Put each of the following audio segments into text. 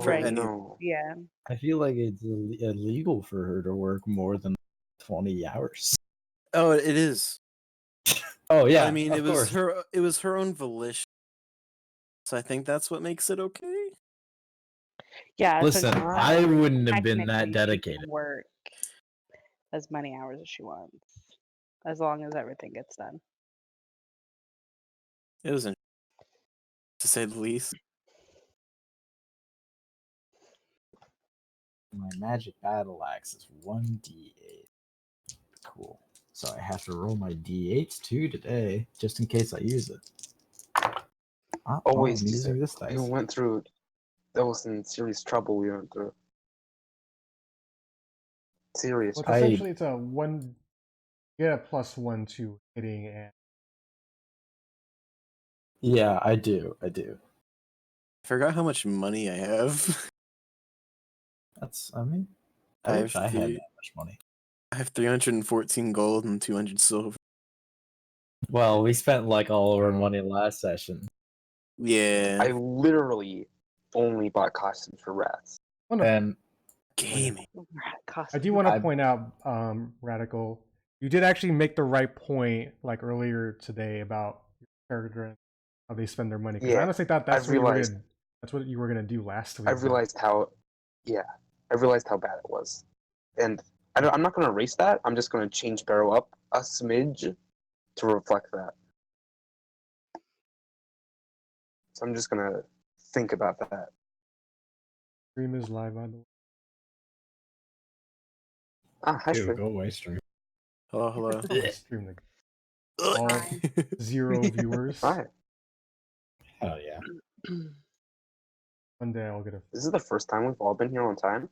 for Right. any. No. Yeah. I feel like it's illegal for her to work more than 20 hours. Oh, it is. Oh yeah, I mean, of it was course. her own volition. So I think that's what makes it okay. Yeah. Listen, so I wouldn't have been technically that she can dedicated. work as many hours as she wants, as long as everything gets done. It was interesting, to say the least. My magic battle axe is 1d8. Cool. So I have to roll my d8s too today, just in case I use it. Oh, well, wait, I'm using this we dice. went through. That was in serious trouble we went through. Serious Well, trouble. essentially, it's a one. You get a +1 to hitting and Yeah, I do. I forgot how much money I have. I mean, I wish I had that much money. I have 314 gold and 200 silver. Well, we spent like all our money last session. Yeah. I literally only bought costumes for rats. And gaming. I do want to point out, Radical, you did actually make the right point like earlier today about your character and how they spend their money. 'Cause I honestly thought that's what you were gonna do last week. I realized how bad it was, and I'm not gonna erase that. I'm just gonna change Barrow up a smidge to reflect that. So I'm just gonna think about that. Stream is live, by the way. Ah, hi, stream. Go away, stream. Hello. Stream all 0 viewers. Hi. Hell yeah. One day I'll get a. This is the first time we've all been here on time.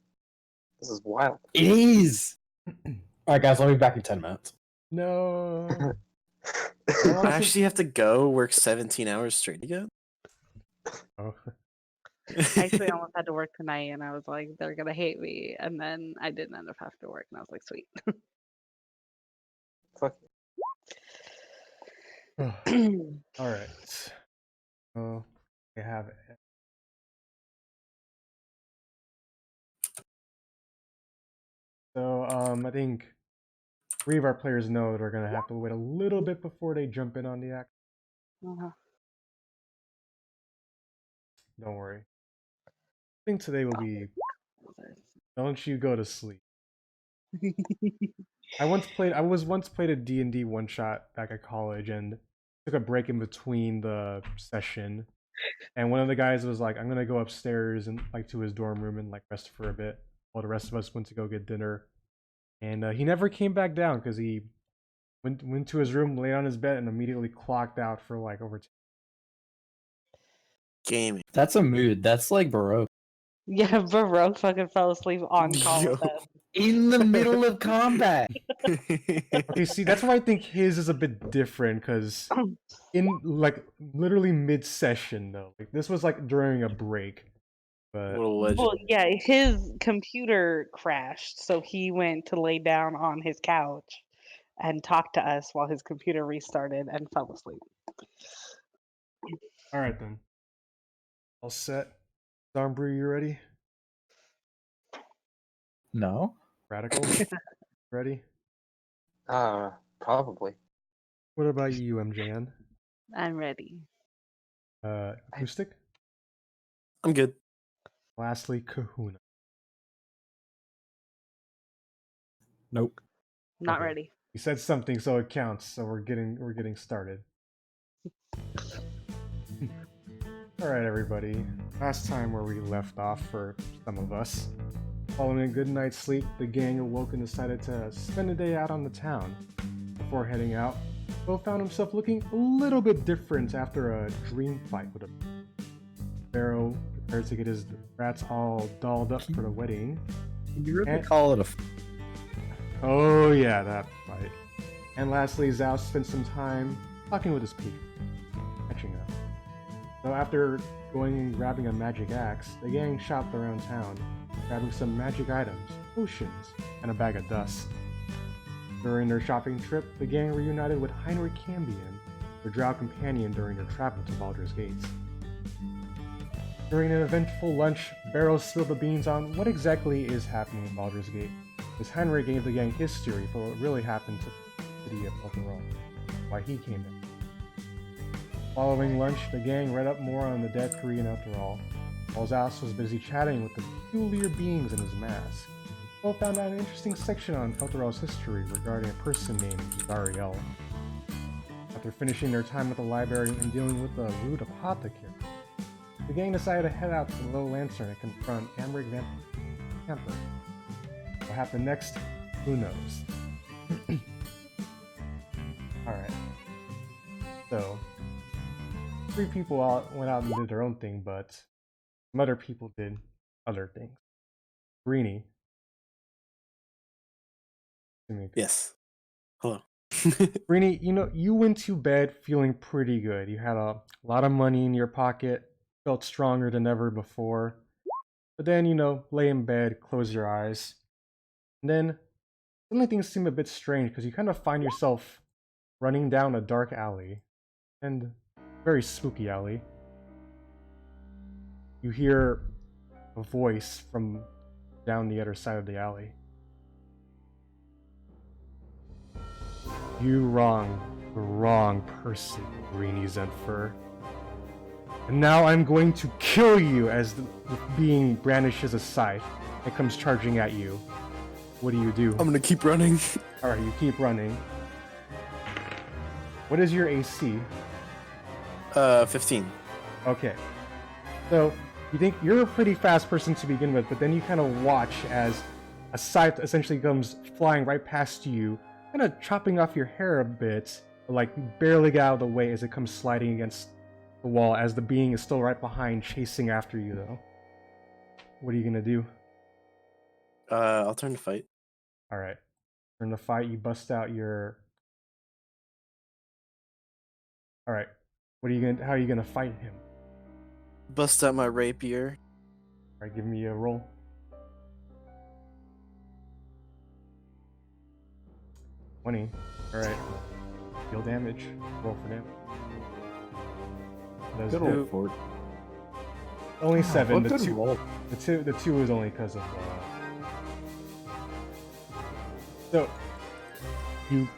This is wild. It is. All right, guys. I'll be back in 10 minutes. No. I actually have to go work 17 hours straight again. Oh. I actually almost had to work tonight, and I was like, they're gonna hate me, and then I didn't end up having to work, and I was like, sweet. Fuck. All right. So I have it. So I think 3 of our players know that we're gonna have to wait a little bit before they jump in on the act. Don't worry. I think today will be. Don't you go to sleep. I was once played a D&D one shot back at college and took a break in between the session. And one of the guys was like, I'm gonna go upstairs and like to his dorm room and like rest for a bit while the rest of us went to go get dinner. And he never came back down because he went to his room, laid on his bed, and immediately clocked out for like over 10. Gaming. That's a mood. That's like Baroque. Yeah, Barrow fucking fell asleep on call with us. In the middle of combat. Okay, see, that's why I think his is a bit different because in like literally mid-session though, like this was like during a break. But well, yeah, his computer crashed, so he went to lay down on his couch and talked to us while his computer restarted and fell asleep. All right then, all set. Zombrew, you ready? No. Radical, ready? Probably. What about you, MJN? I'm ready. Acoustic? I'm good. Lastly, Kahuna. Nope. Not Okay. ready. You said something, so it counts. So we're getting started. All right, everybody. Last time where we left off for some of us. Following a good night's sleep, the gang awoke and decided to spend the day out on the town. Before heading out, Beau found himself looking a little bit different after a dream fight with a Barrow prepared to get his rats all dolled up for the wedding. Can you really call it a? Oh yeah, that fight. And lastly, Zaos spent some time talking with his patron, catching up. So after going and grabbing a magic axe, the gang shopped around town, grabbing some magic items, potions, and a bag of dust. During their shopping trip, the gang reunited with Heinrich Cambion, their Drow companion during their travel to Baldur's Gates. During an eventful lunch, Barrow spilled the beans on what exactly is happening in Baldur's Gate, as Heinrich gave the gang his theory for what really happened to the city of Baldur, why he came in. Following lunch, the gang read up more on the Dead Three and Eltural, while Zaos was busy chatting with the peculiar beings in his mask. Both found out an interesting section on Eltural's history regarding a person named Zariel. After finishing their time at the library and dealing with the rude apothecary, the gang decided to head out to the Low Lantern and confront Amrik Vanthampur. What happened next? Who knows? Alright. So, 3 people went out and did their own thing, but some other people did other things. Greenie. Yes. Hello. Greenie, you went to bed feeling pretty good. You had a lot of money in your pocket, felt stronger than ever before. But then, lay in bed, close your eyes. And then, suddenly things seem a bit strange because you kind of find yourself running down a dark alley. And very spooky alley. You hear a voice from down the other side of the alley. You wrong the wrong person, Greenie Zentfur. And now I'm going to kill you, as the being brandishes a scythe and comes charging at you. What do you do? I'm gonna keep running. Alright, you keep running. What is your AC? 15. Okay. So, you think you're a pretty fast person to begin with, but then you kind of watch as a scythe essentially comes flying right past you, kind of chopping off your hair a bit, but like you barely get out of the way as it comes sliding against the wall, as the being is still right behind, chasing after you though. What are you gonna do? I'll turn to fight. Alright. Turn the fight, you bust out your... Alright. How are you gonna fight him? Bust out my rapier. Alright, give me a roll. $20. Alright. Deal damage. Roll for damage. Does Good do- roll for it. Only 7. What The good two, roll. the two is only because of So, you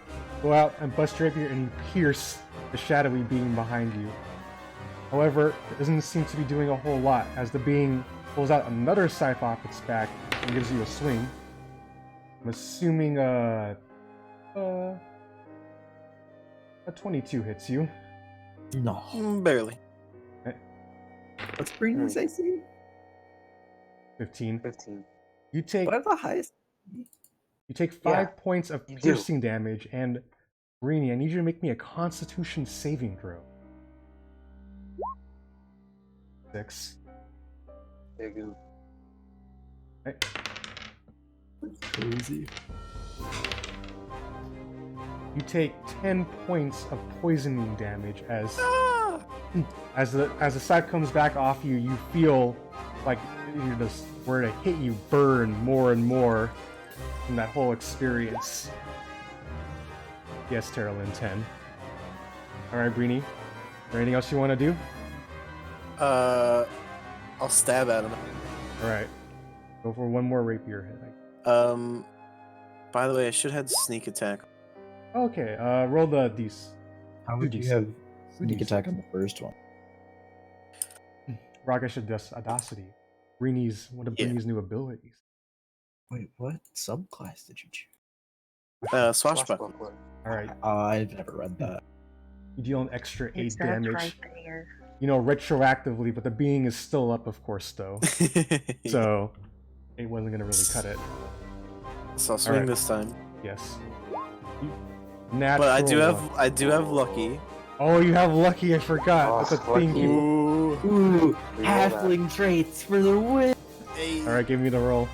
go out and bust your rapier and you pierce the shadowy being behind you. However, it doesn't seem to be doing a whole lot, as the being pulls out another scythe off its back and gives you a swing. I'm assuming a 22 hits you. No. Barely. What's Greenie's AC? 15. 15. You take What are the highest? You take 5 points of you do. piercing damage, and Greenie, I need you to make me a Constitution saving throw. 6. There you go. Okay. Crazy. You take 10 points of poisoning damage as the scythe comes back off you. You feel like where to hit you burn more and more from that whole experience. Yes, Terralyn, 10. All right, Greenie. Is there anything else you want to do? I'll stab at him. All right. Go for one more rapier hit. By the way, I should have sneak attack. Okay. Roll the d6. How would you 2d6. have sneak attack on the first one? Rakesh Audacity. One of Yeah. Greenie's new abilities. Wait, what subclass did you choose? Swashbuckler. All right. I've never read that. You deal an extra 8 It's that damage. right there. Retroactively, but the being is still up, of course, though. So it wasn't gonna really cut it. So I'll swing Alright. this time. Yes. But I do have lucky. Oh, you have lucky. I forgot. Oh, That's a thing. lucky. Ooh. Ooh, We know that. halfling traits for the win. Hey. All right, give me the roll.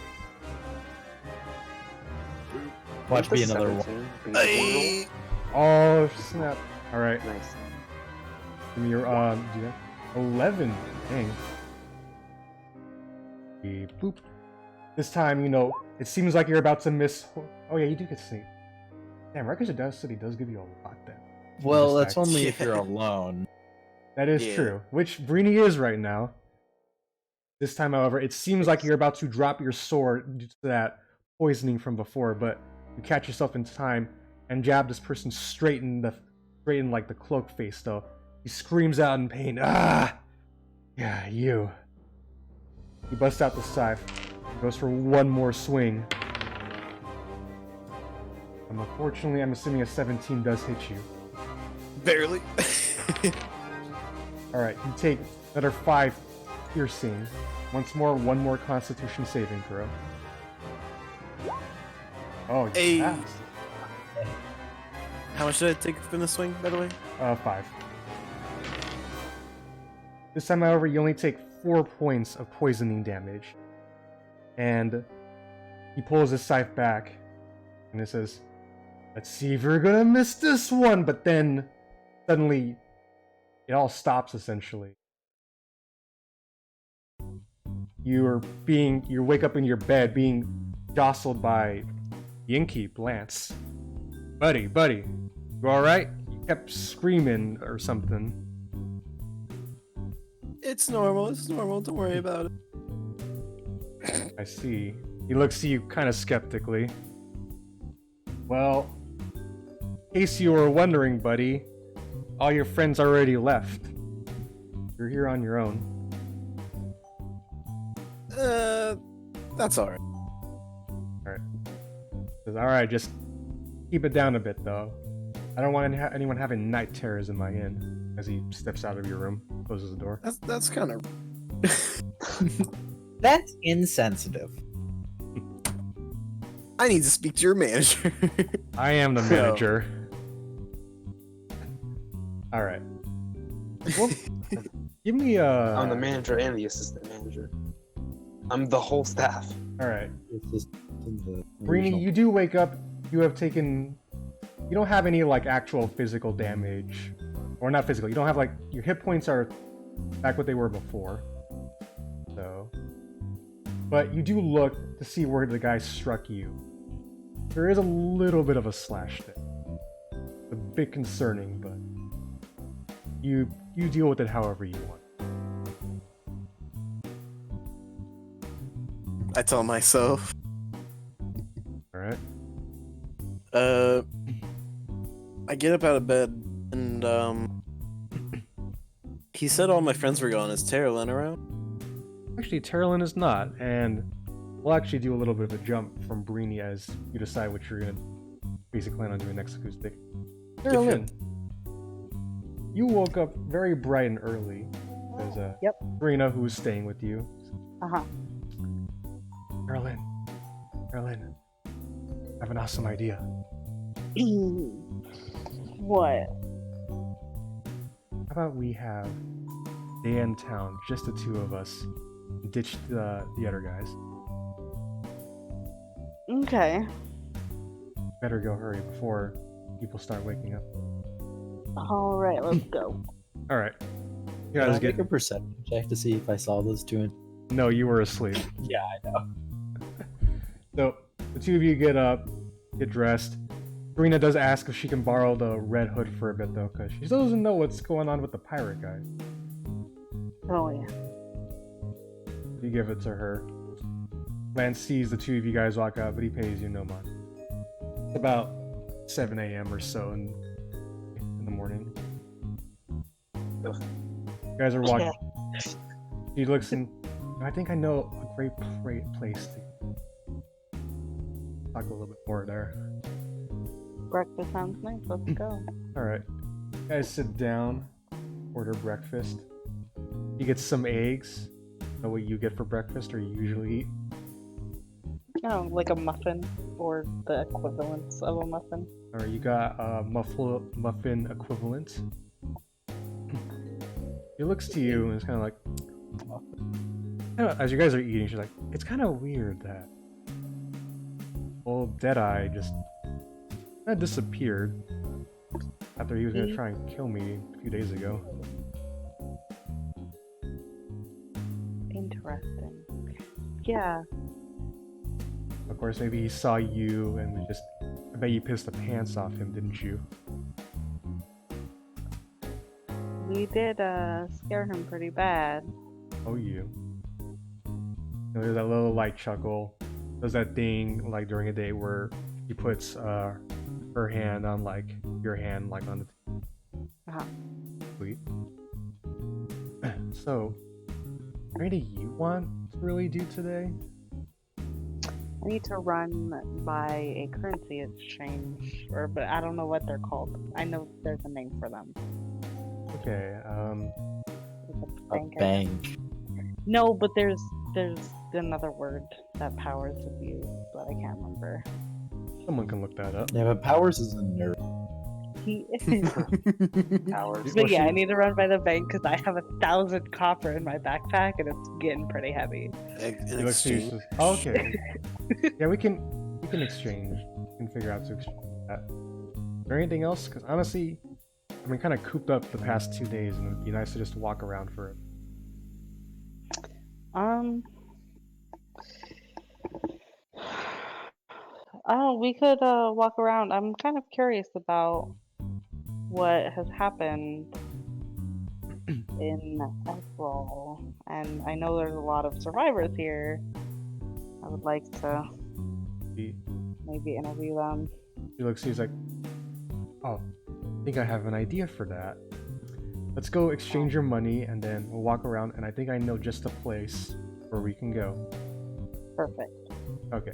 Watch The me another one. 17 being Hey. Oh snap! All right, the nice. give me your do that. 11. Dang. Boop. This time, it seems like you're about to miss. Oh yeah, you do get to sneak. Damn, Records of Death City does give you a lot then. Well, Just that's act- only if you're Yeah. alone. That is Yeah. true. Which Greenie is right now. This time, however, it seems like you're about to drop your sword due to that poisoning from before, but you catch yourself in time and jab this person straight in like the cloak face. Though he screams out in pain. Ah, yeah, you. He busts out the scythe, goes for one more swing. Unfortunately, I'm assuming a 17 does hit you. Barely. Alright, you take another 5 piercing. Once more, one more constitution saving throw. Oh, you Hey. passed. How much did I take from the swing, by the way? 5. This time, however, you only take 4 points of poisoning damage. And he pulls his scythe back, and it says, "Let's see if you're gonna miss this one." But then, suddenly, it all stops, essentially. You wake up in your bed being jostled by the innkeep, Lance. Buddy, you alright? You kept screaming or something. It's normal, don't worry about it. I see. He looks at you kind of skeptically. Well, in case you were wondering, buddy, all your friends already left. You're here on your own. That's alright. Alright, just keep it down a bit, though. I don't want anyone having night terrors in my inn. As he steps out of your room, closes the door. That's kind of... That's insensitive. I need to speak to your manager. I am the manager. Alright. Well, give me a... I'm the manager and the assistant manager. I'm the whole staff. Alright. It's just the Brini, original- you do wake up. You have taken... You don't have any, like, actual physical damage. Or not physical. You don't have, like... Your hit points are back what they were before. So... But you do look to see where the guy struck you. There is a little bit of a slash there. A bit concerning, but... You deal with it however you want. I tell myself. Alright? I get up out of bed and he said all my friends were gone. Is Terralyn around? Actually, Terralyn is not, and we'll actually do a little bit of a jump from Brini as you decide what you're gonna basically plan on doing next acoustic. Terralyn, you woke up very bright and early. There's Yep. Brina who's staying with you. Uh-huh. Terralyn, I have an awesome idea. What? How about we have a day in town, just the two of us, and ditch the other guys. Okay. Better go hurry before people start waking up. All right, let's go. All right. You Can I guys make get. a perception check to see if I saw those two? No, you were asleep. Yeah, I know. So the two of you get up, get dressed. Karina does ask if she can borrow the red hood for a bit though, because she still doesn't know what's going on with the pirate guy. Oh yeah. You give it to her. Lance sees the two of you guys walk out, but he pays you no mind. It's about 7 a.m. or so in the morning. Ugh. You guys are walking. He looks in. I think I know a great place to talk a little bit more there. Breakfast sounds nice. Let's go. Alright. You guys sit down, order breakfast. You get some eggs. Know what you get for breakfast or you usually eat? Oh, like a muffin or the equivalence of a muffin. Or you got a muffin equivalent. He looks to you and is kind of like... As you guys are eating, she's like, it's kind of weird that old Deadeye just kind of disappeared after he was going to try and kill me a few days ago. Interesting. Yeah. Of course, maybe he saw you and was just... I bet you pissed the pants off him, didn't you? We did scare him pretty bad. Oh, you. there's that little light chuckle. Does that thing like during a day where he puts her hand on like your hand like on the Uh-huh. Sweet. So, anything you want to really do today? I need to run by a currency exchange, but I don't know what they're called. I know there's a name for them. Okay. It's A I bank. guess. No, but there's another word that Powers would use, but I can't remember. Someone can look that up. Yeah, but Powers is a nerd. He Hours. But yeah, I need to run by the bank because I have 1,000 copper in my backpack and it's getting pretty heavy. In He looks at you and exchange. says, "Oh, okay. Yeah, we can exchange. We can figure out to exchange that. Is there anything else? Because honestly, I've been kind of cooped up the past 2 days, and it'd be nice to just walk around for it. Oh, we could walk around. I'm kind of curious about what has happened in Ethereal, and I know there's a lot of survivors here. I would like to He, maybe interview them. he looks. He's like, "Oh, I think I have an idea for that. Let's go exchange your money, and then we'll walk around. And I think I know just a place where we can go." Perfect. Okay.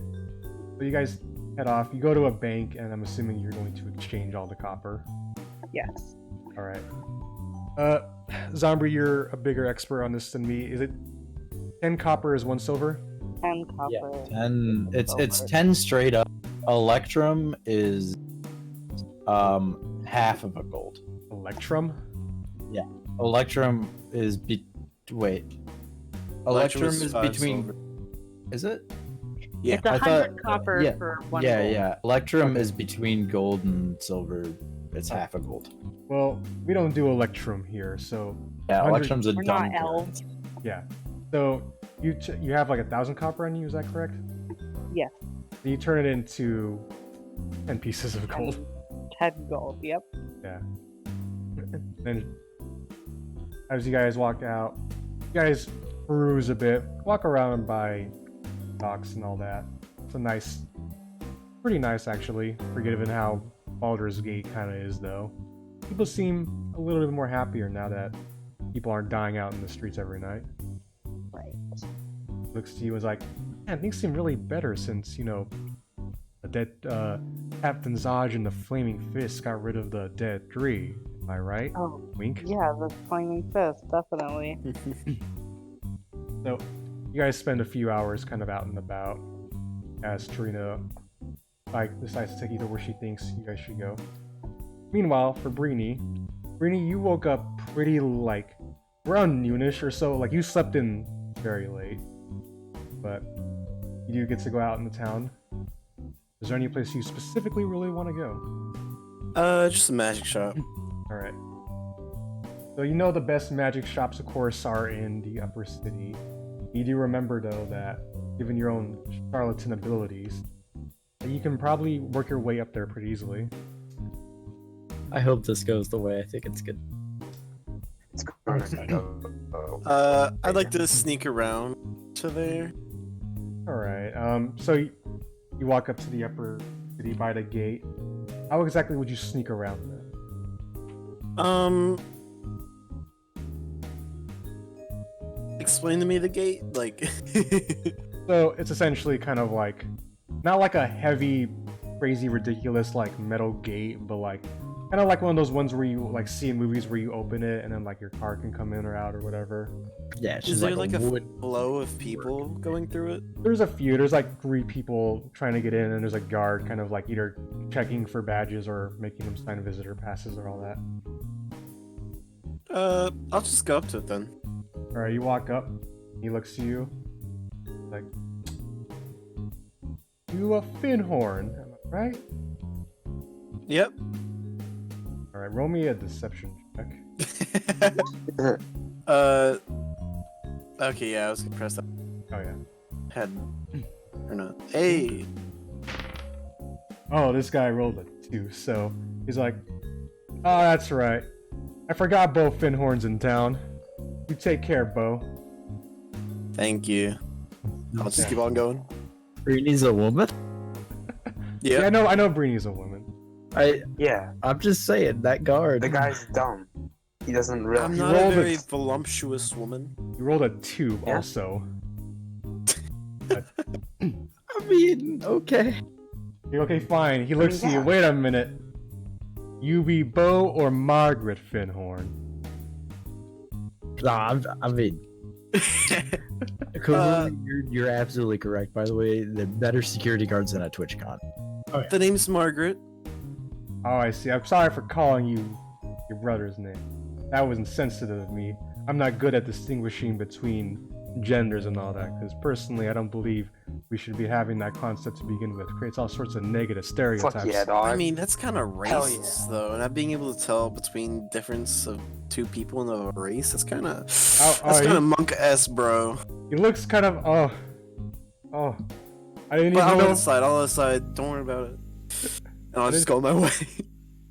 So you guys head off. You go to a bank, and I'm assuming you're going to exchange all the copper. Yes. All right. Zombie, you're a bigger expert on this than me. Is it 10 copper is 1 silver? 10 copper. Yeah, 10. It's silver. 10 straight up. Electrum is half of a gold. Electrum? Electrum is wait. Electrum is 5 between. silver. Is it? Yeah. It's I 100 thought- copper yeah, for 1 Yeah, gold. yeah. Electrum Okay. is between gold and silver. It's half a gold. Well, we don't do Electrum here, so Yeah, 100 Electrum's a We're dumb not elves. currency. yeah. So you have like 1,000 copper on you, is that correct? Yes. You turn it into 10 pieces of gold. 10 gold, yep. Yeah. Then as you guys walk out, you guys peruse a bit, walk around by docks and all that. It's a nice, pretty nice actually, given how Baldur's Gate kind of is though. People seem a little bit more happier now that people aren't dying out in the streets every night. Right. Looks to you and is like, man, things seem really better since, you know, the dead Captain Zaj and the Flaming Fist got rid of the Dead Three. Am I right? Oh, Wink. yeah, the flaming fist, definitely. So, you guys spend a few hours kind of out and about as Trina decides to take you to where she thinks you guys should go. Meanwhile, for Breenie, you woke up pretty like around noonish or so. Like you slept in very late, but you do get to go out in the town. Is there any place you specifically really want to go? Just a magic shop. All right. So you know the best magic shops, of course, are in the upper city. You do remember, though, that given your own charlatan abilities, that you can probably work your way up there pretty easily. I hope this goes the way I think it's good. It's gonna go. I'd like to sneak around to there. All right. So you walk up to the upper city by the gate. How exactly would you sneak around there? Explain to me the gate, like. So it's essentially kind of like, not like a heavy, crazy, ridiculous like metal gate, but like kind of like one of those ones where you like see in movies where you open it and then like your car can come in or out or whatever. Yeah, it's Is just there like a wood. flow of people going through it? There's a few. There's like 3 people trying to get in, and there's a guard kind of like either checking for badges or making them sign visitor passes or all that. I'll just go up to it then. All right, you walk up. He looks to you, like, "You a Finhorn, am I right?" Yep. All right, roll me a deception check. Okay, yeah, I was gonna press that Oh yeah. head. Or not. Hey! Oh, this guy rolled a 2, so he's like, "Oh, that's right. I forgot Beau Finhorn's in town. You take care, Beau." Thank you. I'll just keep on going. Breeny's a woman? Yeah, Yeah. I know Breeny's a woman. Yeah, I'm just saying, that guard. the guy's dumb. He doesn't realize. I'm You not a rolled very it. voluptuous woman. You rolled a 2 Yeah. also. I mean, okay. You're okay, fine. He looks at you. yeah. Wait a minute. You be Beau or Margaret Finhorn? Nah, I mean, Uh, you're absolutely correct. By the way, they're better security guards than at TwitchCon. The name's Margaret. Oh, I see. I'm sorry for calling you your brother's name. That was insensitive of me. I'm not good at distinguishing between genders and all that, because personally, I don't believe we should be having that concept to begin with. It creates all sorts of negative stereotypes. Fuck yeah, dog. I mean, that's kind of Hell racist, though. Not being able to tell between difference of two people in a race. That's kind of oh, kind of monk-esque, bro. He looks kind of oh. I didn't But even I'll know. let aside. I'll let aside. Don't worry about it. And I'll just go my way.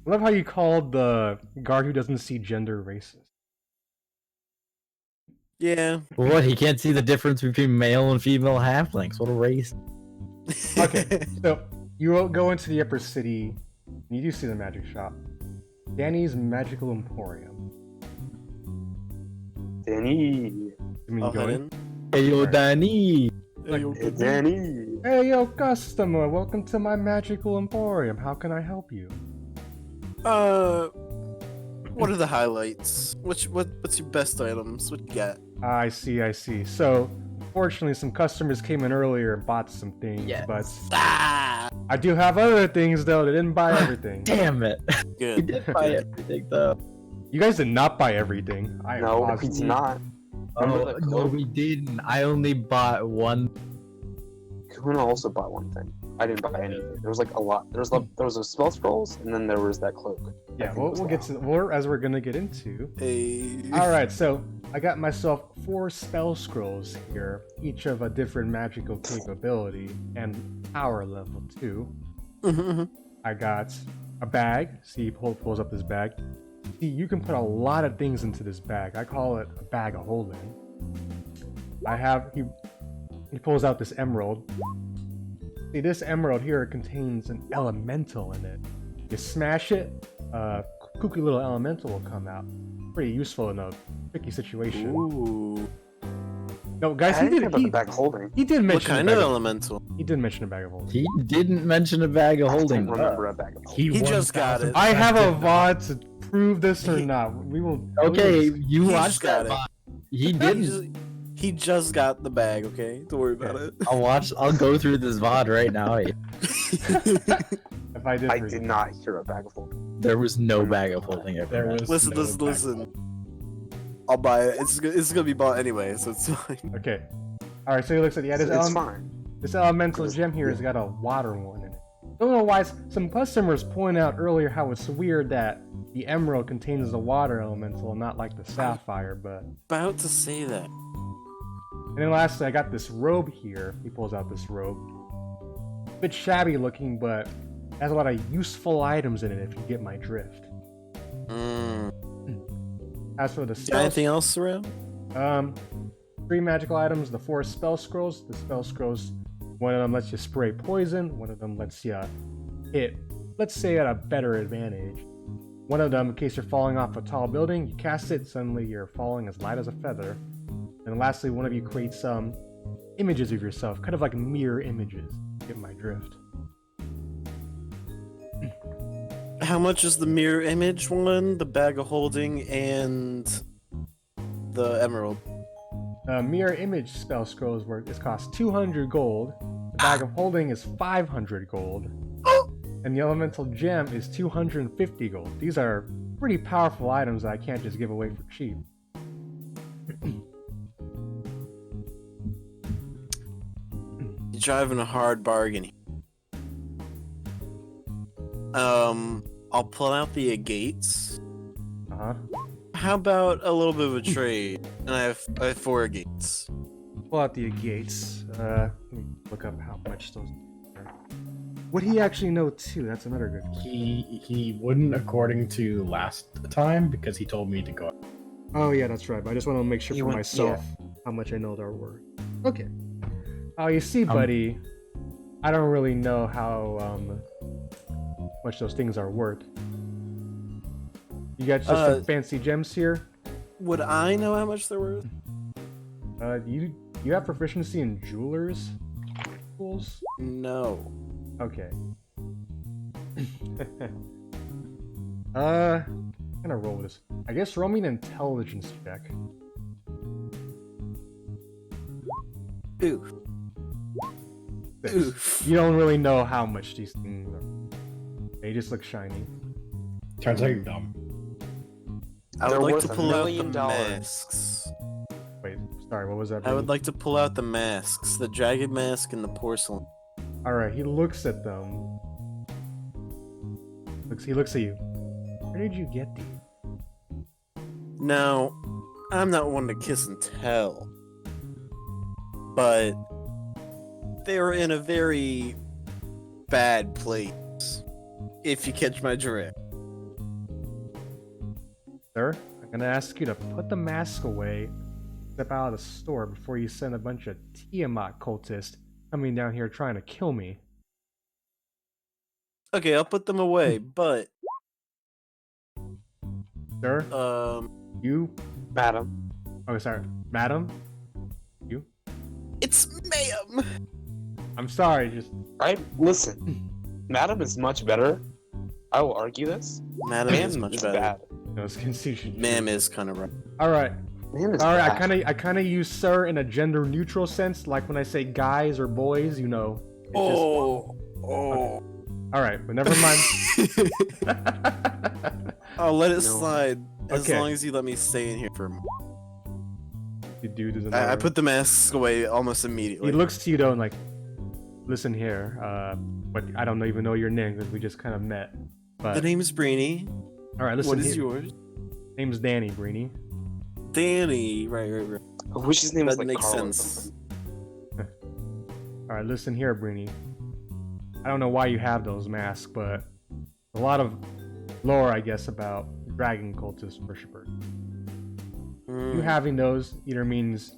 I love how you called the guard who doesn't see gender racist. Yeah. What? He can't see the difference between male and female halflings. What a race! Okay, so you go into the upper city. And you do see the magic shop, Danny's Magical Emporium. Danny. I mean, I'll go head in. in. Hey, yo, Danny. Hey, Danny. Hey, yo, customer, welcome to my Magical Emporium. How can I help you? What are the highlights? What's your best items? What you got? I see. So, fortunately, some customers came in earlier and bought some things, Yes. but Ah, I do have other things though. They didn't buy everything. Damn it! We good. did buy everything though. You guys did not buy everything. I am No, positive. he's not. Remember Oh, the no, cloak? we didn't. I only bought one. Kahuna also bought one thing. I didn't buy anything. There was like a lot. There was a spell scrolls, and then there was that cloak. I Yeah, think we'll it was get that. to more as we're gonna get into. Hey. All right, so I got myself 4 spell scrolls here, each of a different magical capability and power level too. Mhm. I got a bag. See, he pulls up this bag. See, you can put a lot of things into this bag. I call it a bag of holding. He pulls out this emerald. See, this emerald here contains an elemental in it. You smash it, a kooky little elemental will come out. Pretty useful in a tricky situation. Ooh. No, guys, I he didn't did. care about the bag holding. He did What mention kind a of bag elemental? He did mention a bag of holding. He didn't mention a bag of I holding. don't remember a bag of holding. He just got it. I have a VOD to prove this or not. We will. Okay, we will- you He watched just got that. it. VOD. He didn't. He just got the bag. Okay, don't worry about it. I'll go through this VOD right now. If I did, I for did you. not hear a bag of holding. There was no bag of holding ever. There was Listen, no listen, back- listen. I'll buy it. It's gonna be bought anyway, so it's fine. Okay. All right. So he looks at It's fine. this elemental gem here has got a water one in it. Don't know why. Some customers pointed out earlier how it's weird that the emerald contains the water elemental and not like the sapphire, but. About to say that. And then lastly, I got this robe here. He pulls out this robe. A bit shabby looking, but has a lot of useful items in it if you get my drift. Mm. As for the Got spell, anything else around? 3 magical items, the 4 spell scrolls. The spell scrolls, one of them lets you spray poison, one of them lets you hit, let's say, at a better advantage. One of them, in case you're falling off a tall building, you cast it, suddenly you're falling as light as a feather. And lastly, one of you creates some images of yourself, kind of like mirror images. Get my drift. How much is the mirror image one, the bag of holding, and the emerald? Mirror image spell scrolls cost 200 gold. The bag of holding is 500 gold. And the elemental gem is 250 gold. These are pretty powerful items that I can't just give away for cheap. You're driving a hard bargain. I'll pull out the gates. Uh-huh. How about a little bit of a trade? And I have 4 gates. Pull out the gates. Let me look up how much those are. Would he actually know too? That's another good question. He wouldn't according to last time because he told me to go. Oh yeah, that's right. But I just want to make sure You for went- myself how much I know they're worth. Okay. Oh, you see, buddy, I don't really know how much those things are worth. You got just some fancy gems here. Would I know how much they're worth? You have proficiency in jewelers tools? No. Okay. I'm gonna roll this. I guess roll me an intelligence check. Oof. Six. Oof. You don't really know how much these things are. They just look shiny. Turns out you're dumb. I They're would like worth to $1 pull out the million. masks. Wait, sorry, what was that? I would Brady? like to pull out the masks, the dragon mask and the porcelain. Alright, he looks at them. He looks at you. Where did you get these? Now, I'm not one to kiss and tell, but they were in a very bad place, if you catch my drift. Sir, I'm gonna ask you to put the mask away, step out of the store before you send a bunch of Tiamat cultists coming down here trying to kill me. Okay, I'll put them away, but Sir, you... Madam. Oh, sorry. Madam? You? it's ma'am. I'm sorry, just... Listen. Madam is much better. I will argue this. Madam Ma'am is much is better. bad. No, it's confusion. Ma'am is kind of rough. Alright. Ma'am is Alright, bad. I kinda use sir in a gender neutral sense, like when I say guys or boys, you know. It's Oh, Alright, but never mind. I'll let it No. slide as Okay. long as you let me stay in here for a moment. The dude doesn't I know. put the masks away almost He immediately. looks to you though and like, listen here, but I don't even know your name because we just kind of met. But The name is Brainy. alright, listen What here. is yours? Name's Danny, Breeny. Danny. Right. I wish his name was That like makes Carl or sense. something. Alright, listen here, Breeny. I don't know why you have those masks, but a lot of lore, I guess, about dragon cultist worshippers. You having those either means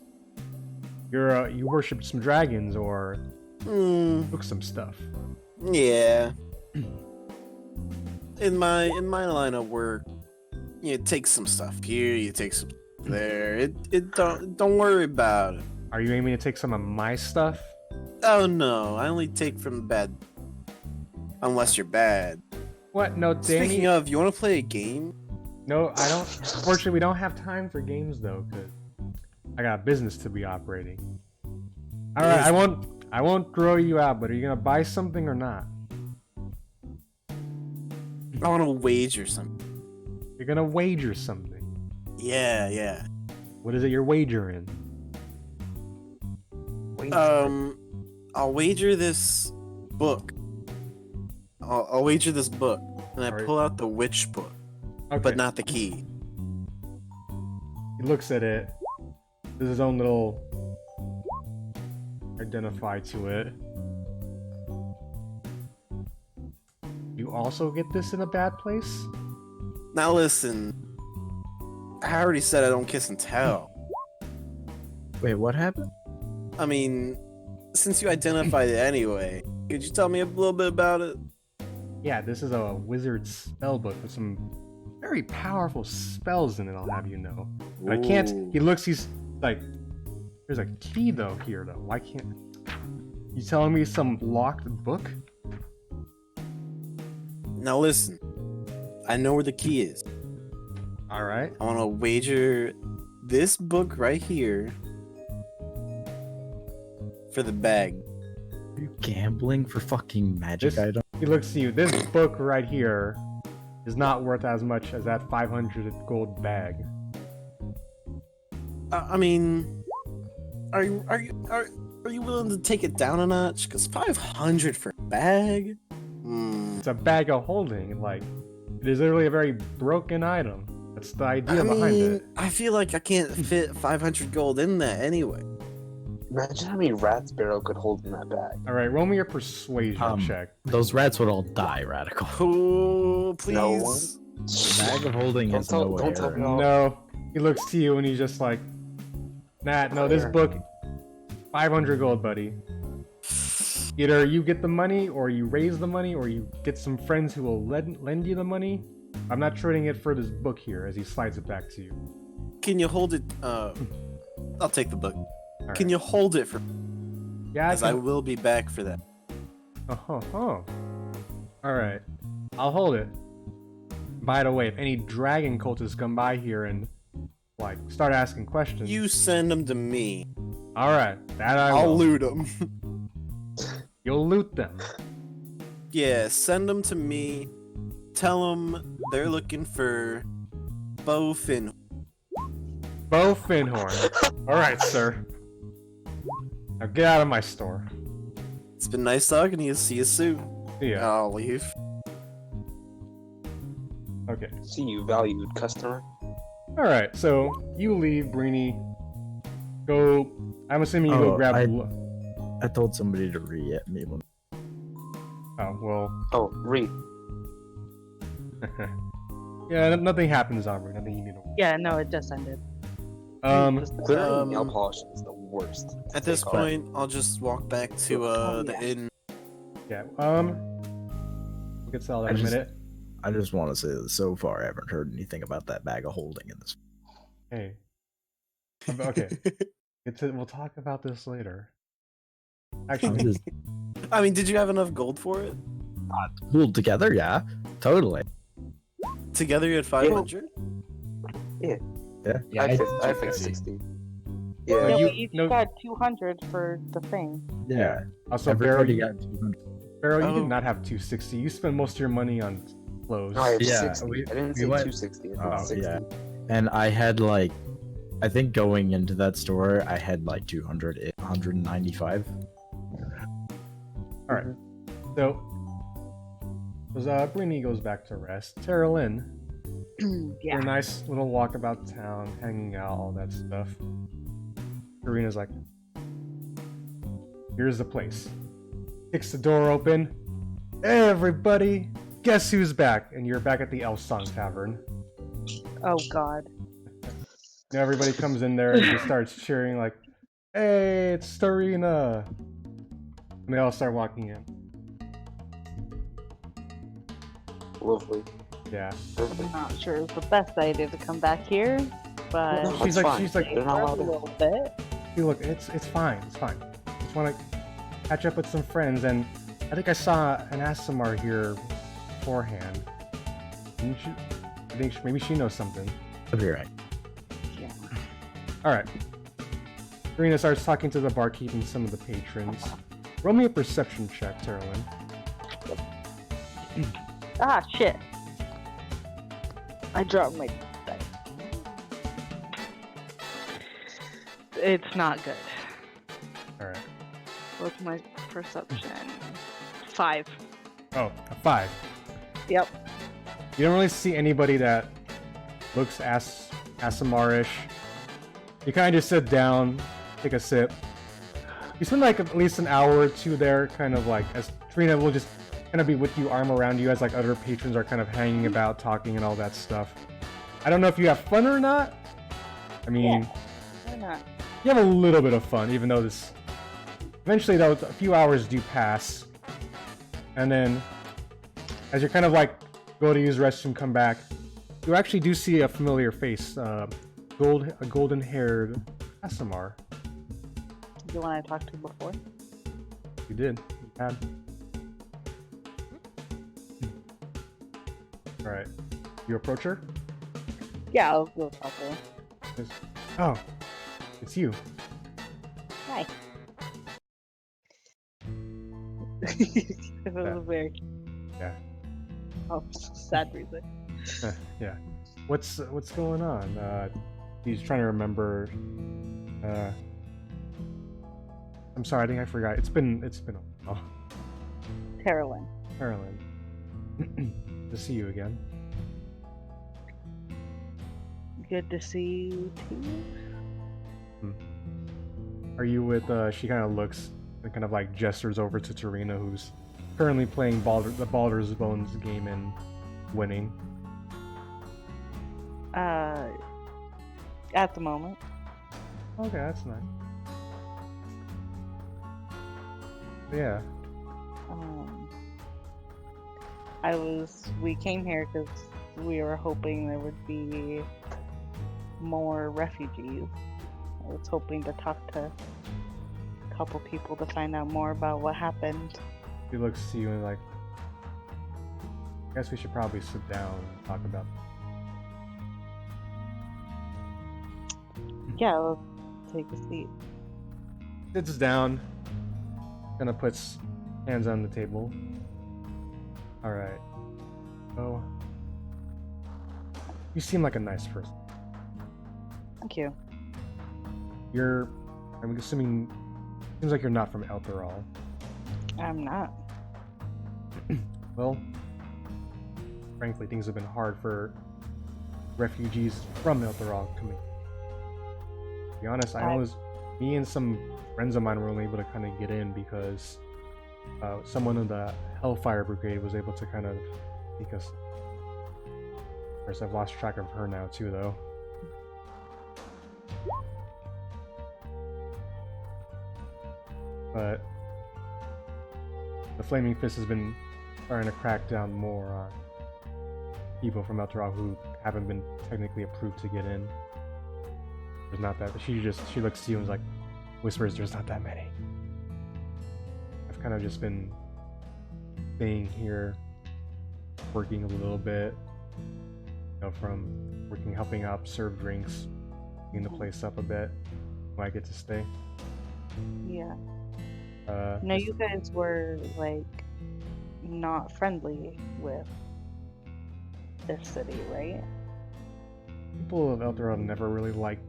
you worship some dragons or took some stuff. Yeah. In my line of work, you take some stuff here, you take some there. It don't worry about it. Are you aiming to take some of my stuff? Oh no, I only take from the bad. Unless you're bad. What? No, Danny. Speaking of, you want to play a game? No, I don't. Unfortunately, we don't have time for games though, cause I got a business to be operating. All right, I won't throw you out, but are you gonna buy something or not? I want to wager something. You're gonna wager something. Yeah. What is it you're wagering? Wait, I'll wager this book. I'll wager this book, and I Alright. pull out the witch book, Okay. but not the key. He looks at it. There's his own little identify to it. You also get this in a bad place? Now listen, I already said I don't kiss and tell. Wait, what happened? I mean, since you identified it anyway, could you tell me a little bit about it? Yeah, this is a wizard spell book with some very powerful spells in it, I'll have you know. But I can't. Ooh. He looks, he's like, there's a key though here though. Why can't. You telling me some locked book? Now listen, I know where the key is. Alright. I want to wager this book right here for the bag. Are you gambling for fucking magic This- items? He looks to you. This book right here is not worth as much as that 500 gold bag. I mean, are you willing to take it down a notch? Cause 500 for a bag. It's a bag of holding. Like, it is literally a very broken item. That's the idea behind it. I feel like I can't fit 500 gold in that anyway. imagine how many rats Barrow could hold in that bag. All right, roll me your persuasion check. Those rats would all die, Radical. Oh, please. No. The bag of holding Don't is tell- no don't tell way. me all- No, he looks to you and he's just like, nah, no, this book, 500 gold, buddy. Either you get the money, or you raise the money, or you get some friends who will lend you the money. I'm not trading it for this book here, as he slides it back to you. Can you hold it? I'll take the book. All Can right. you hold it for? Yeah, Because I will be back for that. Oh. All right, I'll hold it. By the way, if any dragon cultists come by here and like start asking questions, You send them to me. all right, that I'll will. loot them. You'll loot them. Yeah, send them to me. Tell them they're looking for Beau Finn. Beau Finhorn. All right, sir. Now get out of my store. It's been nice talking to you. See you soon. Yeah. I'll leave. Okay. See you, valued customer. All right. So you leave, Breeny. Go. I'm assuming you go Oh, grab. I told somebody to re-at me when. Oh well. Oh, read. Yeah. Nothing happens, Amrik. Nothing you need to. Yeah, no, it just ended. Clearly, nail polish is the worst. At this Take off. point, I'll just walk back to the yeah. inn. Yeah. We'll get to all that in a minute. I just want to say that so far I haven't heard anything about that bag of holding in this. Hey. Okay. We'll talk about this later. I'm Actually, just I mean, did you have enough gold for it? pulled together, yeah, totally. Together you had 500? Yeah, I have 250. 60. Yeah, Yeah, you- we each no- got 200 for the thing. Yeah. also Barrow, Everybody you, got 200. Barrow, you Oh. did not have 260. You spent most of your money on clothes. no, I have Yeah, 60. we- I didn't we say went- 260. I said Oh, 60. yeah. And I had like, I think going into that store, I had like 200, 195. All right. So, Breeny goes back to rest. Terralyn, Yeah. a nice little walk about town, hanging out, all that stuff. Karina's like, here's the place. Kicks the door open. Hey, everybody! Guess who's back? And you're back at the Elf Song Tavern. Oh God. Now everybody comes in there and just starts cheering like, "Hey, it's Starina!" And they all start walking in. Lovely. Yeah. Perfect. I'm not sure it's the best idea to come back here, but No, She's it's like, fine. she's like, They're not for a allowed in. little bit. "Hey, look, it's fine, it's fine. Just want to catch up with some friends, and I think I saw an Asimar here beforehand. Didn't you? I think maybe she knows something." I'll be right. Yeah. All right. Karina starts talking to the barkeep and some of the patrons. Roll me a perception check, Terralyn. Ah, shit. I dropped my dice. It's not good. All right. What's my perception? 5. Oh, a 5. Yep. You don't really see anybody that looks Asimarish. You kind of just sit down, take a sip. You spend like at least an hour or two there, kind of like, as Trina will just kind of be with you, arm around you, as like other patrons are kind of hanging about, talking and all that stuff. I don't know if you have fun or not. I mean, Why not? you have a little bit of fun, even though this... Eventually, though, a few hours do pass. And then, as you're kind of like, go to use restroom, come back, you actually do see a familiar face. A golden-haired Asimar. The one I talked to before? You did. You had. Alright. You approach her? Yeah, I'll go talk to her. Says, "Oh, it's you." Hi. It was very... Yeah. Oh, sad reason. Yeah. What's going on? He's trying to remember. I'm sorry, I think I forgot. It's been a while. Terralyn. Carolyn. To see you again. Good to see you too. Are you with? She kind of looks and kind of like gestures over to Tarina, who's currently playing the Baldur's Bones game and winning. At the moment. Okay, that's nice. Yeah. We came here because we were hoping there would be more refugees. I was hoping to talk to a couple people to find out more about what happened. He looks to you and like, I guess we should probably sit down and talk about Yeah, let's take a seat. Sits down, kind of puts hands on the table. All right. So, you seem like a nice person. Thank you. I'm assuming, seems like you're not from Eltural. I'm not. Well, frankly, things have been hard for refugees from Eltural coming. To be honest, me and some friends of mine were only able to kind of get in because someone in the Hellfire Brigade was able to kind of take us. Of course, I've lost track of her now too, though. But the Flaming Fist has been starting to crack down more on people from Eltural who haven't been technically approved to get in. There's not that. She looks to you and is like, whispers, "There's not that many." I've kind of just been staying here, working a little bit, from working, helping out, serve drinks, clean the place up a bit when I get to stay. Yeah. No, you guys were like not friendly with this city, right? People of Eltural never really liked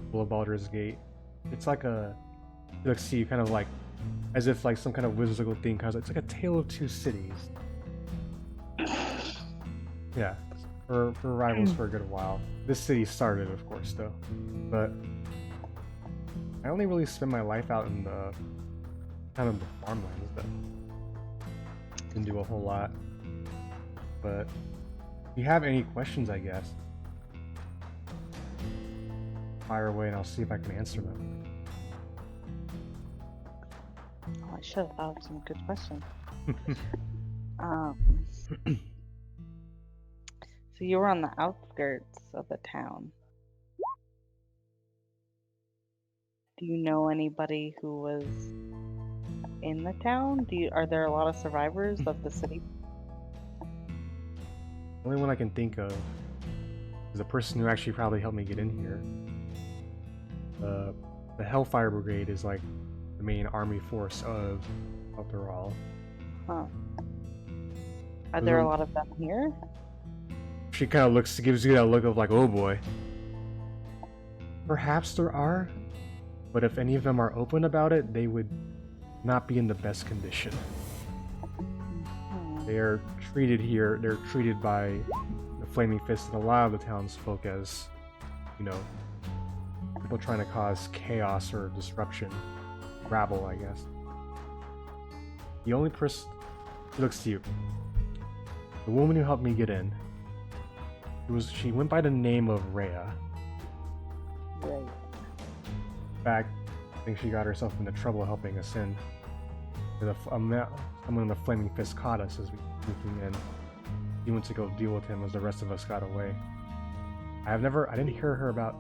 people of Baldur's Gate. It's like it looks to you kind of like as if like some kind of whimsical thing, because it's like a tale of two cities. Yeah, for rivals for a good while. This city started, of course, though. But I only really spend my life out in the kind of the farmlands. That didn't do a whole lot. But if you have any questions, I guess, fire away and I'll see if I can answer them. Oh, I should have thought of some good questions. So you were on the outskirts of the town. Do you know anybody who was in the town? Are there a lot of survivors of the city? The only one I can think of is the person who actually probably helped me get in here. The Hellfire Brigade is like the main army force of Eltural. Huh. Are there a lot of them here? She kind of gives you that look of like, oh boy. Perhaps there are, but if any of them are open about it, they would not be in the best condition. They are treated here, they're treated by the Flaming Fist and a lot of the townsfolk as, people trying to cause chaos or disruption. Rabble, I guess. The only person who looks to you, the woman who helped me get in, she went by the name of Rhea. Right. In fact, I think she got herself into trouble helping us in. Someone in the Flaming Fist caught us as we were sneaking in. He went to go deal with him as the rest of us got away. I didn't hear her about.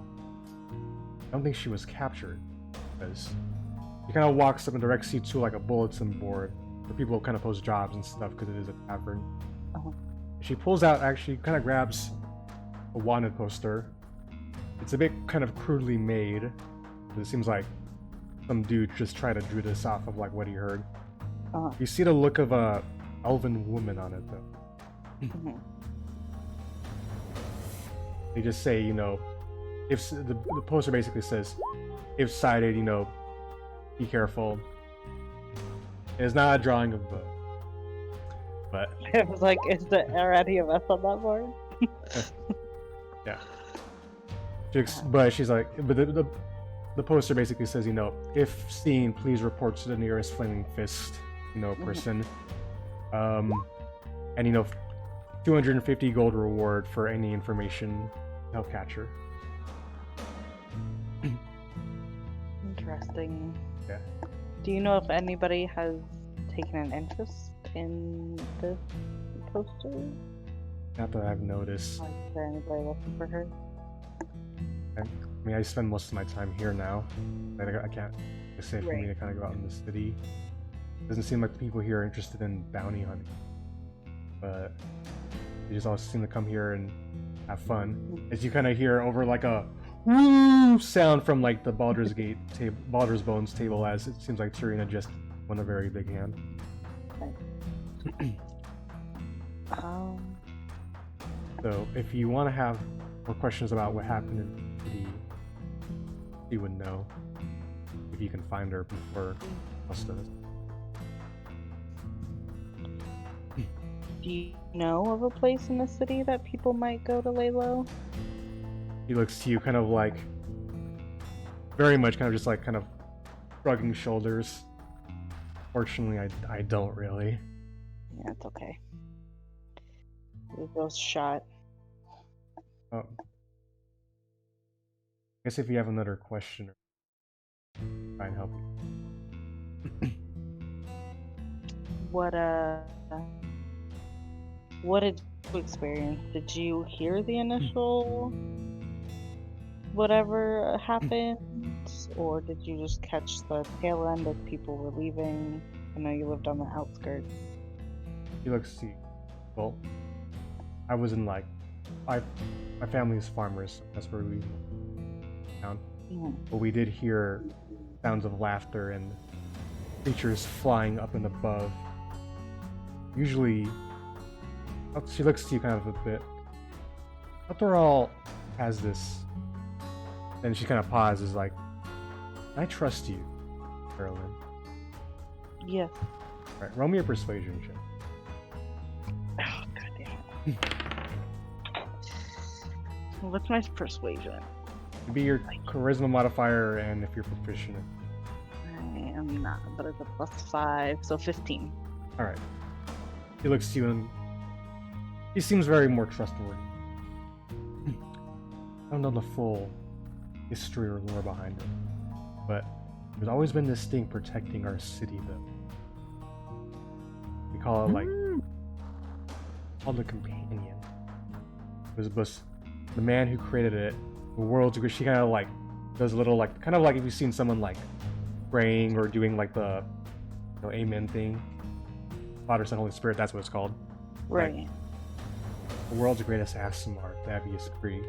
I don't think she was captured, because she kind of walks up and directs you to like a bulletin board where people kind of post jobs and stuff because it is a tavern. Uh-huh. She pulls out, actually kind of grabs a wanted poster. It's a bit kind of crudely made. It seems like some dude just tried to drew this off of like what he heard. Uh-huh. You see the look of a elven woman on it though. Mm-hmm. They just say, if the poster basically says, if sighted, be careful. It's not a drawing of Beau. But It was like, is there any of us on that board? yeah. But she's like, but the poster basically says, if seen, please report to the nearest Flaming Fist, person. And 250 gold reward for any information to help catch her. Interesting. Yeah. Do you know if anybody has taken an interest in this poster? Not that I've noticed. Like, is there anybody looking for her? I mean, I spend most of my time here now. I can't it's safe for me Right. to kind of go out in the city. Doesn't seem like the people here are interested in bounty hunting, but they just all seem to come here and have fun. As you kind of hear over like a woo sound from like the Baldur's Bones table, as it seems like Serena just won a very big hand. So if you want to have more questions about what happened in the city, you would know if you can find her before us does. Do you know of a place in the city that people might go to lay low? He looks to you kind of like, very much kind of just like kind of shrugging shoulders. Fortunately, I don't really. Yeah, it's okay. We both shot. I guess if you have another question, try and help you. What did you experience? Did you hear the initial whatever happened, or did you just catch the tail end as people were leaving? I know you lived on the outskirts. He looks to you. Well, I was in like, my family is farmers. That's where we found. But we did hear sounds of laughter and creatures flying up and above. Usually, she looks to you kind of a bit. Eltural has this, and she kind of pauses, like, I trust you, Carolyn. Yes. Alright, roll me a persuasion check. Oh, goddamn. What's my persuasion? It'd be your charisma modifier, and if you're proficient. I am not, but it's a +5, so 15. Alright. He looks to you and he seems very more trustworthy. I don't know the full history or lore behind it, but there's always been this thing protecting our city, though. We call it like called the Companion. It was the man who created it, the world's she kind of like does a little like kind of like if you've seen someone like praying or doing like the amen thing. Father, Son, Holy Spirit, that's what it's called. Right. Like, the world's greatest Aasimar, Thavius Krieg.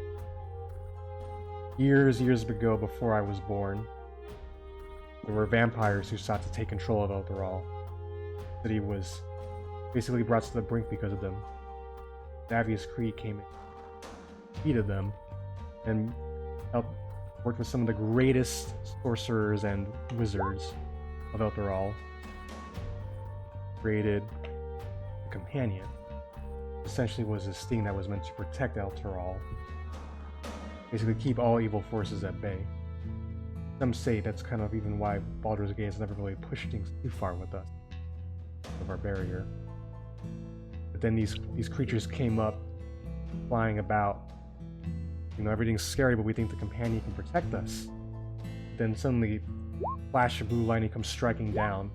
Years ago, before I was born, there were vampires who sought to take control of Eltural. The city was basically brought to the brink because of them. Thavius Krieg came in, defeated them, and helped work with some of the greatest sorcerers and wizards of Eltural. Created a companion. Essentially was this thing that was meant to protect Eltural. Basically keep all evil forces at bay. Some say that's kind of even why Baldur's Gate has never really pushed things too far with us. Of our barrier. But then these creatures came up, flying about. Everything's scary, but we think the companion can protect us. Then suddenly, flash of blue lightning comes striking down.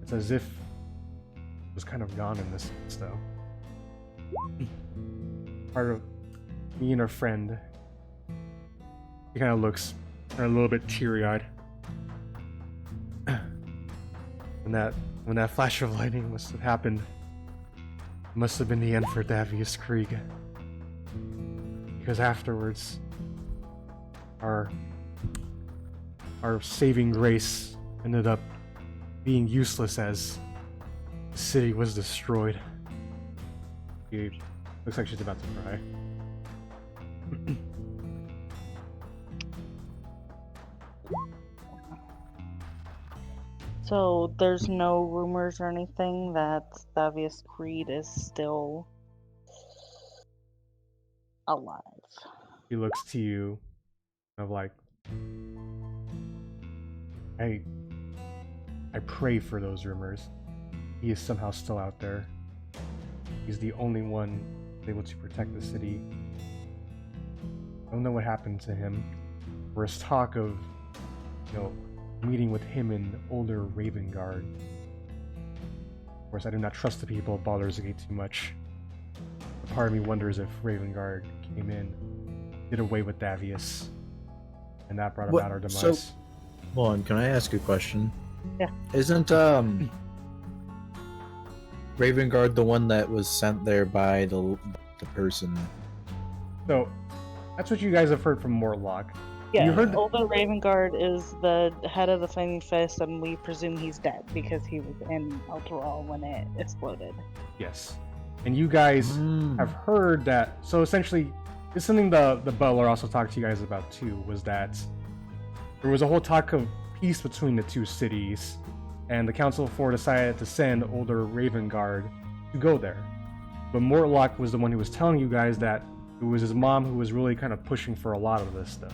It's as if it was kind of gone in this sense, though. Part of me and her friend, she kind of looks a little bit teary-eyed. When that flash of lightning must have happened, it must have been the end for Thavius Krieg. Because afterwards, our saving grace ended up being useless as the city was destroyed. She looks like she's about to cry. So there's no rumors or anything that Thavius Krieg is still alive. He looks to you, kind of like, I pray for those rumors. He is somehow still out there. He's the only one able to protect the city. I don't know what happened to him. There's talk of, meeting with him and older Raven Guard. Of course, I do not trust the people of Baldur's Gate too much. A part of me wonders if Raven Guard came in, did away with Davius, and that brought about our demise. So, hold on, can I ask a question? Yeah. Isn't Raven Guard the one that was sent there by the person? So, that's what you guys have heard from Mortlock. Yeah, You heard the- Older Ravengard is the head of the Flaming Fist, and we presume he's dead because he was in Eltural when it exploded. Yes. And you guys have heard that. So essentially, it's something the butler also talked to you guys about too, was that there was a whole talk of peace between the two cities, and the Council of Four decided to send older Raven Guard to go there. But Mortlock was the one who was telling you guys that it was his mom who was really kind of pushing for a lot of this stuff.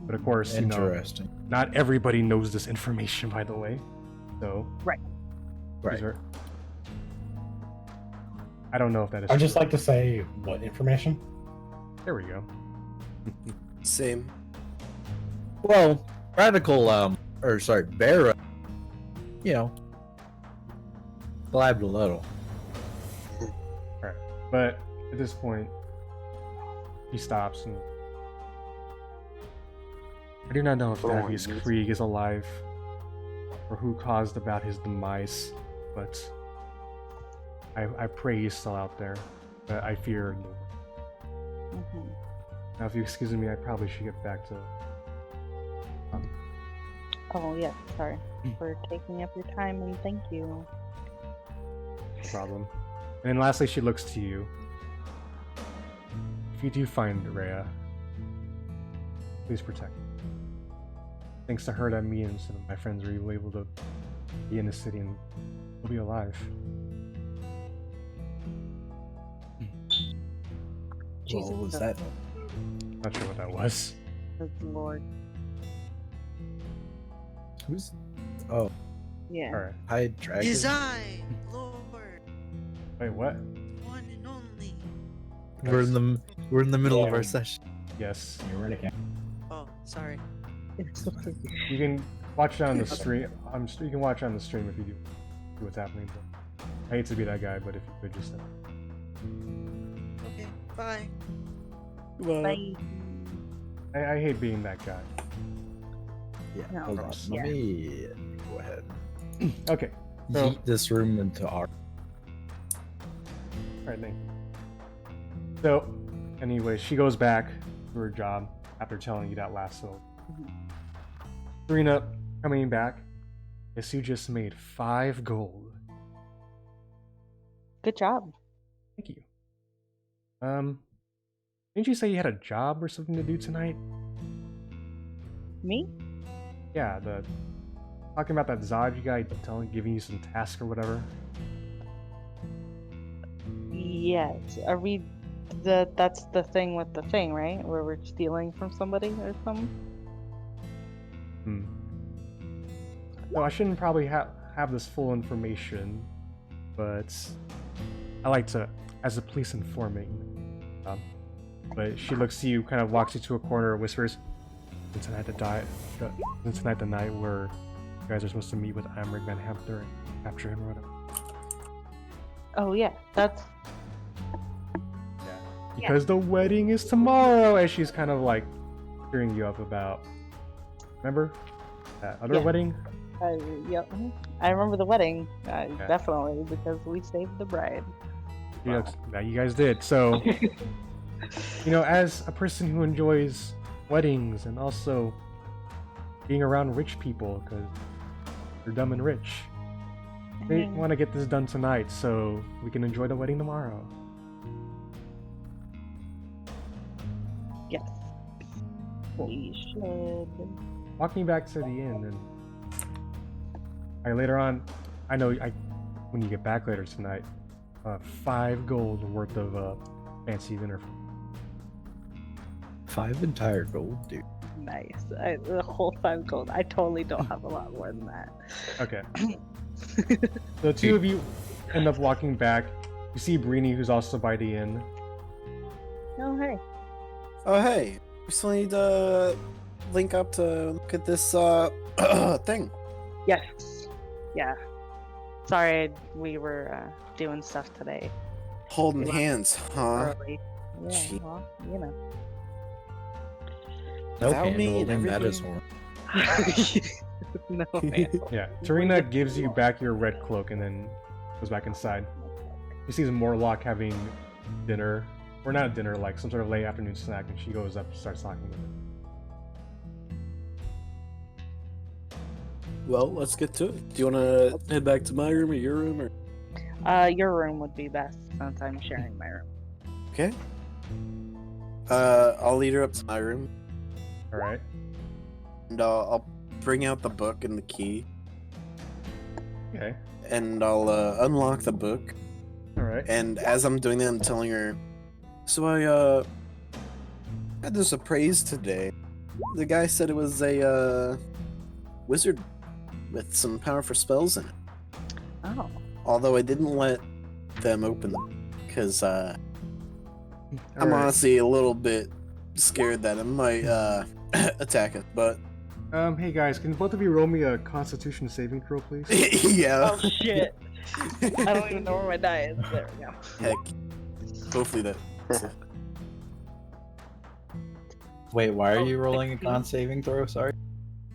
But of course, Interesting. not everybody knows this information, by the way. So, Right. these are- I don't know if that is I'd just true. like to say what information? There we go. Same. Well, Barrow, blabbed a little. But at this point, he stops and I do not know if Oh, Davius yes. Krieg is alive or who caused about his demise, but I pray he's still out there. But I fear no. Mhm. Now, if you excuse me, I probably should get back to. Oh, yeah, sorry for taking up your time, and thank you. No problem. And then lastly, she looks to you. If you do find Rhea, please protect me. Thanks to her that me and some of my friends were able to be in the city and we'll be alive. Jesus, What was that? Not sure what that was. Good Lord. Who's? Oh, Yeah. Alright. hi, Dragon. Design, Lord, Wait, what? one and only. We're in the middle of Yeah. our session. Yes. You're right again. Oh, sorry. You can watch it on the stream. You can watch it on the stream if you do see what's happening. But I hate to be that guy, but if you could just. Okay, bye. Bye. I hate being that guy. Yeah, No, hold on. yeah. Let me go ahead. Okay. So, Yeet this room into our. alright, thank you. So, anyway, she goes back to her job after telling you that last syllable. Serena, coming back. Yes, you just made 5 gold. Good job. Thank you. Didn't you say you had a job or something to do tonight? Me? Yeah, talking about that Zod guy giving you some task or whatever. Yes. Are we? That's the thing with the thing, right? Where we're stealing from somebody or something. Well, I shouldn't probably have this full information, but I like to, as a police informant. But she looks to you, kind of walks you to a corner, whispers, "Isn't tonight the night where you guys are supposed to meet with Amrik Vanthampur and capture him or whatever?" Oh yeah, that's Yeah. Because the wedding is tomorrow, and she's kind of like cheering you up about. Remember that other Yeah. wedding? yep. I remember the wedding, definitely, because we saved the bride. Yeah, you guys did. So, as a person who enjoys weddings and also being around rich people, because they're dumb and rich, they want to get this done tonight so we can enjoy the wedding tomorrow. Yes. We should. Walk me back to the inn, and later on, I know when you get back later tonight, 5 gold worth of fancy dinner. 5 entire gold, dude. Nice. The whole 5 gold. I totally don't have a lot more than that. Okay. The two of you end up walking back. You see Brini, who's also by the inn. Oh hey. Oh hey, we still need to link up to look at this thing. Yes. Yeah. Sorry, we were doing stuff today Holding Yeah. hands, huh? early. Yeah, Gee. well, you know. No Without hand me and holding, that is everything. horrible. No, man. Yeah, Tarina gives you back your red cloak and then goes back inside. She sees Morlock having dinner, or not dinner, like some sort of late afternoon snack, and she goes up and starts talking with him. Well, let's get to it. Do you want to head back to my room or your room? Or... Your room would be best since I'm sharing my room. Okay. I'll lead her up to my room, All right. and I'll bring out the book and the key, Okay. and I'll unlock the book. All right. And as I'm doing that, I'm telling her, so I had this appraised today. The guy said it was a wizard with some powerful spells in it. Oh. Although I didn't let them open them because I'm All right. honestly a little bit scared that it might attack us. But Hey guys, can both of you roll me a Constitution saving throw, please? yeah, Oh shit. I don't even know where my die is. There we go. heck, hopefully that. Wait, why are you rolling a con saving throw? Sorry.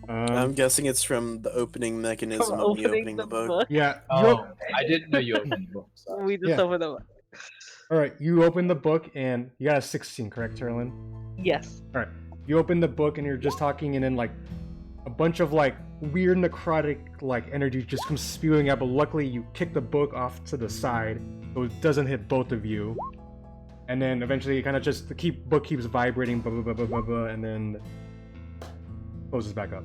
I'm guessing it's from the opening mechanism of me opening the book. Yeah. Oh, I didn't know you opened the book. Sorry. We just Yeah. opened the book. All right. You open the book and you got a 16, correct, Terlin? Yes. All right. You open the book and you're just talking, and then like a bunch of like weird necrotic like energy just comes spewing out. But luckily, you kick the book off to the side so it doesn't hit both of you. And then eventually, it kind of just the book keeps vibrating, blah blah blah blah blah, blah, and then closes back up.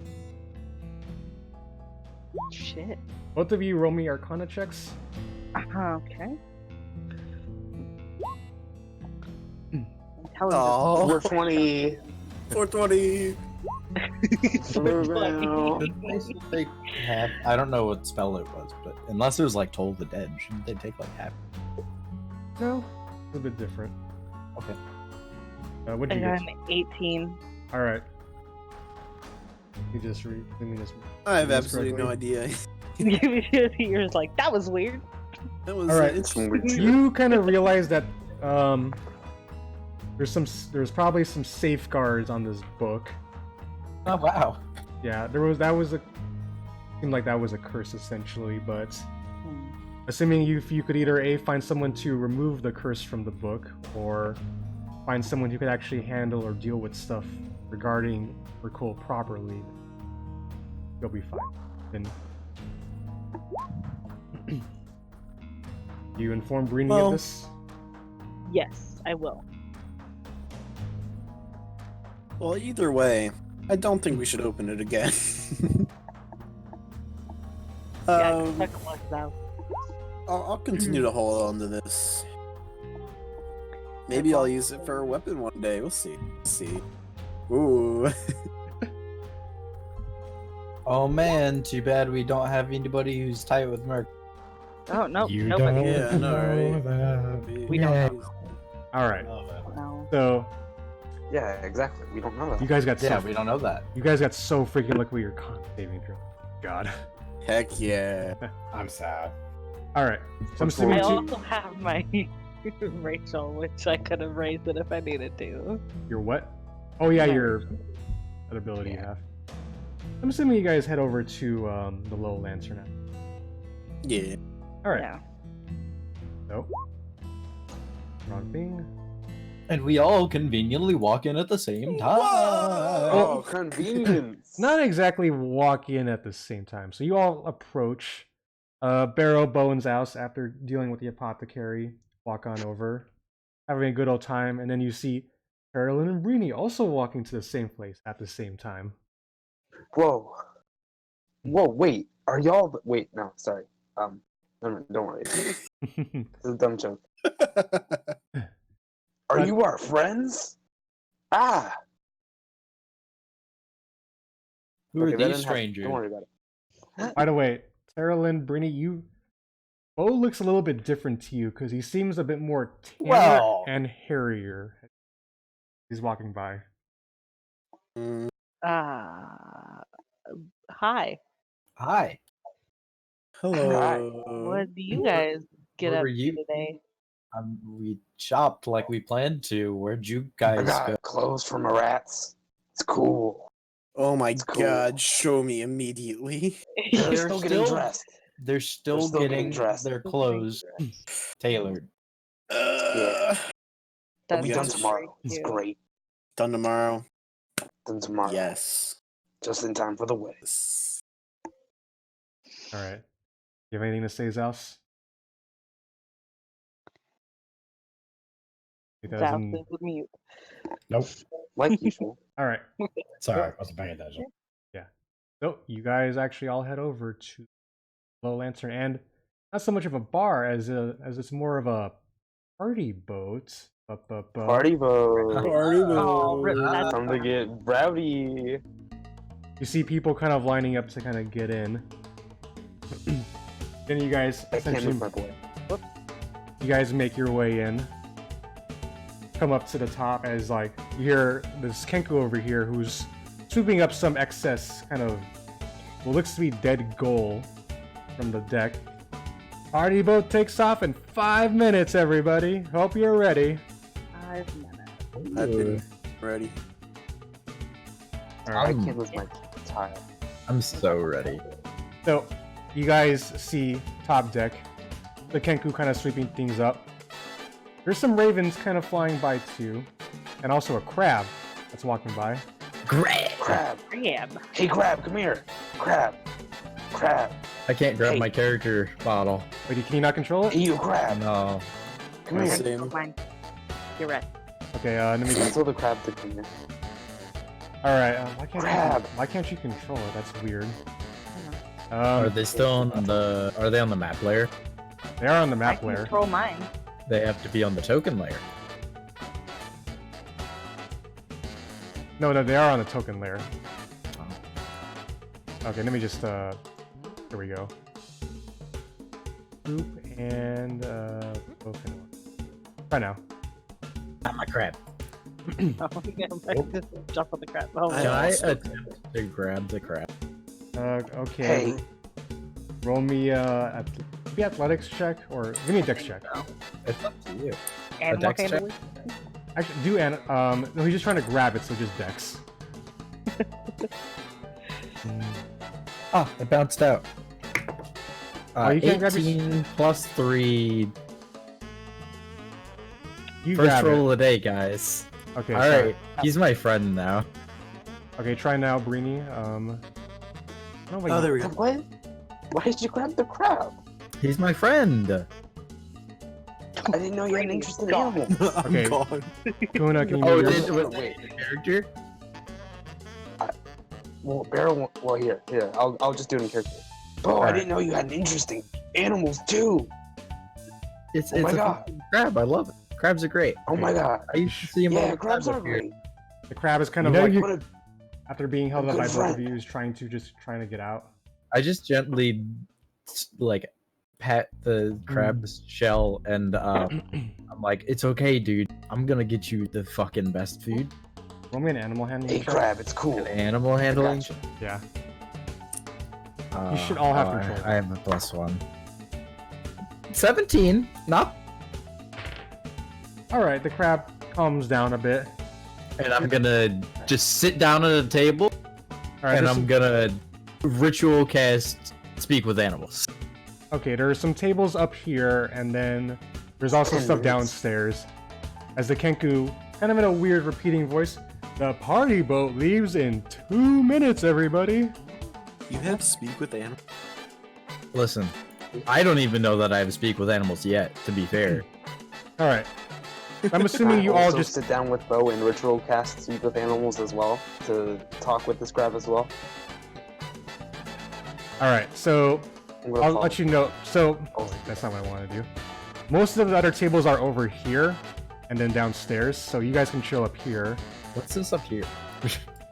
Shit. Both of you roll me Arcana checks. Okay. Intelligence. Oh, 420. 420. I don't know what spell it was, but unless it was like Toll the Dead, shouldn't they take like half? No, it's a bit different. Okay. What I did you got get? an 18. All right. You just read. Let me just. I have That's absolutely no correctly. idea. You're just like, that was weird. That was All right. interesting. You kind of realize that there's probably some safeguards on this book. Oh wow. Yeah, seemed like that was a curse essentially, but Hmm. assuming you could either find someone to remove the curse from the book, or find someone who could actually handle or deal with stuff regarding Recall properly, you'll be fine. Then you inform Brini Well- of this? Yes, I will. Well, either way, I don't think we should open it again. Yeah, um, check what's out. I'll continue to hold on to this. Maybe I'll use it for a weapon one day. We'll see. See. Ooh. Oh man, too bad we don't have anybody who's tight with Merc. Oh, no. You nobody. don't Yeah, I know, right? that. We don't Yeah. know. All right. No. So Yeah, exactly. We don't know that. you guys got Yeah, so we don't know that. freaking lucky with your con saving throw. God. Heck yeah. I'm sad. All right. So I'm assuming I two, also have my Rachel, which I could have raised it if I needed to. your what? Oh yeah, My your that ability you have. I'm assuming you guys head over to the Lowlands for now. Yeah. All right. Yeah. Nope. Wrong thing. And we all conveniently walk in at the same time. Oh, convenience. Not exactly walk in at the same time. So you all approach Barrow, Beau, and Zaos after dealing with the apothecary. Walk on over, having a good old time, and then you see Carolyn and Brini also walking to the same place at the same time. Whoa. Whoa, wait. Are y'all... Wait, no, sorry. No, don't worry. This is a dumb joke. Are But- you our friends? Ah! Who are Okay, that these didn't happen. strangers? Don't worry about it. By the way, Carolyn, Brini, Beau looks a little bit different to you because he seems a bit more tanner Well- and hairier. He's walking by. Mm, Uh, Hi. Hi. Hello. What do you guys get Where up were to you? today? We shopped like we planned to. Where'd you I guys got go? clothes from a rats. It's cool. Oh my It's cool. god, show me immediately. They're They're still getting still- dressed. They're still, still getting getting dressed. their clothes tailored. Yeah. It'll be You done guys- tomorrow. It's cute. great. Done tomorrow? Done tomorrow. Yes. Just in time for the wedding. Yes. All right. You have anything to say, Zaos? He Zaos doesn't. is with mute. Nope. Like usual. All right. Sorry, I wasn't paying attention. So you guys actually all head over to Low Lantern, and not so much of a bar as it's more of a party boat. Party boat. Party Oh, rip, boat. that's Time to fun. get rowdy. You see people kind of lining up to kind of get in. Then you guys I can't essentially move my boy. you guys make your way in. Come up to the top as like you hear this Kenku over here who's swooping up some excess kind of what looks to be dead gold from the deck. Party boat takes off in 5 minutes, everybody. Hope you're ready. 5 minutes. I've been ready. I Alright. can't move my tile. I'm so ready. So you guys see top deck. The Kenku kind of sweeping things up. There's some ravens kind of flying by too. And also a crab that's walking by. Great. Crab. Crab. Hey, Crab, come here. Crab. Crab. I can't grab Hey. my character bottle. Wait, can you not control it? Hey, you, Crab. No. Come here. Same. Mine. You're right. Okay, let me just. Tell the crab to come here. Alright, Crab. why can't you control it? That's weird. Are they still on the? Are they on the map layer? They are on the I map can layer. control mine. They have to be on the token layer. No, they are on the token layer. Okay, let me just here we go. Boop and token one. Try now. Not my crap. Oh, yeah, just jump on the crab. Oh, I Can I also- attempt to grab the crap? Okay. Hey, Roll me maybe athletics check or give me a dex check. It's up to you. and dex check? handling? Actually, do an no, he's just trying to grab it, so just dex. Oh, it bounced out. Oh, you can't grab your- 18 plus 3. You First grab roll of the day, guys. it. Okay. All sorry. right, he's my friend now. Okay, try now, Breeny. No, wait. Oh, there we go. what? Why did you grab the crab? He's my friend. I didn't know you had an interest in God. animals. I'm Okay. gone. Kuna, can you Oh, move did your- was it a character? Well, Barrow. Well, here. I'll just do it in character. Beau, I Alright. didn't know you had an interest in animals too. It's Oh my a God. fucking crab. I love it. Crabs are great. Oh my god. I used to see them all Yeah, the crabs time are up here. great. The crab is kind You of know like you- What a after being held up good by both of friend. you, is trying to get out. I just gently, like, pat the crab's shell, and I'm like, "It's okay, dude. I'm gonna get you the fucking best food." Roll me an animal handling Hey, check. crab, it's cool. Animal handling. Gotcha. Yeah. You should all have control. I have a +1. 17. Not. All right. The crab calms down a bit. And I'm gonna just sit down at a table, All right. and there's I'm gonna ritual cast speak with animals. Okay, there are some tables up here, and then there's also 10 stuff minutes. downstairs. As the Kenku, kind of in a weird repeating voice, the party boat leaves in 2 minutes, everybody. You have to speak with animals. Listen, I don't even know that I have speak with animals yet. To be fair, All right. I'm assuming you all also just. sit down with Beau and ritual cast speak with animals as well to talk with this crab as well. All right. So I'm gonna I'll follow. let you know. So oh, wait, that's not what I want to do. Most of the other tables are over here, and then downstairs. So you guys can chill up here. what's this up here?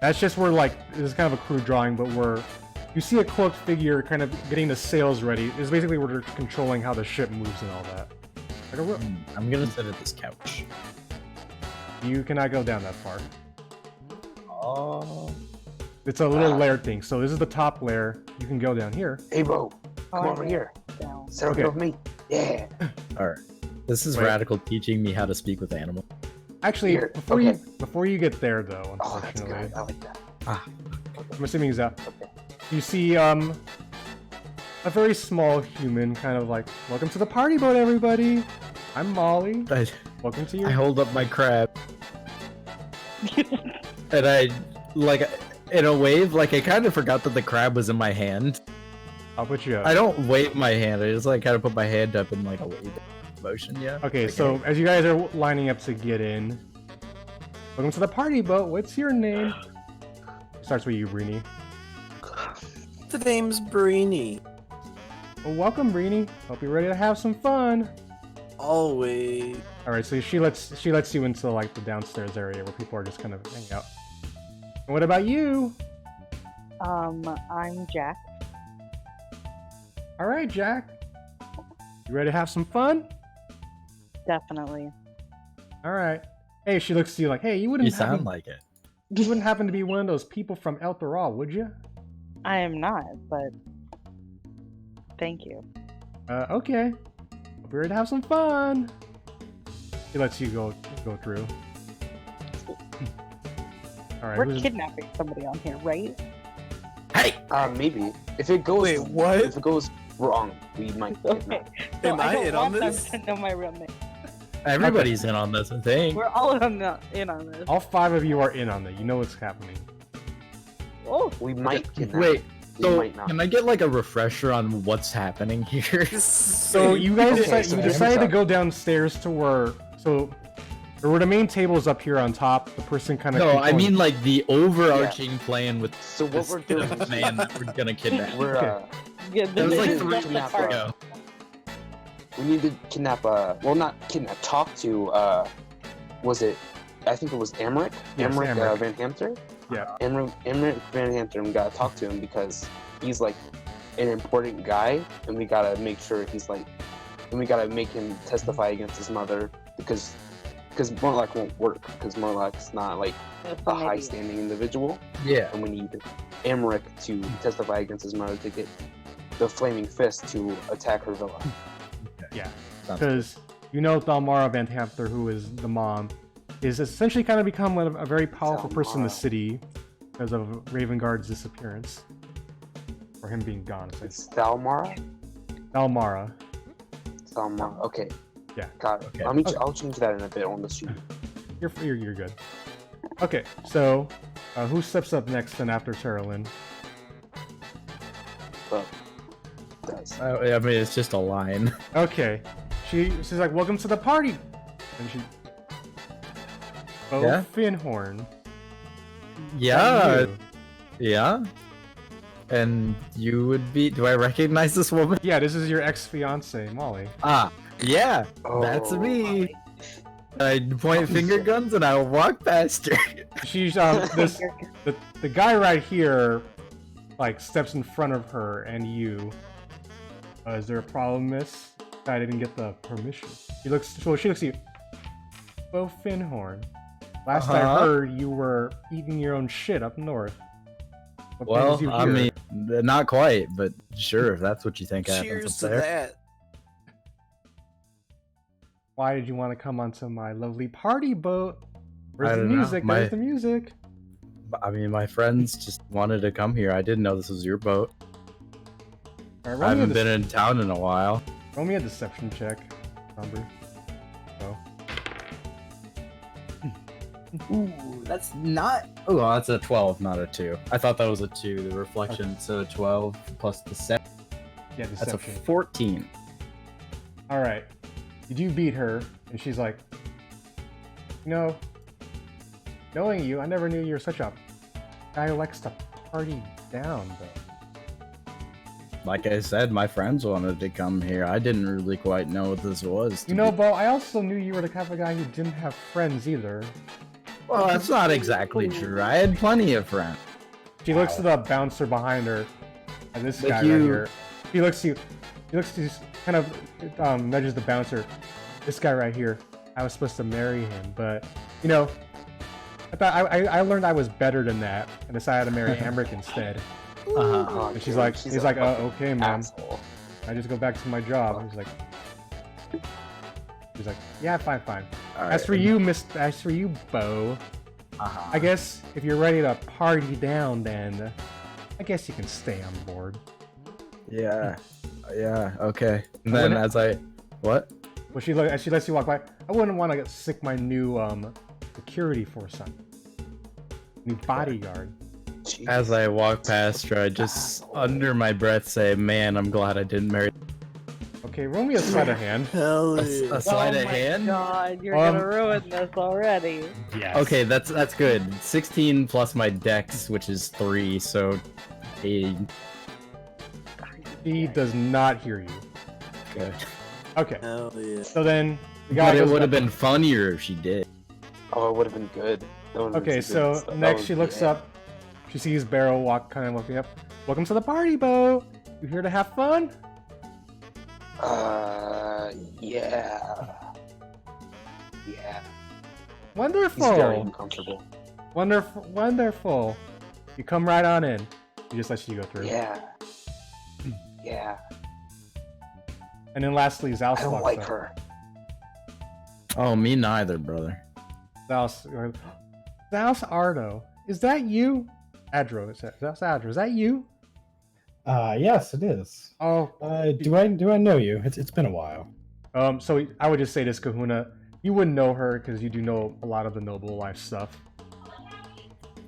That's just where like this is kind of a crude drawing, but where you see a cloaked figure kind of getting the sails ready. Is basically where they're controlling how the ship moves and all that. Like a real- I'm gonna sit at this couch. You cannot go down that far. Oh. It's a little lair thing. So this is the top lair. You can go down here. Hey, Beau, Oh, come I over know. here. Down. Settle Okay. with me. Yeah. All right. This is Wait. Radical teaching me how to speak with animals. Actually, Here, before okay. you get there though, Oh, that's unfortunately, good. I like that. I'm assuming he's up. Okay. You see a very small human, kind of like, welcome to the party boat, everybody. I'm Molly. I, Welcome to I your. hold up my crab, and I like in a wave. Like I kind of forgot that the crab was in my hand. I'll put you up. I don't wave my hand. I just like kind of put my hand up in like a wave motion. Yeah. Okay, so as you guys are lining up to get in, welcome to the party boat. What's your name? Starts with you, Brini. The name's Brini. Well, welcome, Brini. Hope you're ready to have some fun. Always. All right, so she lets you into like the downstairs area where people are just kind of hanging out. And what about you? I'm Jack. All right, Jack. You ready to have some fun? Definitely. All right. Hey, she looks to you like, hey, you wouldn't You sound happen, like it. you wouldn't happen to be one of those people from Eltural, would you? I am not, but thank you. Okay. Hope you're ready to have some fun. He lets you go through. All right. We're who's- kidnapping somebody on here, right? Hey. Maybe if it goes. Wait, what? If it goes wrong, we might. Okay. Am I don't in on want them this? to know my real name. Everybody's in on this, I think. We're all in on this. All 5 of you are in on it. You know what's happening. Oh, We might. Kidnap. Wait. We So might not. can I get like a refresher on what's happening here? So you guys Okay, decided, so you here's decided to up. go downstairs to where the main table's up here on top. The person kind of No, I mean like the overarching plan with So what this we're doing is man that we're gonna kidnap. we're yeah, That was like this is 3 just the weeks part. ago. we need to kidnap. Well, not kidnap. Talk to. Was it? I think it was Amrik. Yes, Amrik Amrik. Vanthampur. Yeah. Amrik Vanthampur. We gotta talk to him because he's like an important guy, and we gotta make sure he's like, and we gotta make him testify against his mother because Morlock won't work because Morlock's not like That's a an idiot. high-standing individual, Yeah. and we need Amrik to testify against his mother to get the Flaming Fist to attack her villa. Yeah. Sounds Because you know Thalmara Vanthampur, who is the mom, is essentially kind of become a very powerful person in the Thalmara. city because of Ravengard's disappearance. Or him being gone, essentially. It's Thalmara. Thalmara. Thalmara. Okay. Yeah. Got it. Okay. I'll change that in a bit on the sheet. You're good. Okay, so who steps up next then after Sherilyn? But does. I mean, it's just a line. Okay. She's like, welcome to the party! And she... Oh, Yeah? Finhorn. Yeah. You. Yeah. And you would be. Do I recognize this woman? Yeah, this is your ex-fiance, Molly. Ah. Yeah. That's Oh, me. I point finger guns and I walk past her. She's the guy right here like steps in front of her and you. Is there a problem, miss? I didn't get the permission. She looks at you. Beau Finhorn. Last I Uh-huh. heard you were eating your own shit up north. What Well, brings you I here? mean, not quite, but sure, if that's what you think happens Cheers up to there. that. Why did you want to come onto my lovely party boat? Where's I the don't know, music? Where's the music? I mean, my friends just wanted to come here. I didn't know this was your boat. All right, I roll me a haven't been in town in a while. Roll me a deception check, number. Oh. Ooh, that's not. Oh, that's a 12, not a 2. I thought that was a 2. The reflection, so 12 plus the 7. Yeah, That's a deception. 14. All right. You do beat her, and she's like, you know, knowing you, I never knew you were such a guy who likes to party down, though. Like I said, my friends wanted to come here. I didn't really quite know what this was. to You know, be- Beau, I also knew you were the kind of guy who didn't have friends either. Well, that's not exactly true. I had plenty of friends. She looks to the bouncer behind her, and this But guy right you- here. He looks to you. He looks to you, kind of nudges the bouncer. This guy right here. I was supposed to marry him, but you know, I learned I was better than that and decided to marry Amrik instead. Oh, And dude, he's like, a okay, man. asshole. I just go back to my job. He's like, yeah, fine. As for you, Beau, I guess if you're ready to party down, then I guess you can stay on board. Yeah, okay. And then what? Well, as she lets you walk by, I wouldn't want to stick my new security force on. New bodyguard. Jeez. As I walk past her, I just under my breath say, "Man, I'm glad I didn't marry." Okay, roll me a sleight of hand. Hell A yeah. sleight of hand. God, you're gonna ruin this already. Yes. Okay, that's good. 16 plus my dex, which is 3, so a He does not hear you. good. Okay, Hell yeah. so then the guy But it goes would have back- been funnier if she did. Oh, it would have been good. That would've been Okay, some so good stuff. That next was- she looks yeah. up. She sees Barrow kind of looking up. Welcome to the party, Beau. You here to have fun? Yeah. Yeah. Wonderful. He's very uncomfortable. Wonderful. You come right on in. He just lets you go through. Yeah. Yeah. And then lastly, Zaos I don't walks like up. her. Oh, me neither, brother. Zaos Ardo. Is that you? Adro, that's Adro. Is that you? Yes, it is. Oh, Do I know you? It's been a while. so I would just say this, Kahuna. You wouldn't know her because you do know a lot of the noble life stuff.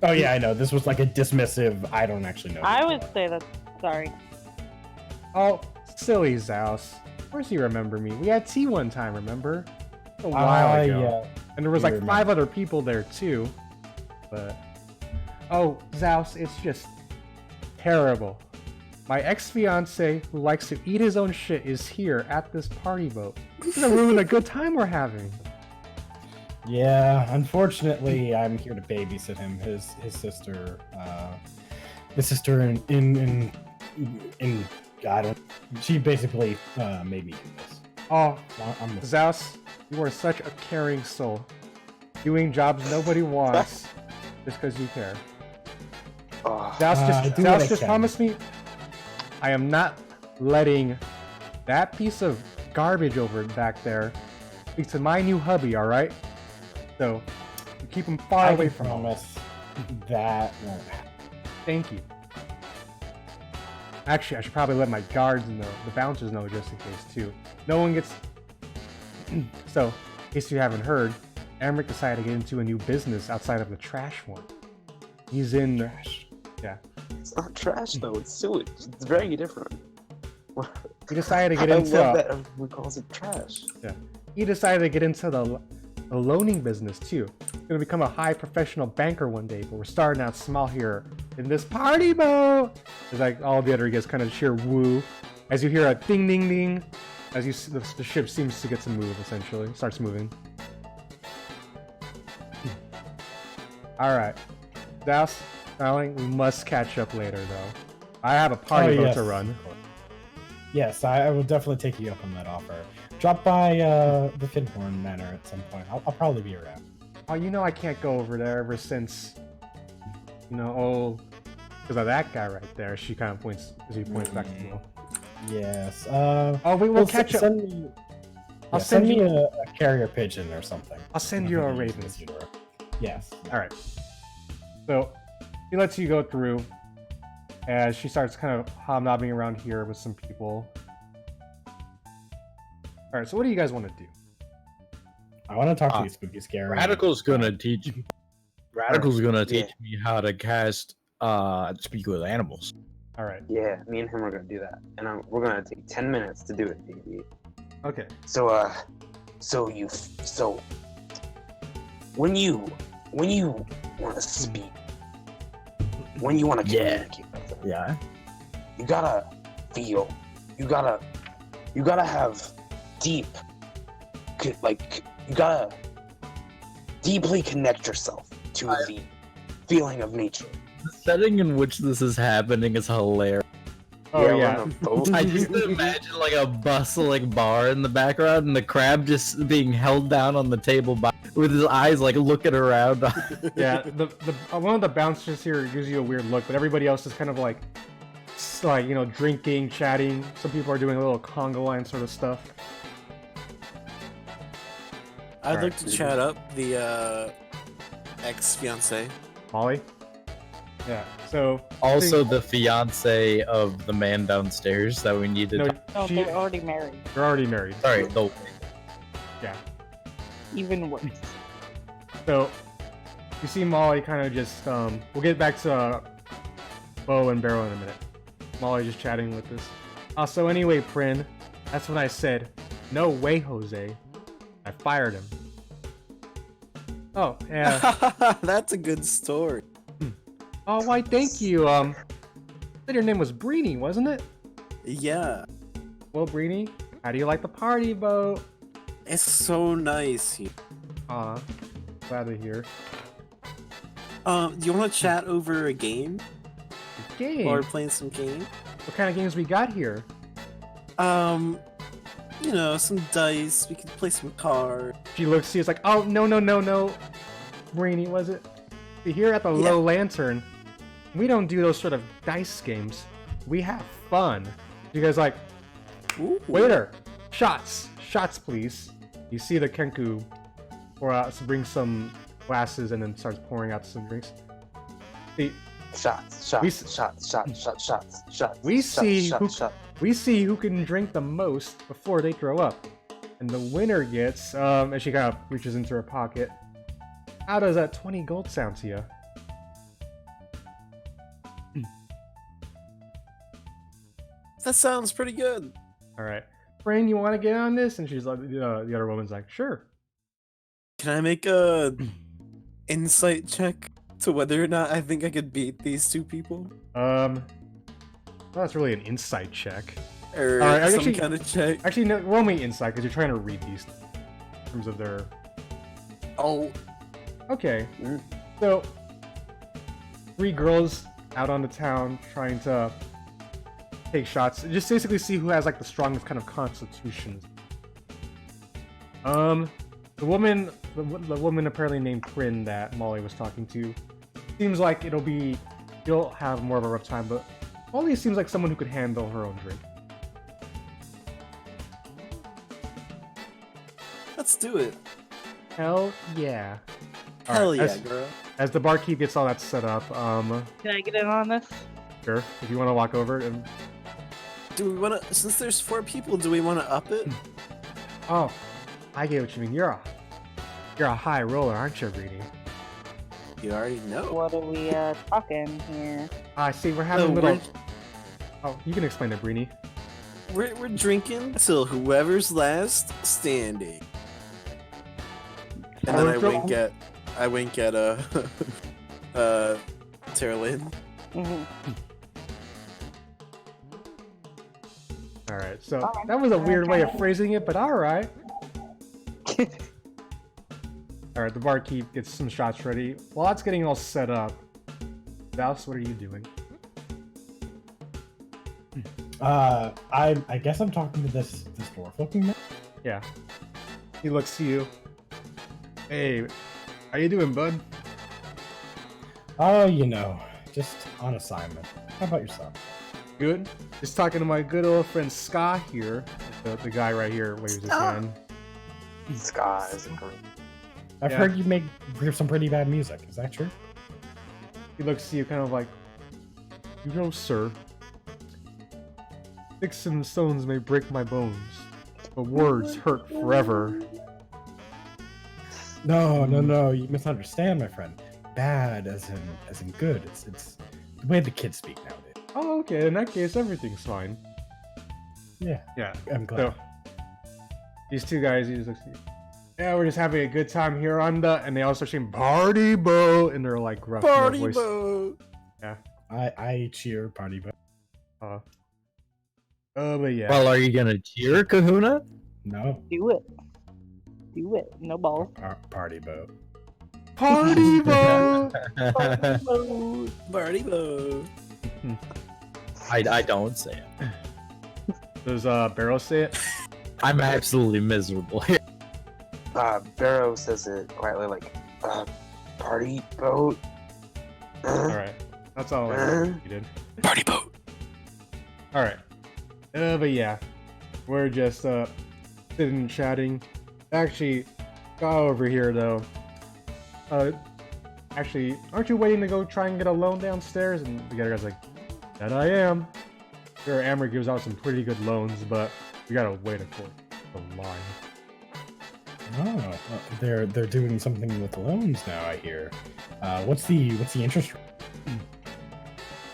Oh yeah, I know. This was like a dismissive. I don't actually know. I would say that. Sorry. Oh, silly Zaos. Of course you remember me. We had tea one time, remember? A while ago. Yeah. And there was I like remember. 5 other people there too. But oh, Zaos, it's just terrible. My ex-fiance, who likes to eat his own shit, is here at this party boat. It's gonna ruin a good time we're having. Yeah, unfortunately, I'm here to babysit him. His sister, in I don't. She basically made me do this. Oh, I'm the Zaos, you are such a caring soul. Doing jobs nobody wants just because you care. Oh, Zaos I do what I just can. promised me I am not letting that piece of garbage over back there speak to my new hubby, alright? So, you keep him far I away can from him. promise that won't happen. Thank you. Actually, I should probably let my guards know, the bouncers know just in case too. No one gets... So, in case you haven't heard, Amrik decided to get into a new business outside of the trash one. He's in... Yeah. it's not trash though. It's sewage. It's very different. He decided to get I into... love that everyone calls it trash. He decided to get into the loaning business too. He's gonna become a high professional banker one day, but we're starting out small here in this party boat. It's like all the other guys kind of cheer woo as you hear a ding ding ding as you see the ship seems to get to move. Essentially, starts moving. All right, Zaos, darling, we must catch up later though. I have a party boat yes, to run. of course. Yes, I will definitely take you up on that offer. Drop by the Finhorn Manor at some point. I'll probably be around. Oh, you know I can't go over there ever since, because of that guy right there. She kind of points, as he points back to Beau. Yes. Oh, we'll catch up. Send me, I'll send send me you. a carrier pigeon or something. I'll send you a raven. Yes. All right. So he lets you go through, as she starts kind of hobnobbing around here with some people. All right. So what do you guys want to do? I want to talk to you, Spooky Scary. Radical's gonna teach me. Radical's gonna Yeah. teach me how to cast speak with animals. All right. Yeah, me and him are gonna do that, and we're gonna take 10 minutes to do it, baby. Okay. So when you want to speak, when you want to Yeah. communicate with them, Yeah. you gotta feel, you gotta have deep, you gotta deeply connect yourself to the feeling of nature. The setting in which this is happening is hilarious. Oh we're yeah. on a boat. I just imagine like a bustling bar in the background and the crab just being held down on the table by with his eyes like looking around. Yeah, the one of the bouncers here gives you a weird look, but everybody else is kind of like drinking, chatting. Some people are doing a little conga line sort of stuff. I'd Alright. like to chat up the ex-fiance. Molly? Yeah, so... Also, the fiance of the man downstairs that we need to. No, No, she, they're already married. they're already married. Sorry, the Yeah. Even worse. So, you see Molly kind of just, we'll get back to Beau and Barrow in a minute. Molly just chatting with this. So anyway, Prin, that's when I said, no way, Jose. I fired him. Oh, yeah. That's a good story. Oh, why, thank you. Said your name was Breeny, wasn't it? Yeah, Well, Breeny, how do you like the party, Beau? it's so nice here. Aw, glad to hear. Do you want to chat over a game Game? or playing some game? What kind of games we got here? You know, some dice. We could play some cards. She looks, she's like, oh, no. Breeny, was it? See, here at the Yeah. Low Lantern, we don't do those sort of dice games. We have fun. You guys like, Ooh. waiter, shots, please. You see the Kenku pour out, bring some glasses and then starts pouring out some drinks. See, Shots. We We see who can drink the most before they throw up. And the winner gets, and she kind of reaches into her pocket. How does that 20 gold sound to you? That sounds pretty good. Alright. Brain, you want to get on this? And she's like, the other woman's like, sure. Can I make a insight check to whether or not I think I could beat these two people? Well, that's really an insight check. Or Alright, some actually- kind of check? Actually, no, roll me insight because you're trying to read these in terms of their. Oh, Okay. Mm. So, 3 girls out on the town trying to take shots. Just basically see who has like the strongest kind of constitutions. The woman apparently named Prin that Molly was talking to seems like you'll have more of a rough time, but Molly seems like someone who could handle her own drink. let's do it. Hell yeah. Hell Alright, yeah, girl. As the barkeep gets all that set up, Can I get in on this? sure, if you want to walk over and Do we want to, since there's 4 people, do we want to up it? oh, I get what you mean. You're a high roller, aren't you, Greedy? You already know. What are we talking here? I see. We're having No, a little. Oh, you can explain it, Breeny. we're drinking till whoever's last standing. And then I wink at Terlin. Mhm. All right. So Alright. that was a weird way of phrasing it, but all right. All right. The barkeep gets some shots ready. While that's getting all set up, Zaos, what are you doing? I guess I'm talking to this dwarf looking man. Yeah. He looks to you. Hey, how you doing, bud? Oh, just on assignment. How about yourself? Good. Just talking to my good old friend Ska here. The guy right here waves his hand. Sky is great. I've Yeah. heard you make some pretty bad music. Is that true? He looks to you kind of like, sir, sticks and stones may break my bones, but words hurt forever. No, you misunderstand, my friend. Bad as in good. It's the way the kids speak nowadays. Oh, okay. In that case, everything's fine. Yeah, Yeah. I'm glad. So, these two guys, he just looks at you. Yeah, we're just having a good time here on the, and they all start saying "Party Beau" in their like rough Party voice. boat. I cheer party, but Oh, but yeah. Well, are you gonna cheer, Kahuna? no Do it. Do it. No balls. party boat. Party Beau. Party boat. I don't say it. Does Barrow say it? I'm absolutely miserable here. Barrow says it quietly, like, party boat. Alright. That's all I you did. Party boat. Alright. But yeah. We're just sitting and chatting. Actually, got over here though. Actually, aren't you waiting to go try and get a loan downstairs? And the other guy's like, that I am. Sure, Amrik gives out some pretty good loans, but we gotta wait for the line. Oh, they're doing something with loans now. I hear. What's the interest rate?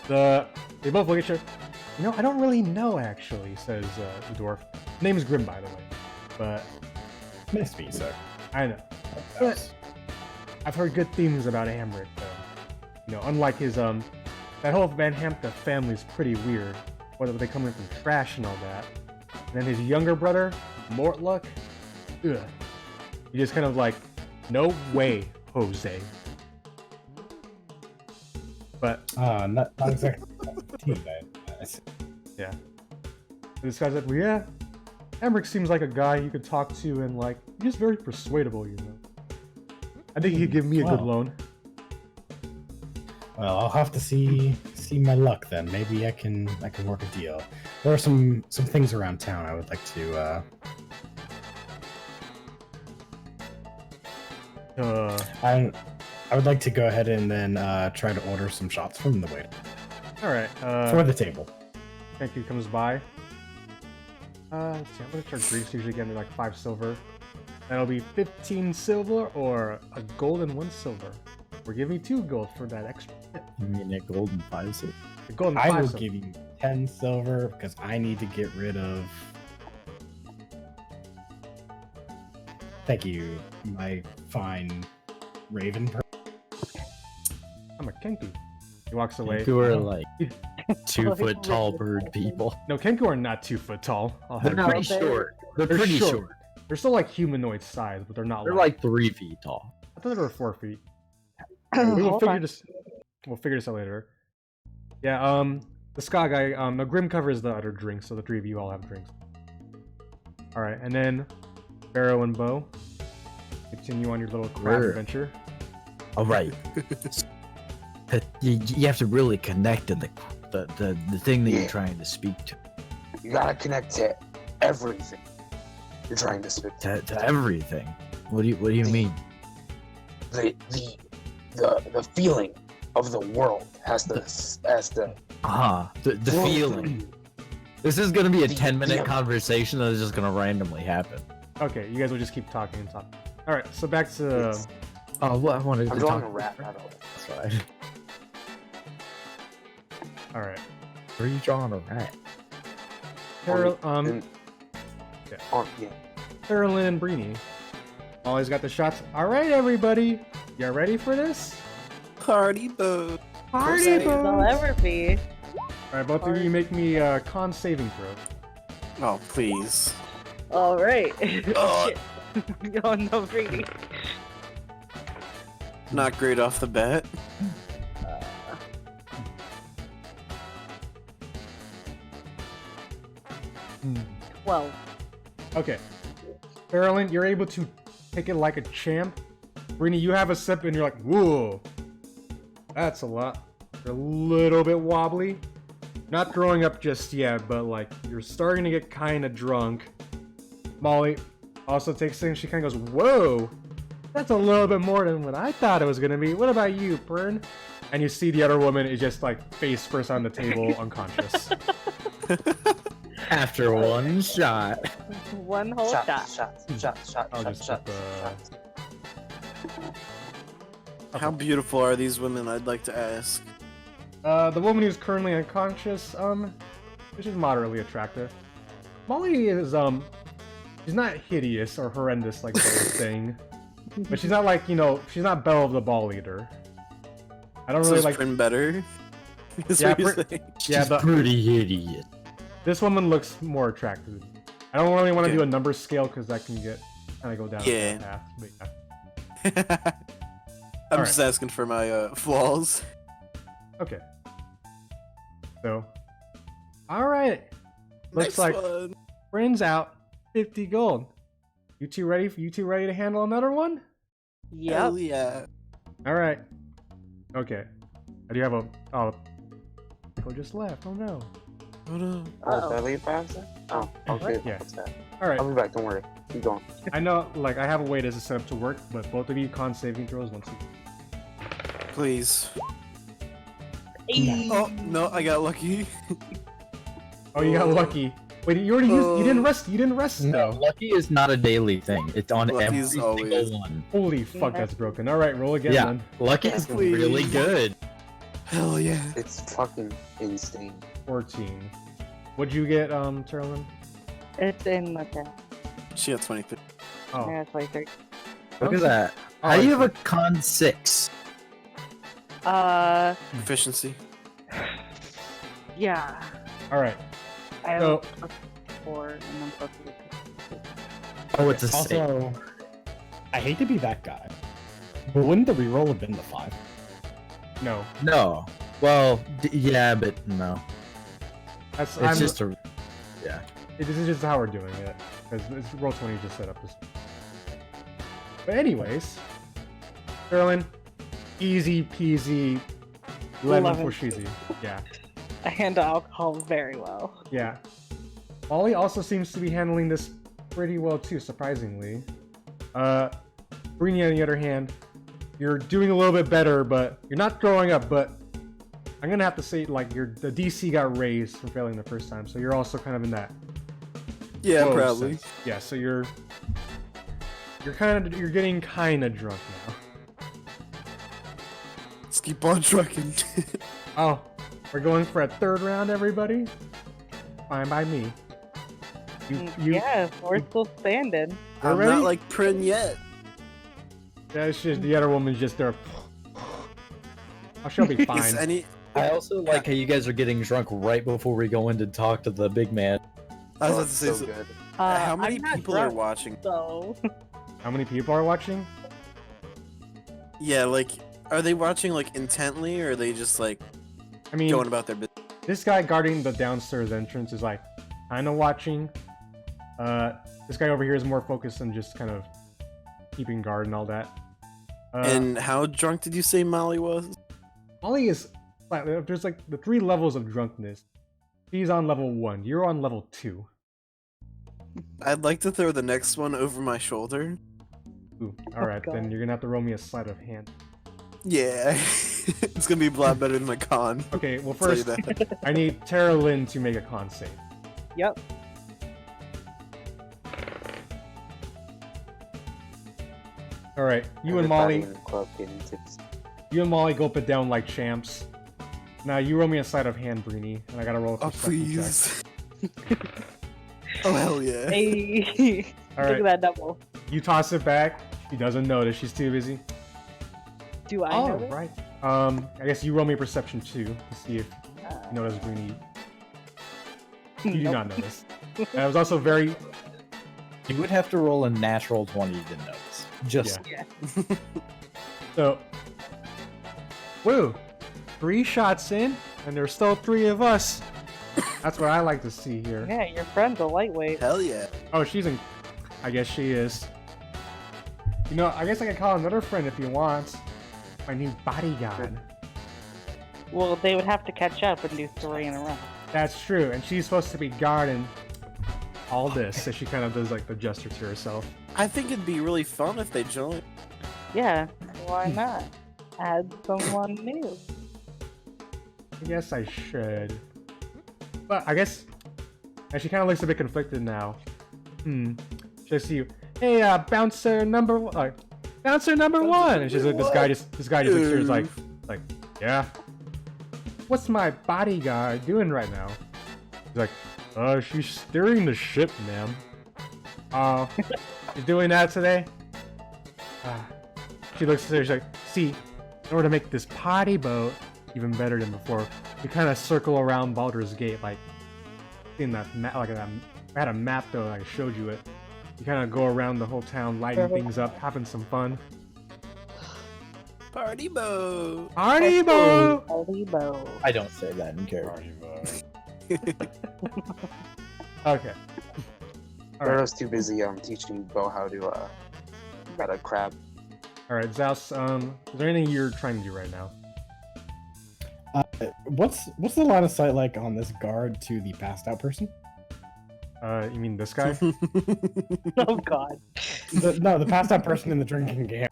They both look at you. You know, I don't really know actually, says the dwarf. Name's Grim, by the way. But Nice to meet you, sir. I know. But I've heard good things about Amrik, though. You know, unlike his that whole Vanthampur family's pretty weird. Whether they come in from trash and all that. And then his younger brother, Mortluck, ugh. You just kind of like, no way, Jose. But Not exactly. yeah. This guy's like, well, yeah, Amrik seems like a guy you could talk to and like, he's just very persuadable, you know. I think he'd give me a good Wow. loan. Well, I'll have to see my luck then. Maybe I can work a deal. There are some things around town I would like to. I would like to go ahead and then try to order some shots from the waiter Alright, for the table. thank you comes by. Let's see, I'm gonna charge drinks usually again, they're like 5 silver. That'll be 15 silver or a gold and 1 silver. Or give me 2 gold for that extra tip. You mean a golden five? The gold and I 5 will silver. give you 10 silver because I need to get rid of. Thank you, my fine raven. I'm a Kenku. He walks away. Who are like Like 2-foot tall literally. bird people. No, Kenku are not 2 foot tall. I'll They're have pretty they're- short. They're they're pretty short. short. They're still like humanoid size, but they're not They're like 3 feet tall. I thought they were 4 feet. We will Hold figure on. this. We'll figure this out later. Yeah. The Ska guy. The Grim covers the other drinks, so the 3 of you all have drinks. All right, and then Barrow and Beau continue on your little crab Where? adventure. All right. You have to really connect to the thing that Yeah. you're trying to speak to. You gotta connect to everything you're trying to speak to. To everything. What do you mean? The feeling of the world has to The flow feeling. through. This is gonna be a The- 10-minute yeah. conversation that is just gonna randomly happen. Okay, you guys will just keep talking and talking. All right, so back to Yes. Oh, well, I wanted I'm to drawing talk. a rat, by the way. That's fine. all right. Where are you drawing a rat? Carol, And- yeah. Carolyn and Breeny. Always got the shots. All right, everybody, you ready for this? Party boat. Party Jose. They'll boat! ever be. All right, both of you make me a con saving throw. Oh, please. All right. Oh. Shit. Oh no, Brady. Not great off the bat. Well, Okay. Carolyn, you're able to take it like a champ. Breeny, you have a sip and you're like, whoa. That's a lot. You're a little bit wobbly. Not throwing up just yet, but like, you're starting to get kind of drunk. Molly also takes it and she kind of goes, whoa. That's a little bit more than what I thought it was going to be. What about you, Pern? And you see the other woman is just like face first on the table, unconscious. After one shot. one whole shot. I'll just put How beautiful are these women, I'd like to ask. The woman who's currently unconscious, she's moderately attractive. Molly is, she's not hideous or horrendous like the thing, but she's not like, you know, she's not Belle of the Ball Eater. I don't So really is like. Prin better? Is Yeah, what you're Prin- saying? Yeah, She's the- pretty hideous. This woman looks more attractive. I don't really want to Okay. do a number scale because that can get kind of go down Yeah. that path. But yeah. I'm Alright. just asking for my flaws. Okay. So, all right. Looks Next like one. Friends out 50 gold. You two ready? You two ready to handle another one? Yep. Hell yeah. All right. Okay. Do you have a? Oh, Nico just left. Oh no. Oh no. Oh, Uh-oh. did I leave by accident? Oh, okay. Yeah. That's bad. All right. I'll be back. Don't worry. Keep going. I know, like, I have a way this is set up to work, but both of you con saving throws once you. Please. Hey. Oh no, I got lucky. Oh, you got lucky. Wait, you already used. You didn't rest. You didn't rest No, though. lucky is not a daily thing. It's on Lucky's every always- single one. Holy fuck, that's broken. All right, roll again. Yeah. Then. Lucky is Please. really good. Hell yeah. It's fucking insane. 14. What'd you get, Terlin? It's in the chat. She got 23. Oh, Yeah, 23. Look at that. Oh, How do you I have a con 6? Efficiency. Yeah. all right. I have So- a +4 and then +3. Oh, it's a 6. Also, I hate to be that guy, but wouldn't the reroll have been the 5? No, No. Well, yeah, but no. that's. It's just a. This is just how we're doing it because roll 20 just set up this. But anyways, Terlin, easy peasy, lemon 11. for sheezy. Yeah. I handle alcohol very well. Yeah. Ollie also seems to be handling this pretty well too, surprisingly. Brini, on the other hand, you're doing a little bit better, but you're not throwing up, but I'm gonna have to say, like, the DC got raised from failing the first time, so you're also kind of in that. Yeah, low probably. sense. Yeah, so you're getting kinda drunk now. Let's keep on trucking. Oh, we're going for a third round, everybody? Fine by me. Yes, we're still standing. I'm ready? not like Prin yet. Yeah, it's just the other woman's just there. Oh, she'll be Is fine. any? I also like how you guys are getting drunk right before we go in to talk to the big man. I was Oh, about to it's say. so So, good. how many I'm not people are drunk, watching? So How many people are watching? Yeah, like, are they watching like intently, or are they just like I mean, going about their business? this guy guarding the downstairs entrance is like kind of watching. This guy over here is more focused on just kind of keeping guard and all that. And how drunk did you say Molly was? Molly is like, there's like the 3 levels of drunkenness. He's on level 1. You're on level 2. I'd like to throw the next one over my shoulder. Ooh, all right, then God. you're gonna have to roll me a sleight of hand. Yeah, it's gonna be a lot better than my con. Okay, well I'll tell you first that. I need Tara Lynn to make a con save. yep. All right, you and Everybody Molly, in the club getting tips. you and Molly go up and down like champs. Now you roll me a sleight of hand, Brini, and I gotta roll a Oh perception check. please. Oh hell yeah. Hey, All look right, at that double. you toss it back. She doesn't notice. She's too busy. Do I Oh, know it? right. I guess you roll me a perception too to see if you notice Brini. You do Nope. not notice. And I was also very. You would have to roll a natural 20 to notice. Just Yeah. Yeah. So, woo, 3 shots in, and there's still 3 of us. That's what I like to see here. Yeah, your friend's a lightweight. Hell yeah. Oh, she's in. I guess she is. You know, I guess I can call another friend if he wants. My new bodyguard. Well, they would have to catch up and do 3 in a row. That's true, and she's supposed to be guarding all this, so she kind of does like the gesture to herself. I think it'd be really fun if they joined. Yeah, why not? Add someone new. I guess I should. But I guess. And she kind of looks a bit conflicted now. She'll see you. Hey, bouncer number one. Bouncer number one. And she's like, this guy just looks at her like, yeah. What's my bodyguard doing right now? He's like, she's steering the ship, ma'am. Oh, she's doing that today? She looks at her, she's like, see, in order to make this potty boat even better than before, we kind of circle around Baldur's Gate, like, in that map, like I had a map though, I showed you it. You kind of go around the whole town, lighting things up, having some fun. Party boat. Party boat! Party boat. I don't say that in character. Okay. All right. Barrow's too busy teaching Beau how to crab. All right, Zaos. Is there anything you're trying to do right now? What's the line of sight like on this guard to the passed out person? You mean this guy? Oh God. The passed out person in the drinking game.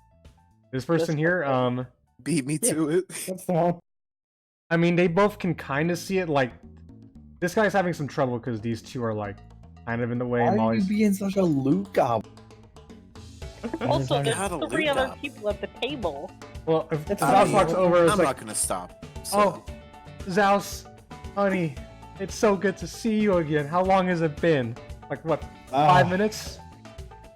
This person here? Beat me to it. That's the one. I mean, they both can kind of see it. Like, this guy's having some trouble because these two are like kind of in the way. Why are you Molly's. being such a loot goblin? Also, How to there's 3 loot other up. people at the table. Well, if It's Zaos fine. walks over, it's I'm like, not gonna stop. oh, Zaos, honey, it's so good to see you again. How long has it been? Like what? 5 minutes?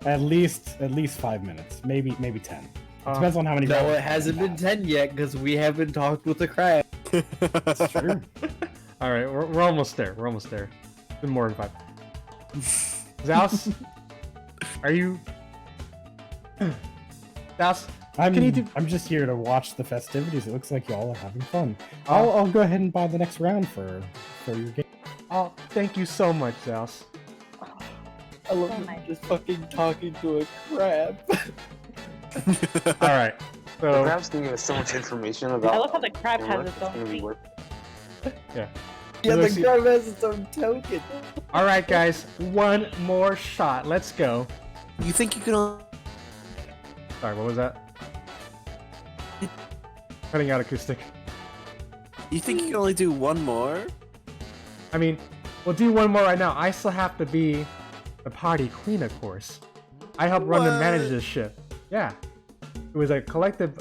At least 5 minutes, maybe 10. It Uh, depends on how many. No, rounds it hasn't we been have. 10 yet because we haven't talked with the crab. That's true. All right, we're almost there. We're almost there. It's been more than 5. Zaos, are you? Zaos, I'm Can you do- I'm just here to watch the festivities. It looks like y'all are having fun. I'll go ahead and buy the next round for your game. oh, thank you so much, Zaos. I love Oh you my- just fucking talking to a crab. All right, The so crab's gonna give us so much information about. I love how the crab their has work. its It's own gonna be feet. worth it. Yeah, Let's the see. crab has its own token. all right, guys, one more shot. Let's go. You think you can? Sorry, what was that? Cutting out acoustic. You think you can only do one more? I mean, we'll do one more right now. I still have to be the party queen, of course. I help run and manage What? this shit. Yeah. It was a collective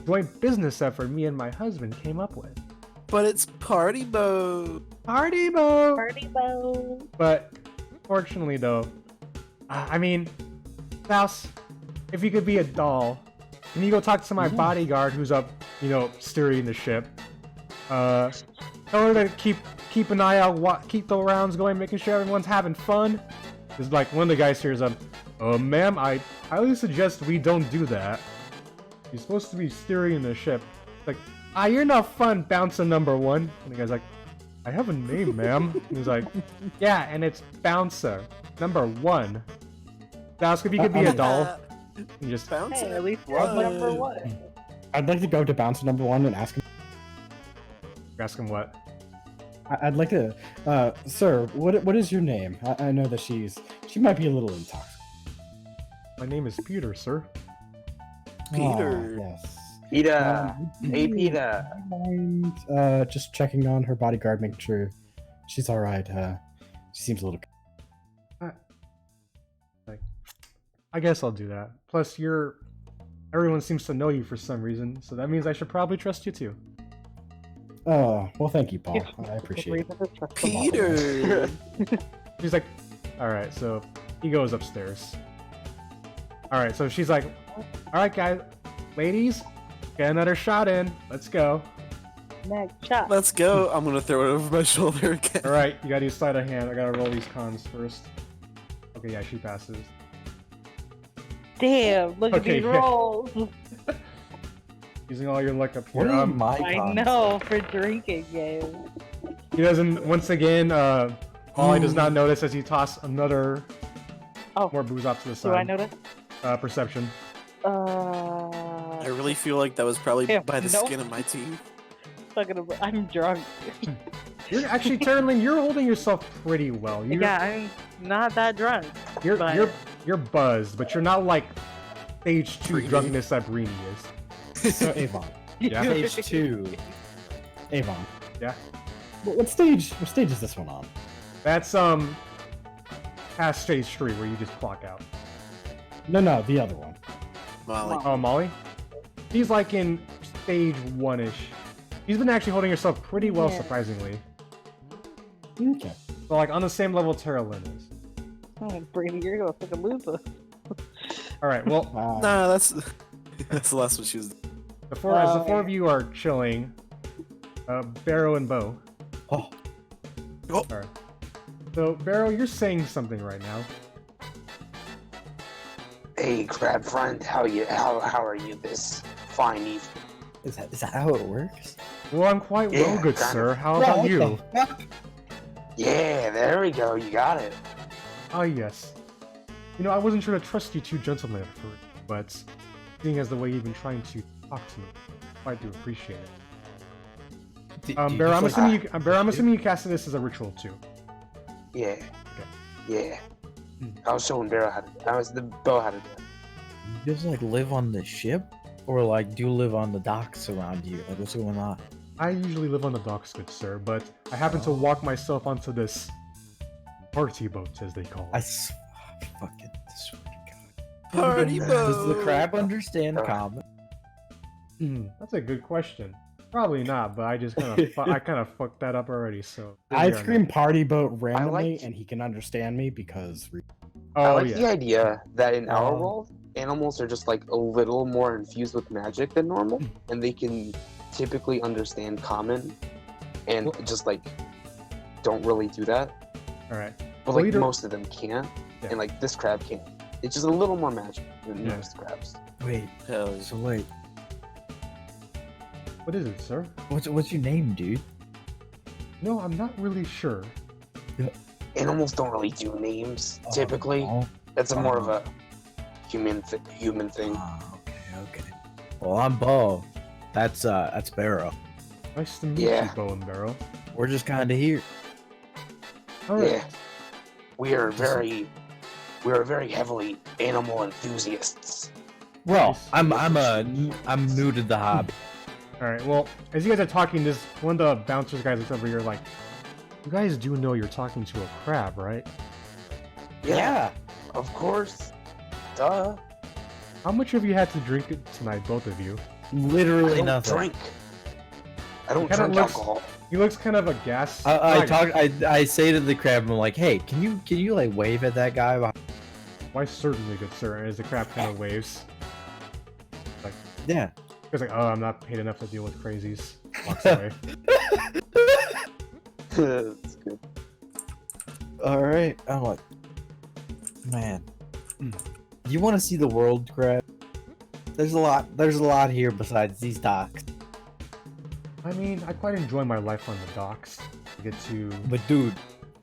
joint business effort me and my husband came up with. But it's party mode. Party Beau! Party bow. But fortunately, though, I mean, Zaos, if you could be a doll, can you go talk to my bodyguard who's up, steering the ship? Tell her to keep an eye out, keep the rounds going, making sure everyone's having fun. It's like one of the guys here is ma'am, I highly suggest we don't do that. You're supposed to be steering the ship. It's like, you're not fun, bouncer number 1. And the guy's like, I have a name, ma'am. And he's like, yeah, and it's bouncer number 1. Zaos, if you could be a doll, and just Bounce Hey, it. at least What? it's number 1. I'd like to go to bouncer number 1 and ask him. ask him what. I'd like to, sir. What is your name? I know that she might be a little intoxicated. My name is Peter, sir. Peter. Yes. PETA. Would Hey, you PETA. mind just checking on her bodyguard, making sure she's all right. She seems a little. I guess I'll do that. Plus, everyone seems to know you for some reason, so that means I should probably trust you too. Oh, well, thank you, Paul. I appreciate it. Peter. She's like, all right, so he goes upstairs. All right, so she's like, all right, guys, ladies, get another shot in. Let's go. Next shot. Let's go. I'm gonna throw it over my shoulder again. All right, you gotta use sleight of hand. I gotta roll these cons first. Okay, yeah, she passes. Damn, look Okay, at these yeah. rolls. Using all your luck up here. What are my I cons? know, for drinking game. He doesn't. Once again, Molly does not notice as he tosses another Oh, more booze off to the do I side. notice? Perception. I really feel like that was probably Yeah, by the nope. skin of my teeth. I'm drunk. You're actually, Terlin, you're holding yourself pretty well. You're, Yeah, I'm not that drunk. but- you're buzzed, but you're not like stage 2 Breedy. drunkenness that Breeny is. So Avon, Yeah. Page 2. Avon. Yeah. What stage? What stage is this one on? That's past stage 3 where you just clock out. No, the other one. Molly. Oh, Molly? She's like in stage 1-ish. She's been actually holding herself pretty well, Yeah. surprisingly. Okay. So like on the same level Terlin is. Oh, Brady, you're gonna fucking lose us. All right. Well, Nah, that's the last one she was. as the four of you are chilling, Barrow and Beau. Oh, All right. So Barrow, you're saying something right now. Hey, crab friend, how are you this fine evening? Is that how it works? Well, I'm quite well, Yeah, good kind sir. of. How about you? Yeah, there we go. You got it. Ah, yes. You know, I wasn't sure to trust you two gentlemen at first, but seeing as the way you've been trying to talk to me, I do appreciate it. Do Barrow, I'm just, assuming I'm assuming you casted this as a ritual too. Yeah. Okay. Yeah. Hmm. I was showing Barrow how to. Beau how to do it. You just like live on the ship, or like do you live on the docks around here? Like what's going on? I usually live on the docks, good sir, but I happen to walk myself onto this party boat, as they call it. Fucking swear to God. Party Does the boat. crab understand Uh, common? That's a good question. Probably not, but I just kind of I kind of fucked that up already. So here I we are now. scream party boat randomly, like- and he can understand me because Oh I like yeah. the idea that in our Um, world, animals are just like a little more infused with magic than normal, and they can typically understand common, and just like don't really do that. All right. But Well, like either- most of them can, Yeah. and like this crab can. It's just a little more magic than Yeah. most crabs. Wait, Hell yeah. so wait, What is it, sir? what's your name, dude? No, I'm not really sure. Animals don't really do names Oh, typically. no? That's a more of a human thing. Ah, okay. Well, I'm Beau. That's Barrow. Nice to meet Yeah. you, Bow and Barrow. We're just kind of here. All right. Yeah, we are very heavily animal enthusiasts. Well, Nice. I'm new to the hobby. All right. Well, as you guys are talking, this one of the bouncers guys looks over here like, you guys do know you're talking to a crab, right? Yeah, of course. Duh. How much have you had to drink tonight, both of you? I Literally don't nothing. drink. I don't kinda drink looks- alcohol. He looks kind of aghast. I say to the crab, I'm like, hey, can you like wave at that guy? Why certainly, good sir. As the crab kind of waves. Yeah. He's like, oh, I'm not paid enough to deal with crazies. Walks away. That's good. All right. I'm like, man, you want to see the world, crab? There's a lot here besides these docks. I mean, I quite enjoy my life on the docks. I get to. But dude,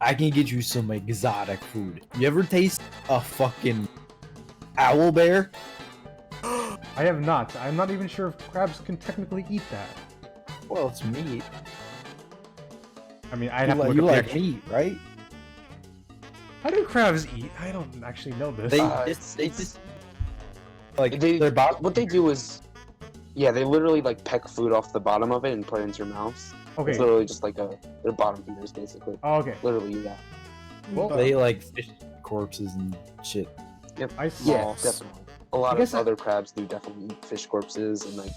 I can get you some exotic food. You ever taste a fucking owl bear? I have not. I'm not even sure if crabs can technically eat that. Well, it's meat. I mean, I'd You, have to like, look you up the like actual- meat, right? How do crabs eat? I don't actually know this. They it's- just like They, their bottom. what they do is, yeah, they literally like peck food off the bottom of it and put it into your mouths. Okay. It's literally just like their bottom feeders, basically. Oh, okay. Literally, yeah. Well, They like fish corpses and shit. I see. Yeah, Moss. definitely. A lot guess of other crabs do definitely eat fish corpses, and like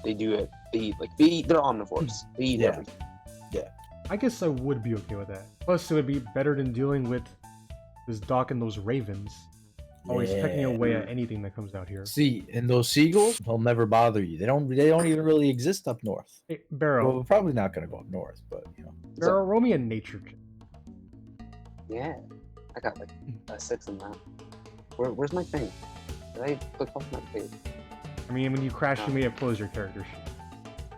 they do it. They're omnivores. They eat Yeah. everything. I guess I would be okay with that. Plus, it would be better than dealing with this dock and those ravens. Always pecking Yeah. away at anything that comes out here. See, and those seagulls, they'll never bother you. They don't even really exist up north. Hey, Barrow. Well, we're probably not gonna go up north, but you know. Barrow, roll me a nature check. Yeah, I got like a 6 in that. Where's my thing? Did I click off my page? I mean, when you crash, you may have closed your character sheet.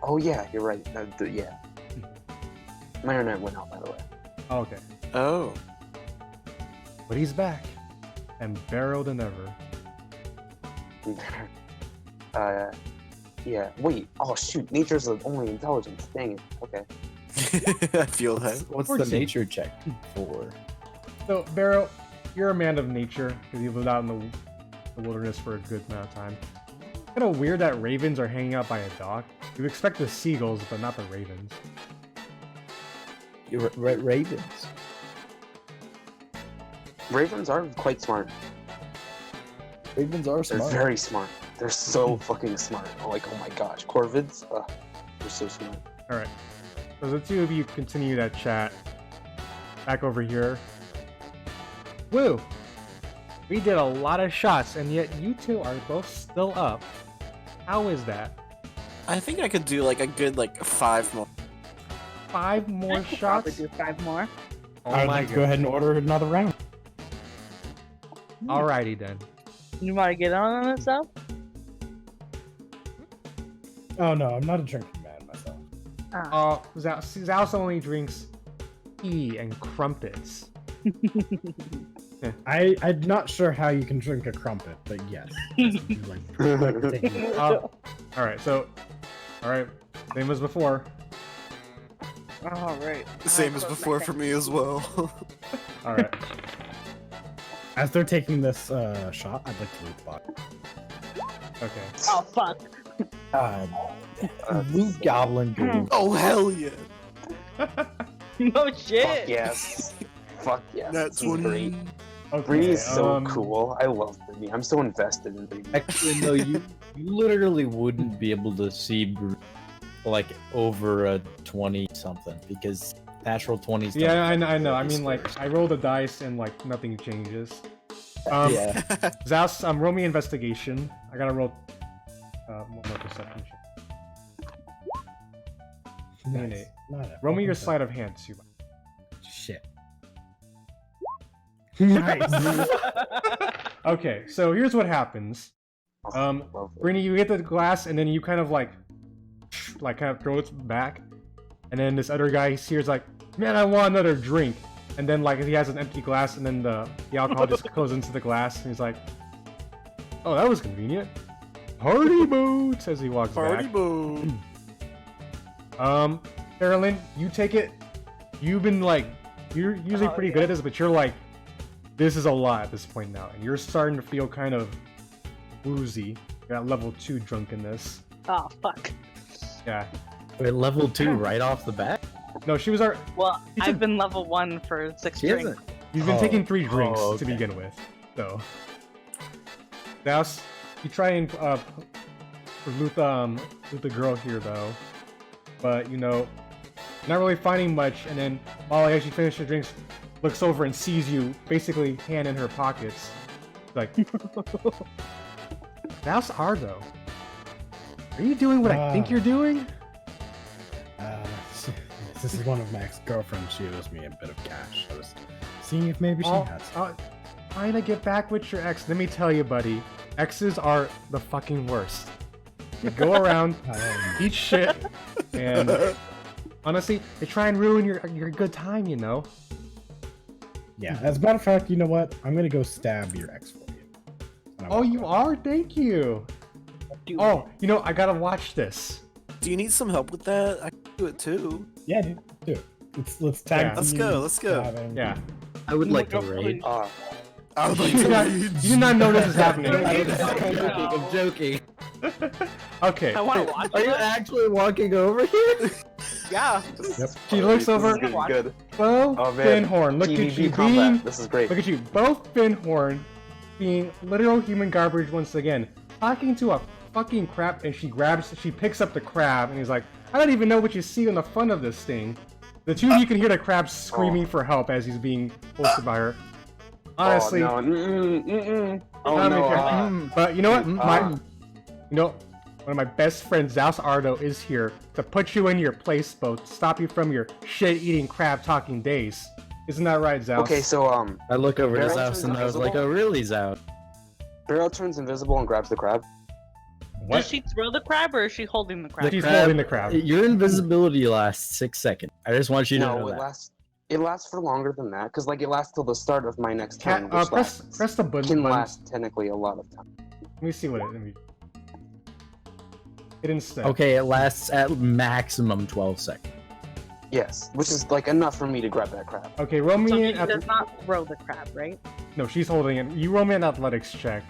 Oh yeah, you're right. Yeah. My internet went out, by the way. Oh, okay. Oh. But he's back. And Barrow than ever. Yeah. Wait. Oh shoot. Nature's the only intelligence. Dang it. Okay. I feel that. What's 14. the nature check for? So, Barrow, you're a man of nature because you've lived out in the wilderness for a good amount of time. Kind of weird that ravens are hanging out by a dock. You expect the seagulls, but not the ravens. You're ravens. Ravens are quite smart. Ravens are They're smart. very smart. They're so fucking smart. Oh, like, oh my gosh, corvids. They're so smart. All right. So the two of you continue that chat. Back over here. Woo! We did a lot of shots, and yet you two are both still up. How is that? I think I could do like a good 5 more. I 5 more could probably shots? do 5 more. Oh I'd my like to go ahead and order another round. Alrighty then. You want to get on this though? Oh no, I'm not a drinking man myself. Ah. Zaos only drinks tea and crumpets. I'm not sure how you can drink a crumpet, but yes. Like taking it. All right, so, all right, same as before. All right. Same as before for me as well. All right. As they're taking this shot, I'd like to loot the body. Okay. Oh fuck. Loot Goblin Ghoul. Oh hell yeah! No shit. Fuck yes. Fuck yes. That's This is great. Okay. Bree is so cool. I love Bree. I'm so invested in Bree. Actually, no, you literally wouldn't be able to see like over a 20 something because natural 20s. don't Yeah, I know. I really mean, like, score. I roll the dice and like nothing changes. Yeah. Zaos, roll me investigation. I gotta roll one more perception check. Nice. Not a- Roll me your sleight of hand, too. Shit. Nice. Okay, so here's what happens. Lovely. Brini, you get the glass and then you kind of like kind of throw it back, and then this other guy here's like, man, I want another drink, and then like he has an empty glass and then the alcohol just goes into the glass and he's like, oh, that was convenient. Party boat, as he walks Party back. boat. Carolyn, you take it. You've been like, you're usually pretty good at this, but you're like, this is a lot at this point now, and you're starting to feel kind of woozy. You're at level 2 drunkenness. Oh fuck. Yeah. Wait, level 2 right off the bat? No, she was our. Well, You took- I've been level 1 for 6 She drinks. isn't. You've been Oh. taking 3 drinks Oh, to okay. begin with, so. Zaos, you try and loot the girl here though, but you know, not really finding much. And then while as she finishes her drinks, looks over and sees you, basically hand in her pockets, like, Zaos Ardo, are you doing what I think you're doing? This is one of my ex-girlfriends. She owes me a bit of cash. I was seeing if maybe she had some. Trying to get back with your ex. Let me tell you, buddy, exes are the fucking worst. You go around, eat shit, and honestly, they try and ruin your good time, you know? Yeah, as a matter of fact, you know what? I'm gonna go stab your ex for you. And I Oh, walk you away. are? Thank you. Do Oh, you know, I gotta watch this. Do you need some help with that? I can do it too. Yeah, dude. Do it. Let's tag Yeah. team Let's go, let's go. stabbing. Yeah. I would like to No, raid. I would like You to did not, read. you did not know this is happening. I'm joking. Okay. I want to watch Are you it. actually walking over here? Yeah. She looks This over. is gonna be good. Bo Oh man. Finhorn, look at PvP you combat. being. This is great. Look at you, both Finhorn being literal human garbage once again. Talking to a fucking crab, and she picks up the crab, and he's like, I don't even know what you see on the front of this thing. The two of you can hear the crab screaming for help as he's being hosted by her. Honestly, Oh no. Oh not no. even- but you know what? One of my best friends, Zaos Ardo, is here to put you in your place, Bo, to stop you from your shit-eating, crab-talking days. Isn't that right, Zaos? Okay, so I look over to Barrow Zaos turns and I was like, invisible? oh really, Zaos? Barrow turns invisible and grabs the crab. What? Does she throw the crab or is she holding the crab? She's holding the crab. Your invisibility lasts 6 seconds. I just want you to know No, that. it lasts for longer than that, because like it lasts till the start of my next turn, which Press the can button. last technically a lot of time. Let me see what it. Let me. It instead. Okay, it lasts at maximum 12 seconds. Yes, which is like enough for me to grab that crab. Okay, roll me So she in. does not throw the crab, right? No, she's holding it. You roll me an athletics check,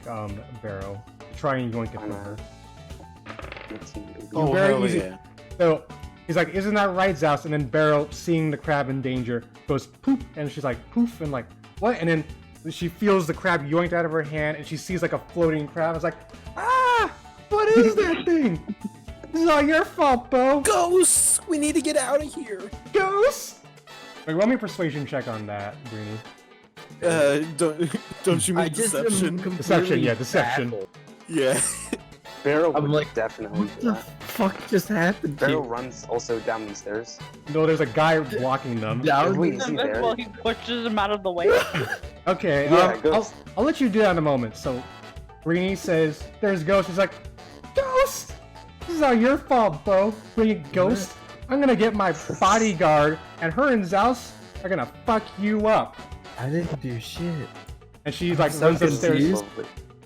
Barrow. Try and yoink it from her. 18, baby. Oh, very hell easy. yeah. So he's like, "Isn't that right, Zaos?" And then Barrow, seeing the crab in danger, goes poof, and she's like, "Poof," and like, "What?" And then she feels the crab yoinked out of her hand, and she sees like a floating crab. It's like, "Ah, what is that thing? This is all your fault, Bo. Ghosts! We need to get out of here. Ghost!" Wait, roll me a persuasion check on that, Greenie. Don't you mean I just am deception? completely Deception, yeah, deception. baffled. Yeah. Barrow I'm would like, definitely What do the that. fuck just happened to Barrow you? runs also down these stairs. No, there's a guy blocking them. Down Wait, these- is he there? Well, he pushes him out of the way. Okay, Yeah, Ghost. I'll let you do that in a moment. So, Greenie says, "There's Ghost." He's like, "Ghost! This is all your fault, Bo. Bring it, Ghost. I'm gonna get my bodyguard, and her and Zaos are gonna fuck you up." I didn't do shit. And she like so runs upstairs. confused.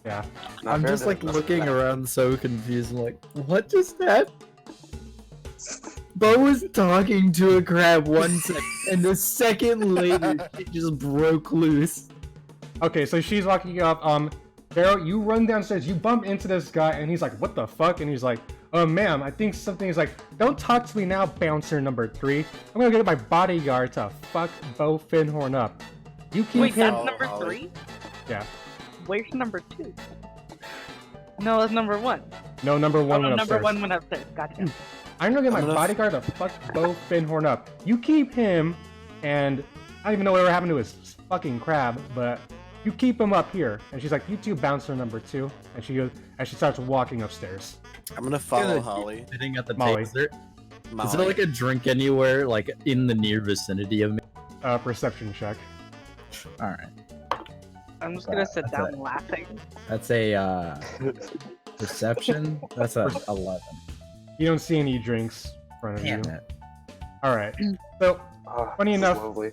Yeah. Not I'm fair, just like that's looking bad. around so confused. I'm like, what just happened? Beau was talking to a crab 1 second, and the second later, it just broke loose. Okay, so she's walking up. Barrow, you run downstairs. You bump into this guy, and he's like, "What the fuck?" And he's like, ma'am, I think something is like, don't talk to me now, bouncer number 3. I'm gonna get my bodyguard to fuck Beau Finhorn up. You keep Wait, him. that's number Holly. 3? Yeah. Where's number 2? No, that's number 1. No, number 1 Oh, went number upstairs. 1 went upstairs. Gotcha. I'm gonna get my I'm gonna bodyguard to fuck Beau Finhorn up. You keep him, and I don't even know whatever happened to his fucking crab, but you keep him up here. And she's like, you two, bouncer number 2. And she goes, and she starts walking upstairs. I'm gonna follow Holly. Sitting at the Molly. table. Is Molly. there like a drink anywhere, like in the near vicinity of me? Perception check. All right, I'm just gonna sit That's down it. laughing. that's a perception. That's a 11. You don't see any drinks in front of Damn you. it! All right. So, Ah, Funny this is enough- lovely.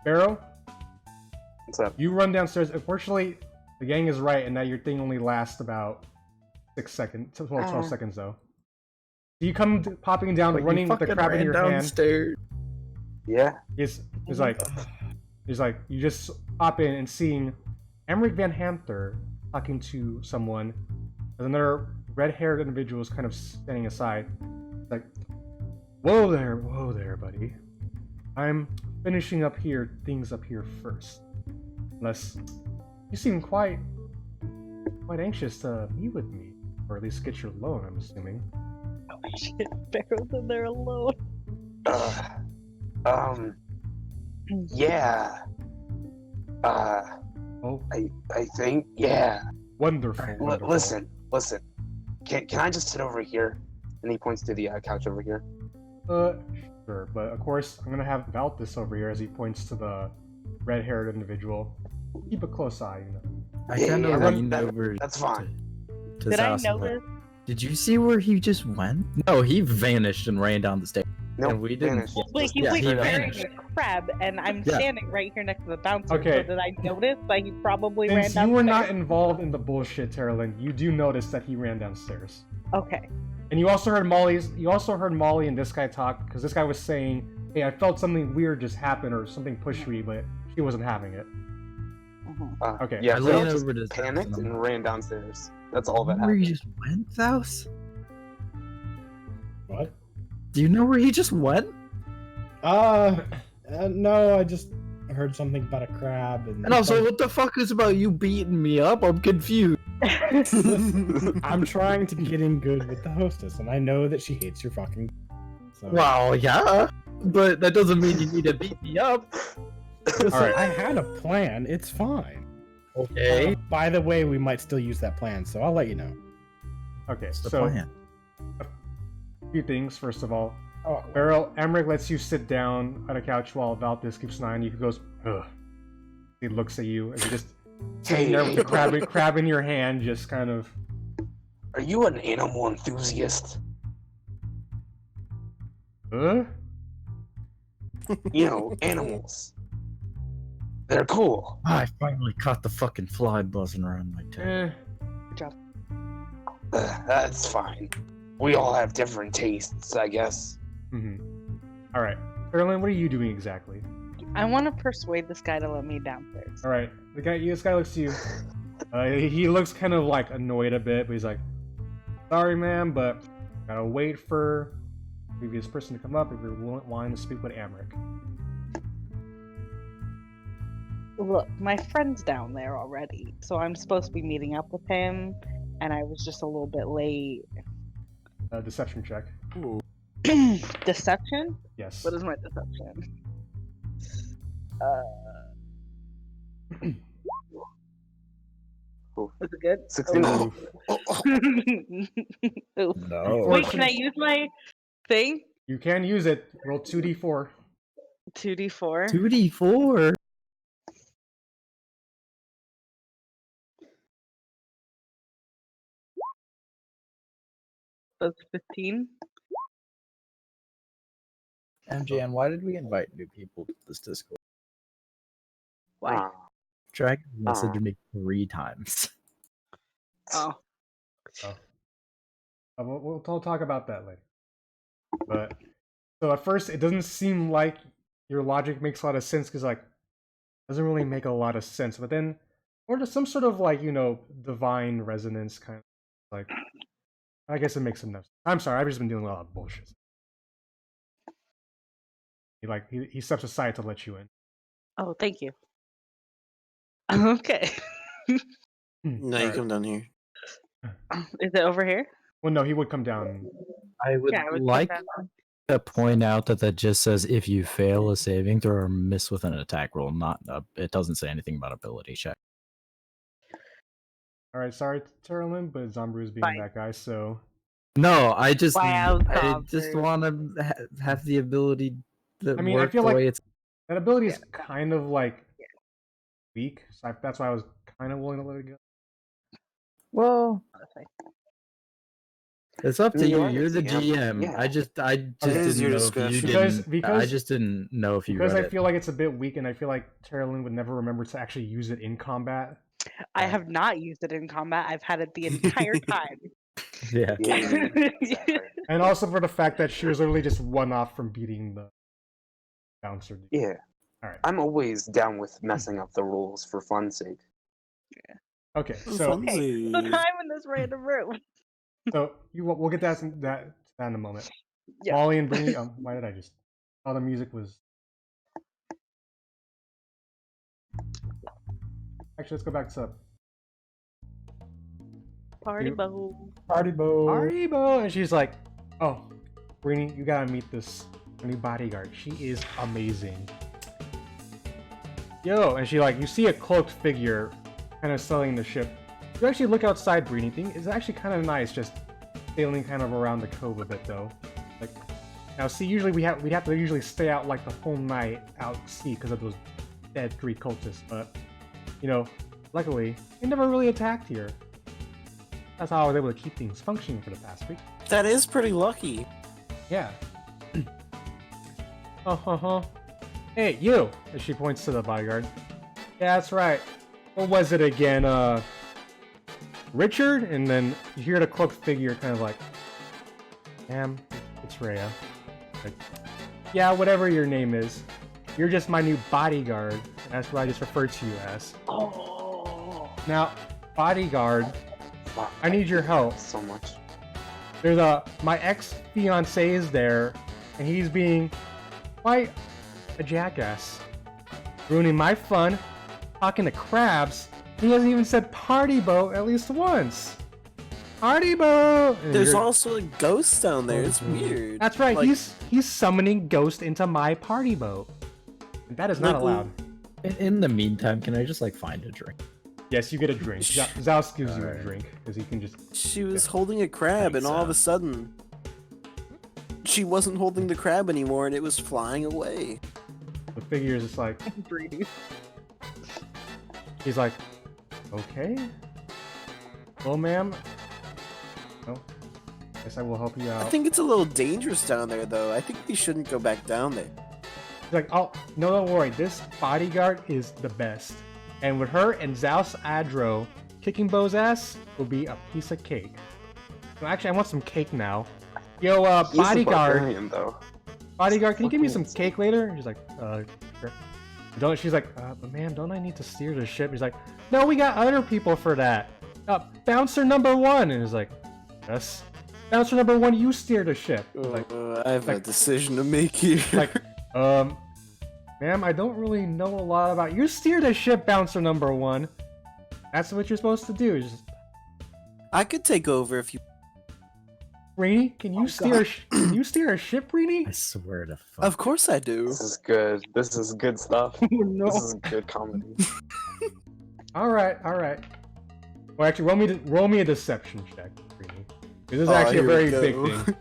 Barrow, What's up? you run downstairs. Unfortunately, the gang is right, and that your thing only lasts about 6 seconds, 12 seconds though. So you come popping down, But you running with the fucking crab in ran your hand. downstairs. Yeah. He's like, you just pop in and seeing Amrik Vanthampur talking to someone, and another red-haired individual is kind of standing aside. Like, whoa there, buddy. I'm finishing up here, things up here first. Unless you seem quite anxious to meet with me, or at least get your loan. I'm assuming. Oh shit, Barrow's in there alone. Yeah. Oh, I think, yeah. wonderful. Wonderful. Listen. Can I just sit over here? And he points to the couch over here. Sure, but of course I'm gonna have Valtis over here as he points to the red-haired individual. Keep a close eye, you know. I Yeah, kind yeah, of leaned that- over. that's fine. To Did I Zaos and like, notice? did you see where he just went? No, he vanished and ran down the stairs. No, And we didn't vanished. get- Wait, he Yeah, was he carrying vanished. a crab, and I'm Yeah. standing right here next to the bouncer. Okay. So did I notice that he probably ran Since downstairs? you were not involved in the bullshit, Terralyn, you do notice that he ran downstairs. Okay. And you also heard Molly and this guy talk, because this guy was saying, hey, I felt something weird just happen or something pushed me, but she wasn't having it. Okay. Yeah, I Zaos leaned just over to Zaos panicked and I'm and ran downstairs. That's all that where he happened. just went, Zaos? What? Do you know where he just went? No, I just heard something about a crab and. And also, what the fuck is about you beating me up? I'm confused. I'm trying to get in good with the hostess, and I know that she hates your fucking. So. Well, yeah, but that doesn't mean you need to beat me up. Listen, Alright. I had a plan. It's fine. Okay. By the way, we might still use that plan, so I'll let you know. Okay, What's the so plan? a few things. First of all, Oh, Barrel, Amrik lets you sit down on a couch while Valtis keeps an eye on you. He goes, ugh. He looks at you and you just sitting there with the crab in your hand, just kind of. Are you an animal enthusiast? Huh? You know, animals. They're cool. I finally caught the fucking fly buzzing around my tail. That's fine. We all have different tastes, I guess. All right, Erlen, what are you doing exactly? I want to persuade this guy to let me downstairs. All right, this guy looks to you. He looks kind of like annoyed a bit, but he's like, "Sorry, ma'am, but gotta wait for the previous person to come up if you're wanting to speak with Amrik." Look, my friend's down there already, so I'm supposed to be meeting up with him, and I was just a little bit late. Deception check. Deception? Yes. What is my deception? Is it good? 69. Ooh. No. Wait, can I use my thing? You can use it. Roll 2d4. 2d4. 2d4. That's 15. MJN, why did we invite new people to this Discord? Why? Dragon messaged me 3 times. Oh. Oh. We'll talk about that later. But so at first, it doesn't seem like your logic makes a lot of sense because like doesn't really make a lot of sense. But then, or there's some sort of like divine resonance kind of like. I guess it makes enough. I'm sorry, I've just been doing a lot of bullshit. He steps aside to let you in. Oh, thank you. Okay. Now you Alright. come down here. Is it over here? Well, no, he would come down. I would Yeah, I would like put that to point out that just says if you fail a saving throw or miss with an attack roll, not it doesn't say anything about ability check. All right, sorry, Terlin, but Zombru's being Fine. that guy, so No, I just Wow, want to have the ability that I mean, I work feel the like way it's. that ability is kind of like weak. So that's why I was kind of willing to let it go. Well, it's up to You you. are the You're the GM. GM. Yeah. I just It didn't is your know if you discretion. didn't. Because- I just didn't know if you Because read I it. feel like it's a bit weak, and I feel like Terlin would never remember to actually use it in combat. I have not used it in combat. I've had it the entire time. Yeah. Yeah. And also for the fact that she was literally just one off from beating the bouncer. dude. Yeah. Alright. I'm always down with messing up the rules for fun's sake. Okay, so Funsies. The time in this random room. we'll get that in a moment. Yeah. Molly and Brittany. Why did I just? Oh, the music was. Actually, let's go back to Party You- Beau. Party Beau. Haribo, and she's like, "Oh, Brittany, you gotta meet this new bodyguard. She is amazing." Yo, and you see a cloaked figure, kind of sailing the ship. You actually look outside, Brittany. Thing is actually kind of nice, just sailing kind of around the cove a bit though. Like, now see, usually we'd have to usually stay out like the whole night out at sea because of those dead 3 cultists, but luckily they never really attacked here. That's how I was able to keep things functioning for the past week. That is pretty lucky. Yeah. Hey, you! And she points to the bodyguard. Yeah, that's right. What was it again? Richard? And then you hear the cloaked figure kind of like, Ma'am, it's Rhea. Like, yeah, whatever your name is. You're just my new bodyguard. That's what I just referred to you as. Oh. Now, bodyguard, Fuck. I need your help. So much. There's my ex-fiance is there, and he's being quite a jackass. Ruining my fun, talking to crabs. He hasn't even said party boat at least once. Party boat! And There's you're- also a ghost down there. It's weird. That's right, Like, he's summoning ghost into my party boat. And that is not Like, allowed. In the meantime, can I just find a drink? Yes, you get a drink. Zaos gives you a Alright. drink, because he can just... She was holding a crab, Thanks, and all of a Sam. sudden, she wasn't holding the crab anymore, and it was flying away. The figure is just like... He's like, okay. Well, ma'am. No. Guess I will help you I out. think it's a little dangerous down there, though. I think we shouldn't go back down there. He's like, oh, no, don't worry. This bodyguard is the best. And with her and Zaos Adro kicking Beau's ass will be a piece of cake. So actually, I want some cake now. Yo, He's a bodyguard. barbarian, though. Bodyguard, can you give me some Fucking cake later? And she's like, sure. Don't. She's like, but man, don't I need to steer the ship? He's like, no, we got other people for that. Bouncer number 1. And he's like, yes. Bouncer number 1, you steer the ship. He's like, I have a like- decision to make here. like, ma'am, I don't really know a lot about you. Steer the ship, bouncer number 1. That's what you're supposed to do. Just, I could take over if you. Rainy, can you can you steer a ship, Rainy? I swear to fuck. Of course I do. This is good. This is good stuff. No. This is good comedy. All right. Well, actually, roll me a deception check, Rainy. This is Oh, actually a here we very go. big thing.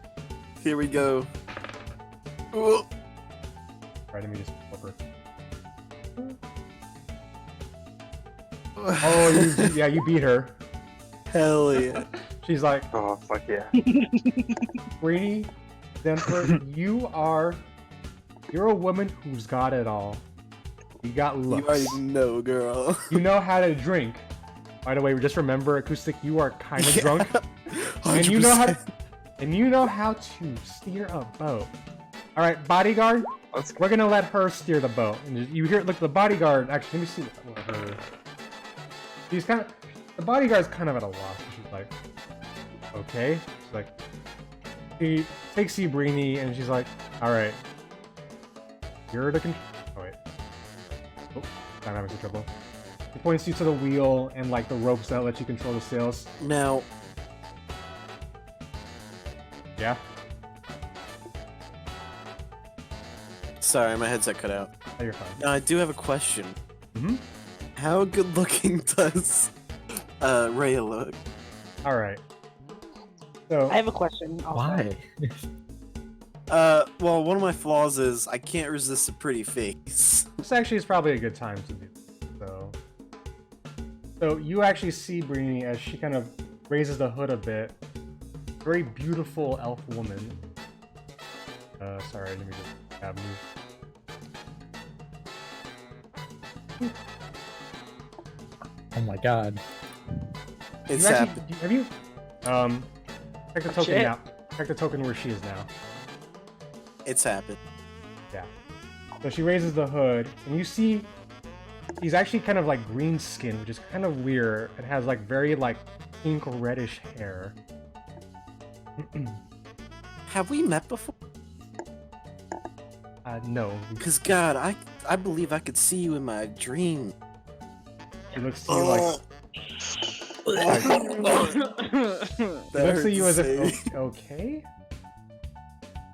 Here we go. Ooh. All right, let me just flip her. Oh, you beat her. Hell yeah. She's like, Oh, fuck yeah. Rainy, Denver, you're a woman who's got it all. You got You looks. already know, girl. You know how to drink. By the way, just remember, Acoustic, you are kind of drunk. And you know how 100%. to steer a boat. All right, bodyguard, Let's go. we're gonna let her steer the boat. And you hear, look, the bodyguard. Actually, let me see what her. She's kind of. The bodyguard's kind of at a loss. She's like, okay. She's like, she takes you, Breeny, and she's like, all right, you're the Oh wait. Oh, I'm having some trouble. He points you to the wheel and like the ropes that let you control the sails. Now, Yeah. sorry, my headset cut out. Oh, you're fine. Now, I do have a question. Mhm. How good looking does Rhea look? All right. So I have a question. Also. Why? Well, one of my flaws is I can't resist a pretty face. this actually is probably a good time to do. So you actually see Breeny as she kind of raises the hood a bit. Very beautiful elf woman. Sorry, let me just move. Oh my god. It's You actually- happened. Have you check the token Shit. now? Check the token where she is now. It's happened. Yeah. So she raises the hood, and you see he's actually kind of like green skin, which is kind of weird. It has like very like pink reddish hair. Have we met before? No. Because God, I believe I could see you in my dream. He looks to you like That he looks at you hurts as to if say. okay.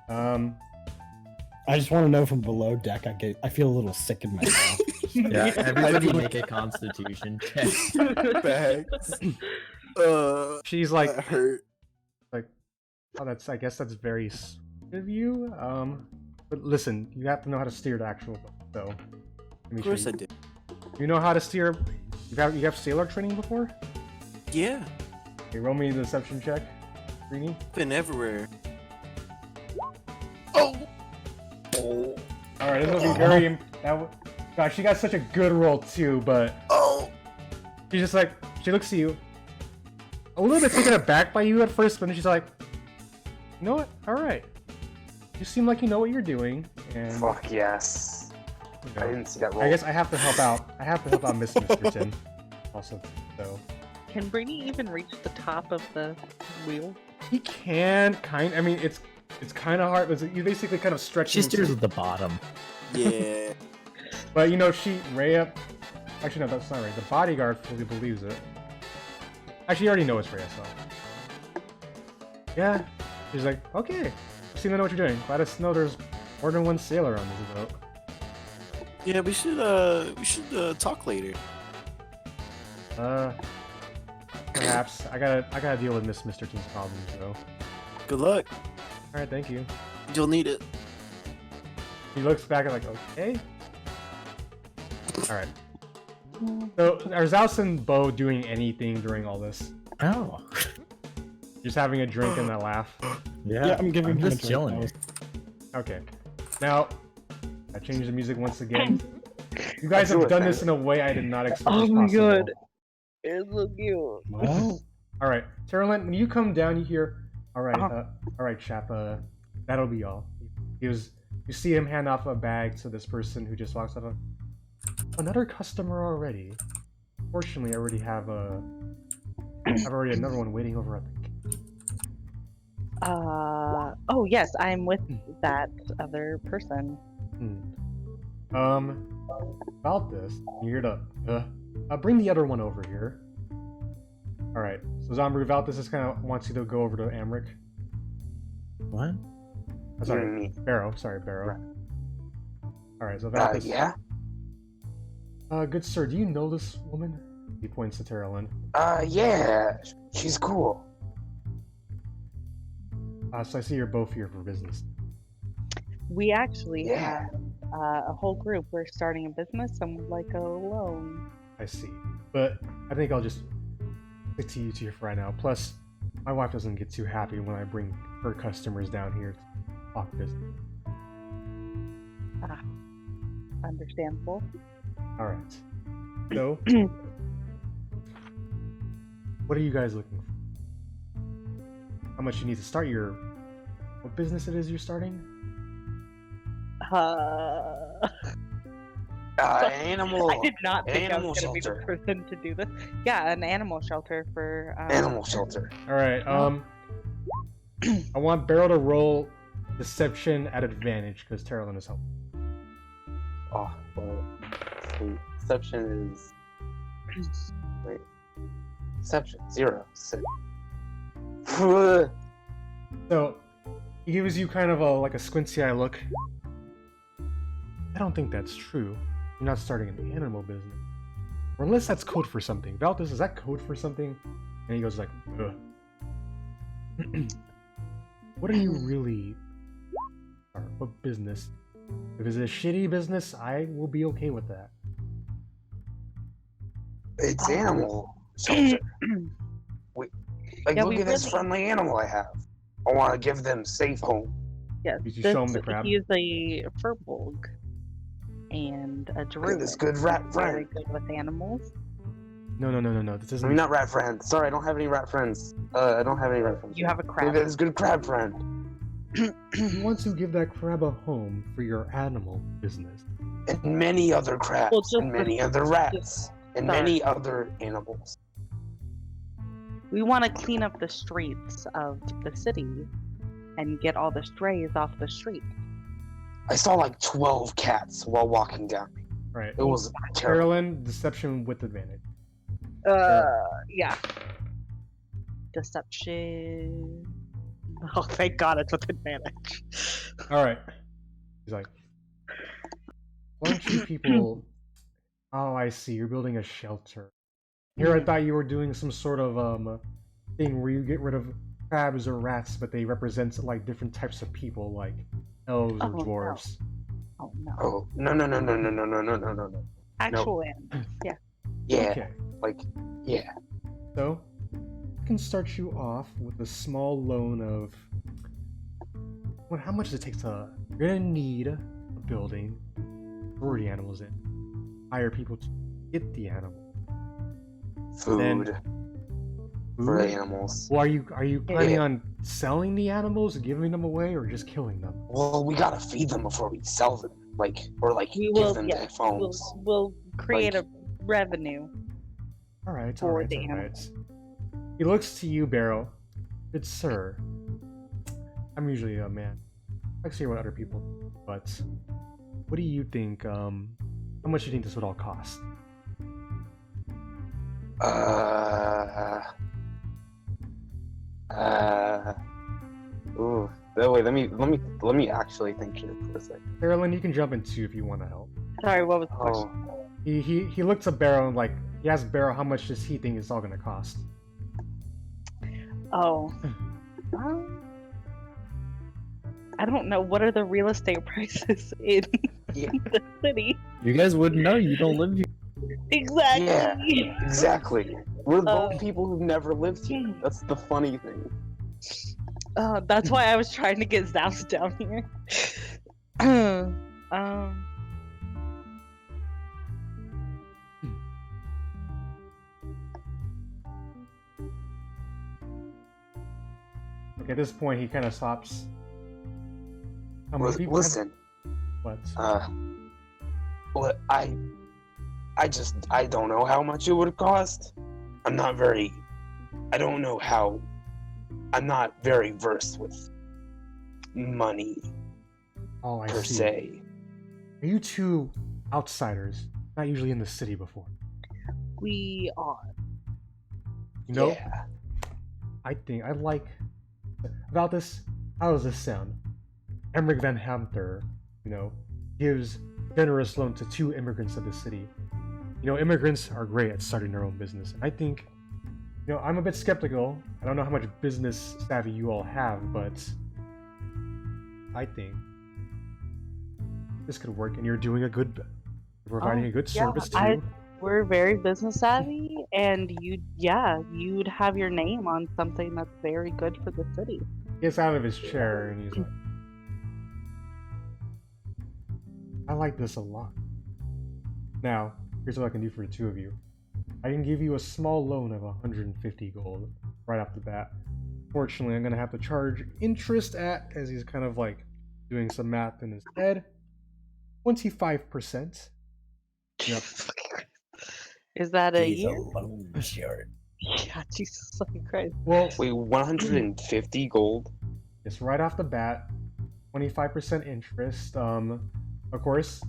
I just want to know from below deck. I feel a little sick in my mouth. Yeah, everybody make a constitution check. Facts. She's like, That hurt. oh, I guess that's very sweet of you. But listen, you have to know how to steer the actual boat. So, let me Of course show I you. did. You know how to steer. You have sailor training before? Yeah, Okay, roll me the deception check, Greenie. been everywhere. Oh. All right, this will be very. Gosh, she got such a good roll too, but Oh. she's just like she looks at you, a little bit taken aback by you at first, but then she's like, "You know what? All right, you seem like you know what you're doing." And Fuck yes. you I know, didn't see that roll. I guess I have to help out. I have to help out Miss Misterton also. So Can Brainy even reach the top of the wheel? he can I mean, it's kind of hard. But you basically kind of stretch. She steers at the bottom. Yeah. But you know, Rhea. Actually, no, that's not right. The bodyguard fully believes it. Actually, you already know it's Rhea, so. Yeah. She's like, okay. You seem to know what you're doing. Glad to know there's more than one sailor on this boat. Yeah, we should talk later. Perhaps. I gotta deal with Miss Misterton's problems, though. Good luck. Alright, thank you. You'll need it. He looks back and like, okay. Alright. So, are Zaos and Beau doing anything during all this? Oh. Just having a drink and a laugh? Yeah, I'm giving him a just drink chilling. now. Okay. Now, I changed the music once again. You guys Let's do have it, done man. this in a way I did not expect Oh was my possible. God. It's so cute. Well, Alright, Terralyn, when you come down, you hear, alright, Uh-huh. alright, chap, that'll be all. You see him hand off a bag to this person who just walks up. Another customer already. Fortunately, I already have another one waiting over at the. Oh yes, I'm with that other person. About this, you hear the, bring the other one over here. Alright, so Zombie Valtis just kind of wants you to go over to Amrik. What? Oh, sorry, Me. Barrow. Sorry, Barrow. Alright, so Valtis. Yeah? Good sir, do you know this woman? He points to Terralyn. Yeah. She's cool. So I see you're both here for business. We actually Yeah. have a whole group. We're starting a business and would like a loan. I see. But I think I'll just stick to you two for right now. Plus, my wife doesn't get too happy when I bring her customers down here to talk business. Understandable. All right. So, what are you guys looking for? How much you need to start your what business it is you're starting? Animal. I did not think I animal was going to be the shelter. person to do this. Yeah, an animal shelter for Animal shelter. All right. I want Barrow to roll deception at advantage because Terrellin is helping. Oh, well, sweet. Deception is. Wait. Deception 0. 6. So he gives you kind of a squinty eye look. I don't think that's true. You're not starting an animal business. Or unless that's code for something. Valtis, is that code for something? And he goes like, ugh. What are you really... Or what business? If it's a shitty business, I will be okay with that. It's animal shelter. Wait, like, Yeah, look we at this really- friendly animal I have. I want to give them safe home. Yes, Did you show him the crab? He's a furbolg and a Look at druid. this good rat Very friend. good with animals. No. This I isn't... mean, not rat friend. Sorry, I don't have any rat friends. I don't have any rat friends. You have a Look crab. at this good crab friend. You want to give that crab a home for your animal business. And many other crabs. Well, just and many the- other rats. And sorry. many other animals. We want to clean up the streets of the city and get all the strays off the street. I saw like 12 cats while walking down. Right. It was terrible. Carolyn, deception with advantage. Yeah. Deception. Oh, thank God it's with advantage. All right. He's like, why don't you people... Oh, I see. You're building a shelter. Here I thought you were doing some sort of thing where you get rid of crabs or rats, but they represent like different types of people, like elves or Oh, no. dwarves. Oh no. Oh, no. Actual animals. Yeah. Yeah, Okay. like, yeah. So, I can start you off with a small loan of... Well, how much does it take to... You're gonna need a building, throw the animals in, hire people to get the animal. Food for Food? animals. Well, are you planning Yeah. on selling the animals, giving them away, or just killing them? Well, we gotta feed them before we sell them. Like, or like We give will. them Yeah. to phones. We'll create Like- a revenue. All right, all For right, the all right. animals. He looks to you, Barrow. Good sir. I'm usually a man. I like to hear what other people do, but what do you think? How much do you think this would all cost? Ooh. Wait, let me actually think here for a second. Carolyn, you can jump in too if you want to help. Sorry, what was the question? Oh, He looks at Barrow and like he asks Barrow how much does he think it's all gonna cost. Oh. I don't know. What are the real estate prices in Yeah. the city? You guys wouldn't know. You don't live here. Exactly. Yeah. exactly. We're both Uh, people who've never lived here. That's the funny thing. That's why I was trying to get Zaos down here. Like at this point, he kind of stops. How many people? Listen, What? well, I don't know how much it would cost. I don't know how. I'm not very versed with money Oh, I per see. se. Are you two outsiders? Not usually in the city before. We are. You know, Yeah. I think I like about this. How does this sound? Amrik Vanthampur, gives generous loan to 2 immigrants of the city. Immigrants are great at starting their own business, and I think, I'm a bit skeptical. I don't know how much business savvy you all have, but I think this could work, and you're doing you're providing a good yeah, service too. We're very business savvy, and you'd have your name on something that's very good for the city. He gets out of his chair and he's like, I like this a lot. Now, here's what I can do for the two of you. I can give you a small loan of 150 gold right off the bat. Fortunately, I'm gonna have to charge interest at, as he's kind of like doing some math in his head, 25%. Yep. Is that a He's year? alone short. Yeah, Jesus fucking Christ. Well, Wait, 150 gold? just right off the bat, 25% interest. Of course,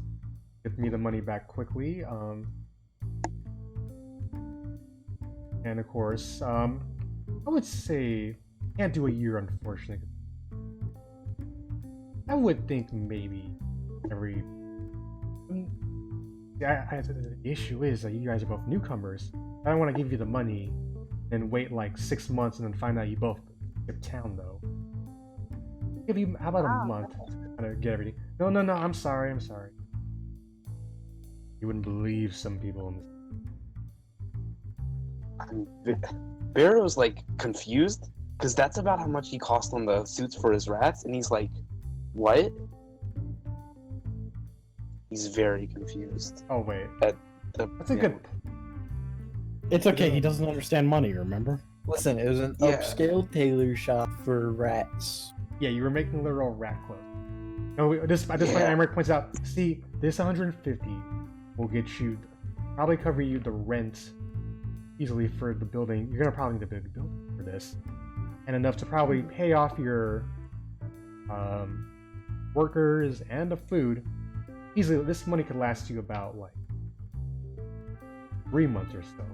get me the money back quickly. And of course, I would say can't do a year, unfortunately. I would think maybe every. The issue is that you guys are both newcomers. I don't want to give you the money and wait like 6 months and then find out you both skip town though. Give you how about a month to kind of get everything? No, I'm sorry. You wouldn't believe some people in this. Barrow's like confused because that's about how much he cost on the suits for his rats, and he's like, "What?" He's very confused. Oh wait, That's a good. It's okay. He doesn't understand money. Remember? Listen, it was an Yeah. upscale tailor shop for rats. Yeah, you were making literal rat clothes. No, at this point, Yeah. Amrik points out, see, this 150 will get you, probably cover you the rent easily for the building. You're gonna probably need a big building for this, and enough to probably pay off your workers and the food. Easily, this money could last you about like 3 months or so.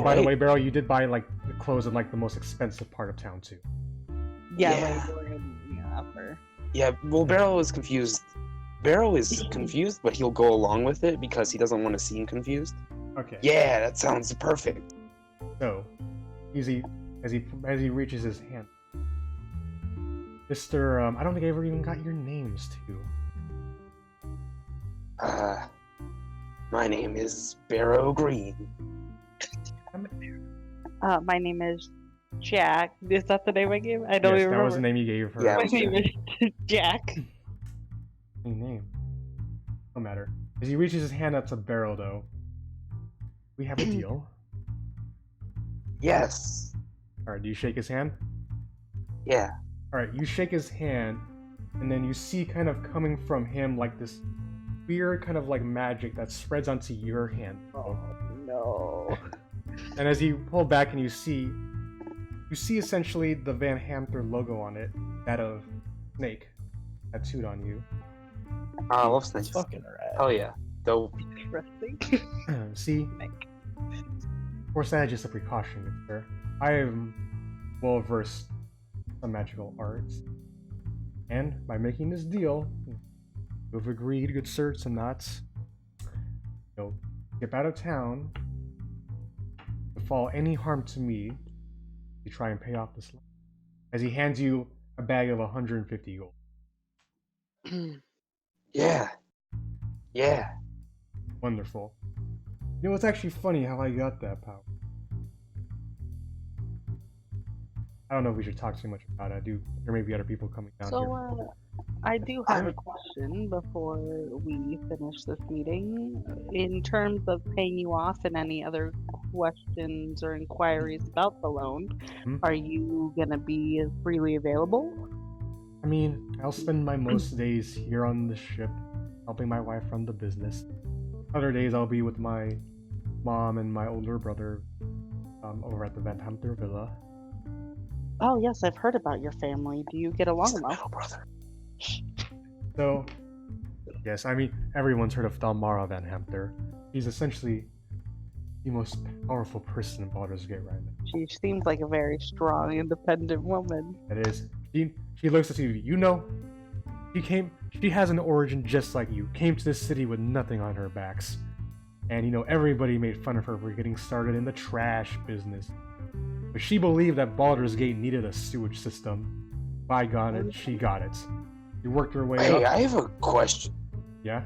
By the way, Barrow, you did buy like the clothes in like the most expensive part of town too. Yeah, Yeah. for Yeah, well, Barrow is confused. Barrow is confused, but he'll go along with it because he doesn't want to seem confused. Okay. Yeah, that sounds perfect. So, as he reaches his hand, Mr. I don't think I ever even got your names too. My name is Barrow Green. my name is Jack. Is that the name I gave? I don't Yes, even that was the remember. name you gave her. Yeah. My name is Jack. Any name. No matter. As he reaches his hand up to Barrow, though, we have a deal. Yes. All right, do you shake his hand? Yeah. All right, you shake his hand, and then you see kind of coming from him like this weird kind of like magic that spreads onto your hand. Oh no. And as you pull back and you see essentially the Vanthampur logo on it, that of Snake, tattooed on you. I love It's snakes. fucking rad. Hell yeah. Dope. Interesting. See? Snake. Of course, that is just a precaution, good sir. I am well versed in some magical arts. And by making this deal, you've agreed, good sir, to not skip out of town, to fall any harm to me, to try and pay off this loan. As he hands you a bag of 150 gold. Yeah. Yeah. Wonderful. You know, it's actually funny how I got that power. I don't know if we should talk too much about it. There may be other people coming down So, here. I do have a question before we finish this meeting. In terms of paying you off and any other questions or inquiries about the loan, Hmm? are you gonna be freely available? I mean, I'll spend my most days here on the ship, helping my wife run the business. Other days I'll be with my mom and my older brother over at the Vanthampur Villa. Oh yes, I've heard about your family. Do you get along well? Middle brother. So, yes, I mean, everyone's heard of Dalmara Vanthampur. He's essentially the most powerful person in Baldur's Gate right now. She seems like a very strong, independent woman. That is, she looks at you. You know, she has an origin just like you. Came to this city with nothing on her backs, and everybody made fun of her for getting started in the trash business. But she believed that Baldur's Gate needed a sewage system. By God, she got it. She worked her way Hey, up. I have a question. Yeah.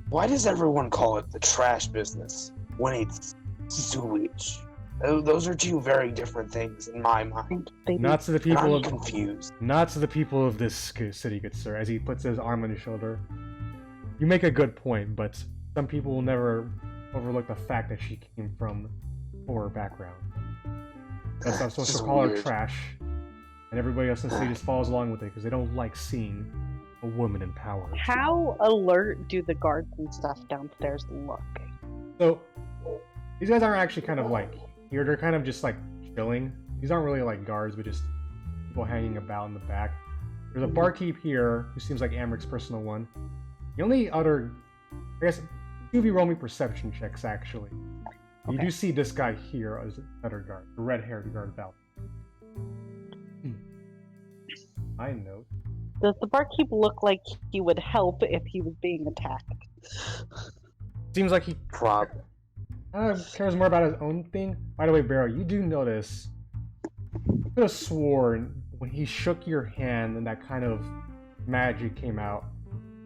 Why does everyone call it the trash business when it's sewage? Those are two very different things in my mind. Not to the And people I'm of confused. not to the people of this city, good sir. As he puts his arm on his shoulder, you make a good point, but some people will never overlook the fact that she came from poor background. That's I'm supposed to Just call her weird. trash, and everybody else in the city just follows along with it because they don't like seeing a woman in power. How alert do the guards and stuff downstairs look? So these guys aren't actually kind of like here. They're kind of just like chilling. These aren't really like guards, but just people hanging about in the back. There's a barkeep here who seems like Amrik's personal one. The only other, I guess, two of you roll me perception checks actually. You Okay. do see this guy here as another guard, the red-haired guard Baldur. I note. Does the barkeep look like he would help if he was being attacked? Seems like he Prob. cares more about his own thing. By the way, Barrow, you do notice. I could have sworn when he shook your hand and that kind of magic came out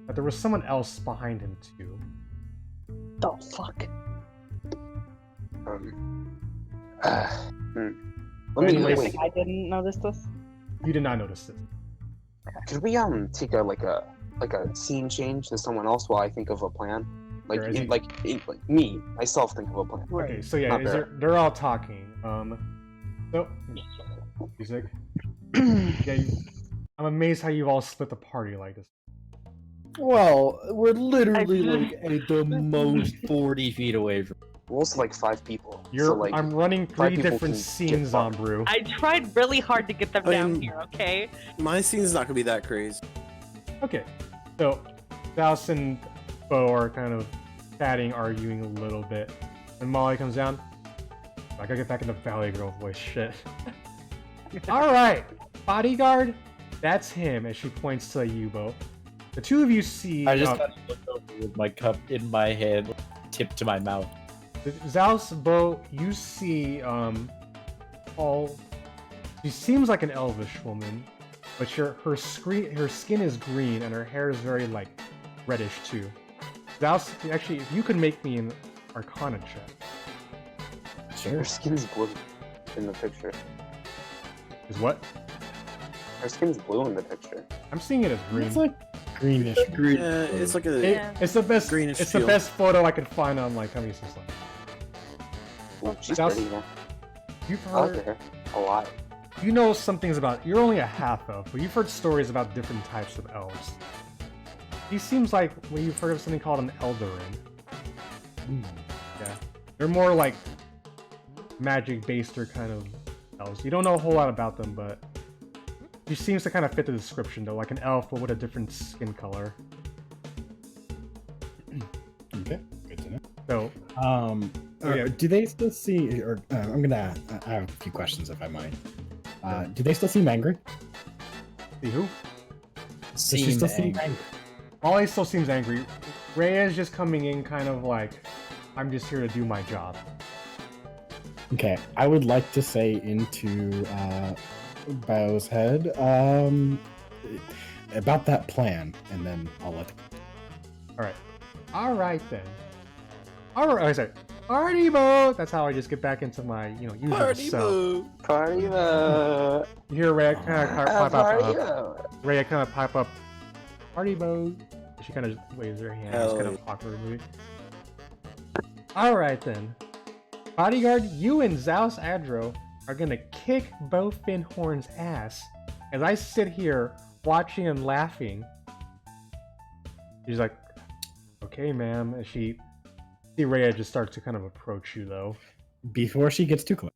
that there was someone else behind him too. The fuck? Let me Anyways. wait. I didn't notice this. You did not notice this. Could we take a scene change to someone else while I think of a plan? Sure, as you- Like me myself think of a plan. Okay, so yeah, Not bad. they're all talking. So music. Yeah, I'm amazed how you've all split the party like this. Well, we're literally I- like at the most 40 feet away from. We're also like 5 people. I'm running 3 five people different can get scenes on fucked. Brew. I tried really hard to get them I down mean- here, okay? My scene's not gonna be that crazy. Okay, so Zaos and Beau are kind of chatting, arguing a little bit. And Molly comes down. I gotta get back into Valley Girl voice shit. Alright, bodyguard, that's him, as she points to you, Beau. The two of you see I just kind of looked over with my cup in my hand, tipped to my mouth. Zaos, Beau, you see all she seems like an elvish woman, but her skin is green and her hair is very like reddish too. Zaos, actually, if you could make me an Arcana check. Her skin's blue in the picture. Is what? Her skin's blue in the picture. I'm seeing it as green. It's like greenish. Green. Yeah, it's like a. It's the best. Greenish It's the teal. best photo I could find on like Comedy System. Ooh, she's Zaos- pretty, yeah. You've I like heard, her a lot. you know some things about. You're only a half elf, but you've heard stories about different types of elves. He seems like well, you've heard of something called an Eldarin. Yeah, they're more like magic-based or kind of elves. You don't know a whole lot about them, but he seems to kind of fit the description, though, like an elf but with a different skin color. Okay, good to know. So, Yeah. Do they still see? Or I'm gonna. I have a few questions, if I might. Do they still seem angry? see who? Does she still seem angry? Molly still seems angry. Rhea is just coming in kind of like, I'm just here to do my job. Okay, I would like to say into Beau's head about that plan, and then I'll let. Alright then. Alright, sorry. Party boat! That's how I just get back into my, usual Party self. boo! Party mode! You hear Rhea kind of pipe Party up. mode! Rhea kind of pipe up. Party boat! She kind of waves her hand. It's kind of awkwardly. Alright then. Bodyguard, you and Zaos Adro are gonna kick Beau Finhorn's ass as I sit here watching and laughing. She's like, okay, ma'am. And see Rhea just starts to kind of approach you, though. Before she gets too close,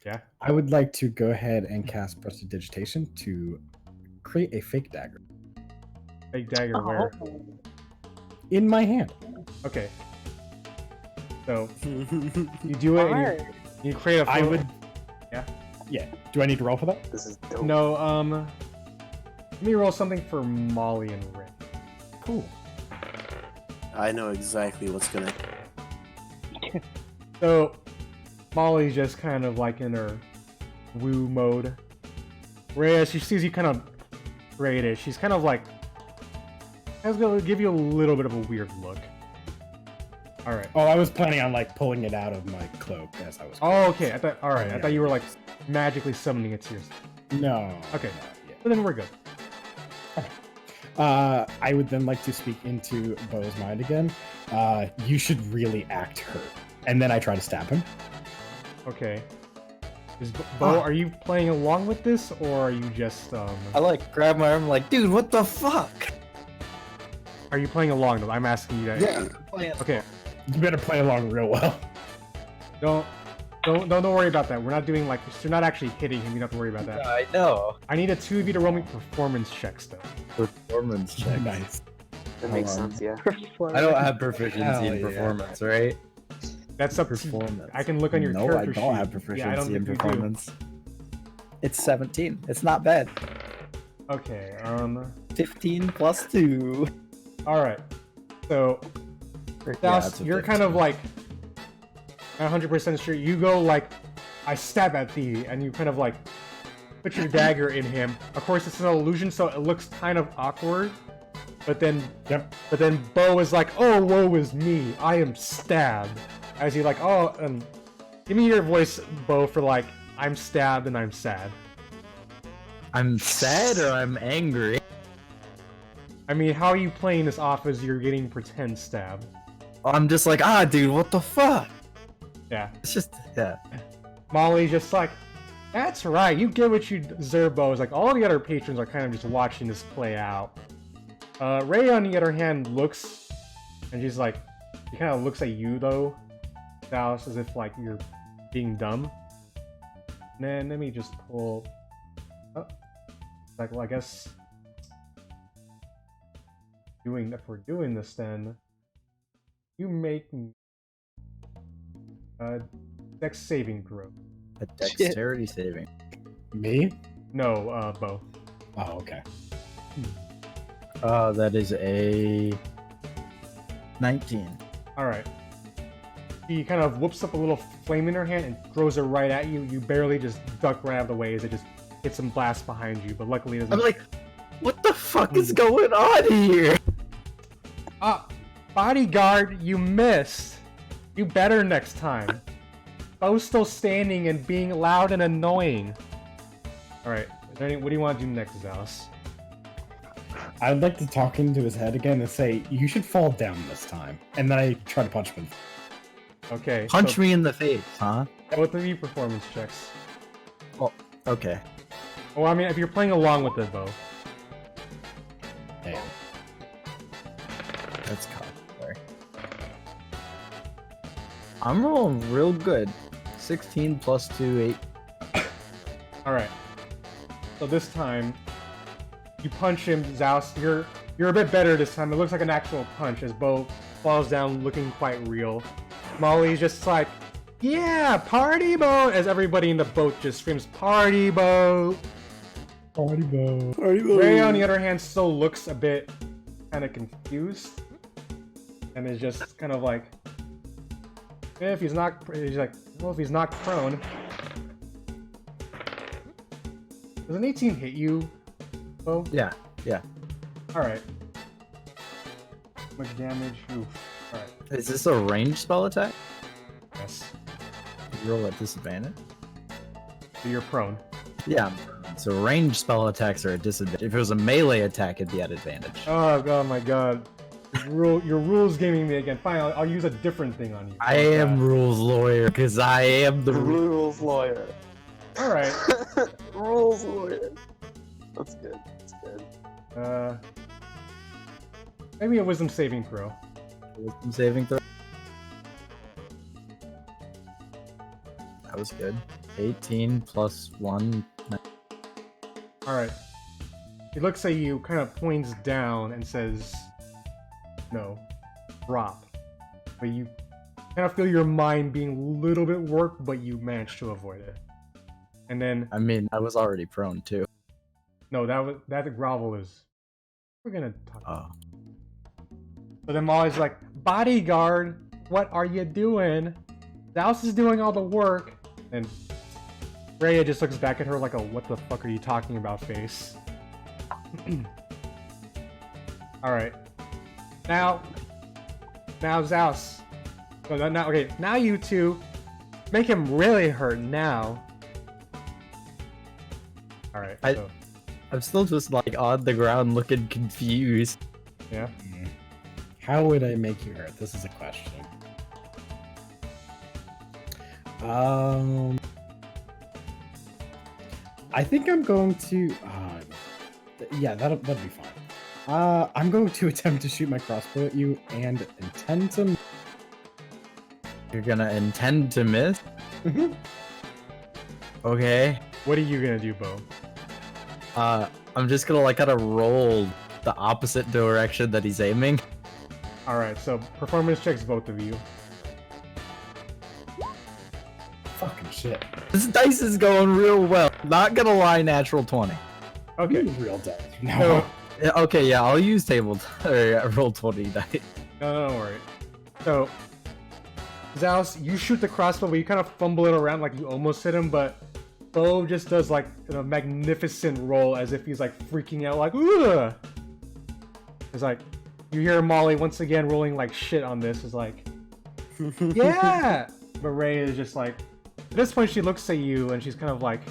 Yeah? I would like to go ahead and cast Prestidigitation to create a fake dagger Big dagger where? in my hand. Okay. So, you do it and Alright. you create a I photo- would. Yeah. Yeah. Do I need to roll for that? This is dope. No, let me roll something for Molly and Rick. Cool. I know exactly what's gonna. So, Molly's just kind of like in her woo mode. Rhea, she sees you kind of create it. She's kind of like, I was gonna give you a little bit of a weird look. All right. Oh, I was planning on like pulling it out of my cloak as I was. Oh, okay. I thought. All right. I thought you were like magically summoning it to yourself. No. Okay. No, yeah. So then we're good. I would then like to speak into Beau's mind again. You should really act hurt. And then I try to stab him. Okay. Beau, are you playing along with this, or are you just I like grab my arm like, dude, what the fuck? Are you playing along though? I'm asking you that. Yeah. Okay. You better play along real well. Don't worry about that. We're not doing like you're not actually hitting him. You don't have to worry about that. I know. I need a 2 of you to roll me performance checks though. Performance check. Nice. That makes Hold on. sense, yeah. I don't have proficiency Hell in yeah. performance, right? That's up to you. Performance. I can look on your no, character I sheet. don't have proficiency Yeah, I don't in think you do. performance. It's 17. It's not bad. Okay. 15 plus 2. All right. So, Zaos, you're kind of like 100% sure. You go like, I stab at thee, and you kind of like put your dagger in him. Of course, it's an illusion, so it looks kind of awkward. But then, But then Beau is like, "Oh, woe is me! I am stabbed." As he like, "Oh, give me your voice, Beau, for like, I'm stabbed and I'm sad." I'm sad or I'm angry. I mean, how are you playing this off as you're getting pretend stabbed? I'm just like, dude, what the fuck? Yeah. It's just, yeah. Molly's just like, "That's right, you get what you deserve, Beau." It's like all the other patrons are kind of just watching this play out. Ray, on the other hand, looks, and she's like, she kind of looks at you though, Zaos, as if like you're being dumb. And then let me just pull. Oh, like, well, I guess if we're doing this, then you make a dex saving throw. A dexterity saving. Me? No, Beau. Oh, okay. That is a 19. All right. She kind of whoops up a little flame in her hand and throws it right at you. You barely just duck right out of the way as it just hits and blasts behind you, but luckily it doesn't. I'm like, what the fuck is going on here? Bodyguard, you missed. You better next time. Beau's still standing and being loud and annoying. All right. What do you want to do next, Zaos? I'd like to talk into his head again and say, "You should fall down this time." And then I try to punch him. Okay. Punch me in the face, huh? Both of you performance checks. Oh, okay. Well, I mean, if you're playing along with it, Beau. Damn. That's cocked. Sorry. I'm rolling real good. 16 plus 2, 8. All right. So this time, you punch him, Zaos. You're a bit better this time. It looks like an actual punch as Beau falls down, looking quite real. Molly's just like, "Yeah, party boat!" as everybody in the boat just screams, "Party boat!" Party Beau. Ray, on the other hand, still looks a bit kind of confused, and is just kind of like, if he's not prone. Does an 18 hit you, Beau? Yeah. Alright. Much damage? Oof. Alright. Is this a ranged spell attack? Yes. You roll at disadvantage? So you're prone. Yeah. So ranged spell attacks are at disadvantage. If it was a melee attack, it'd be at advantage. Oh my god. Your rules gaming me again. Fine, I'll use a different thing on you. I am rules lawyer, because I am the Rules lawyer. Alright. Rules lawyer. That's good. That's good. Maybe a wisdom saving throw. wisdom saving throw. That was good. 18 plus 1. Alright. He looks at you, kind of points down, and says, "No. Drop." But you kind of feel your mind being a little bit warped, but you manage to avoid it. And then, I mean, I was already prone too. no, that grovel is... We're gonna talk about. Oh. So then Molly's like, "Bodyguard, what are you doing? Zaos is doing all the work." And Rhea just looks back at her like a "what the fuck are you talking about" face. Alright. Now Zaos, So now, okay, now you two make him really hurt now. All right. So, I'm still just like on the ground looking confused. yeah. How would I make you hurt? This is a question. I think I'm going to. Yeah, that'd be fine. I'm going to attempt to shoot my crossbow at you and intend to. You're gonna intend to miss? Mhm. Okay. What are you gonna do, Beau? I'm just gonna like kind of roll the opposite direction that he's aiming. All right. So performance checks, both of you. Fucking shit. This dice is going real well. Not gonna lie, natural 20. Okay. Use real dice. No. So Yeah, okay, yeah, I'll use table or roll 20 dice. no, don't worry. So, Zaos, you shoot the crossbow, but you kind of fumble it around like you almost hit him, but Beau just does like a magnificent roll as if he's like freaking out, like, ugh! It's like, you hear Molly once again rolling like shit on this, is like, yeah! But Ray is just like, at this point she looks at you and she's kind of like,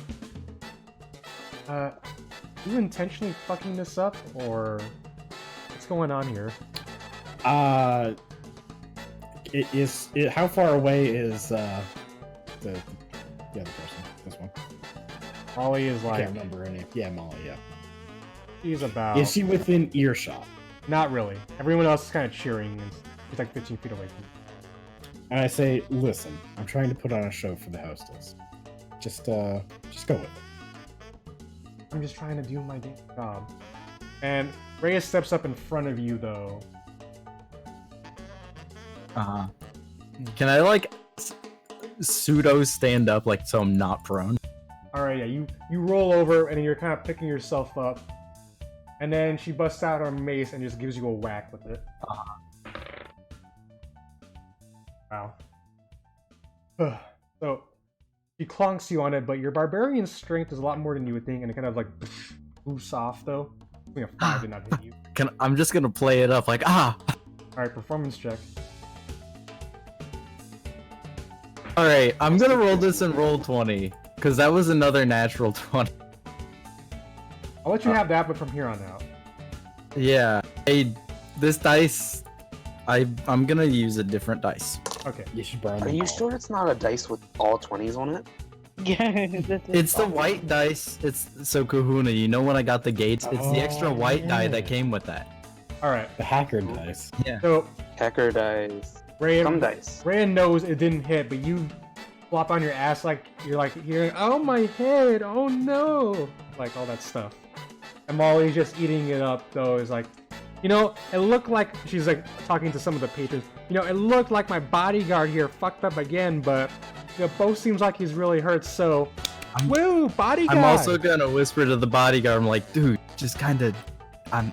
you intentionally fucking this up, or what's going on here? How far away is the other person? This one. Molly is I like, can't remember her name. Yeah, Molly. Yeah. she's about, Is she within earshot? not really. Everyone else is kind of cheering, and she's like 15 feet away from you. And I say, listen, I'm trying to put on a show for the hostess. Just go with it. I'm just trying to do my job. And Rhea steps up in front of you, though. Uh-huh. Can I like pseudo stand up like so I'm not prone? Alright, yeah, you roll over and you're kind of picking yourself up. And then she busts out her mace and just gives you a whack with it. Wow. So, she clonks you on it, but your barbarian strength is a lot more than you would think, and it kind of like boosts off, though. I think a 5 did not hit you. I'm just gonna play it up like, ah! Alright, performance check. Alright, I'm gonna roll this and roll 20. Because that was another natural 20. I'll let you have that, but from here on out. Yeah. This dice, I'm gonna use a different dice. Okay. You should burn Are them you all. sure it's not a dice with all 20s on it? Yeah, It's the white dice. It's so Kahuna, you know when I got the gates? It's the extra Oh, white die yeah. that came with that. Alright, The hacker dice. Yeah. so Hacker dice. Rhea Dice. knows it didn't hit, but you flop on your ass like you're like hearing, oh my head, oh no, like all that stuff. And Molly's just eating it up, though. Is like, you know, it looked like she's like talking to some of the patrons. You know, it looked like my bodyguard here fucked up again, but you know, Beau seems like he's really hurt. So, woo, bodyguard. I'm also gonna whisper to the bodyguard, I'm like, dude, just kinda, I'm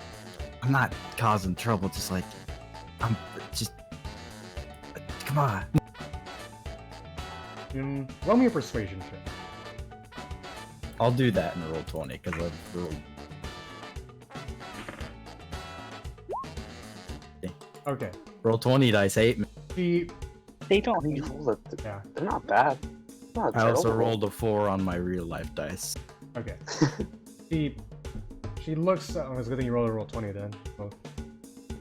not causing trouble, just like, I'm just, come on. Roll me a persuasion check. I'll do that in roll 20, because I've rolled. Okay. Roll 20 dice, 8. She, They I don't. mean, you rolled it. yeah. They're not bad. Not I also terrible. rolled a 4 on my real life dice. Okay. She looks. Oh, it's a good thing you rolled a roll 20 then. So,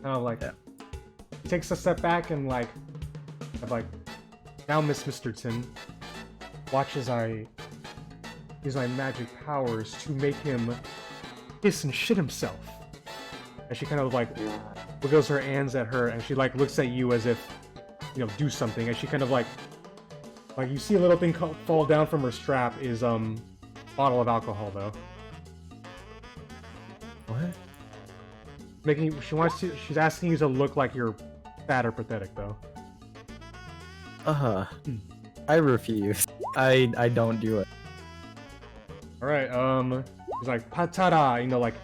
kind of like, Yeah. takes a step back and like, now Miss Misterton, watch as I use my magic powers to make him piss and shit himself. And she kind of like Yeah. wiggles her hands at her, and she like looks at you as if, you know, do something. And she kind of like you see a little thing fall down from her strap is bottle of alcohol though. What? She's asking you to look like you're fat or pathetic though. I refuse. I don't do it. All right, she's like patara, you know, like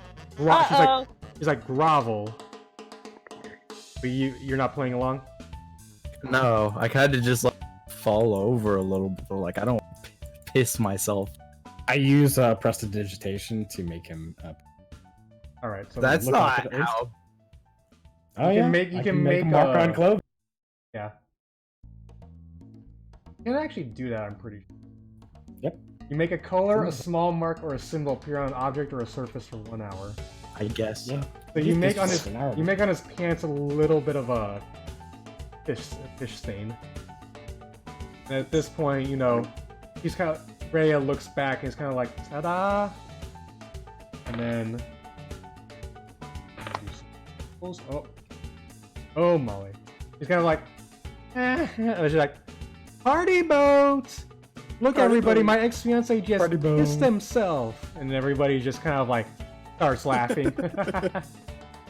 she's like grovel. But you're not playing along. No, I kind of just like fall over a little bit. Like I don't piss myself. I use prestidigitation to make him up. All right, so That's look not after the how. Oh You yeah, can make- you I can make make mark a- on clothes. yeah. You can actually do that, I'm pretty sure. Yep. You make a color, a small mark, or a symbol appear on an object or a surface for 1 hour. I guess. Yeah. So you make on Just his an hour. pants a little bit of a fish stain. And at this point, you know, he's kind of Rhea looks back and he's kind of like ta-da, and then oh Molly, he's kind of like and she's like party boat. Look Party everybody, boat. my ex-fiance just Party boat. pissed himself, and everybody just kind of like starts laughing.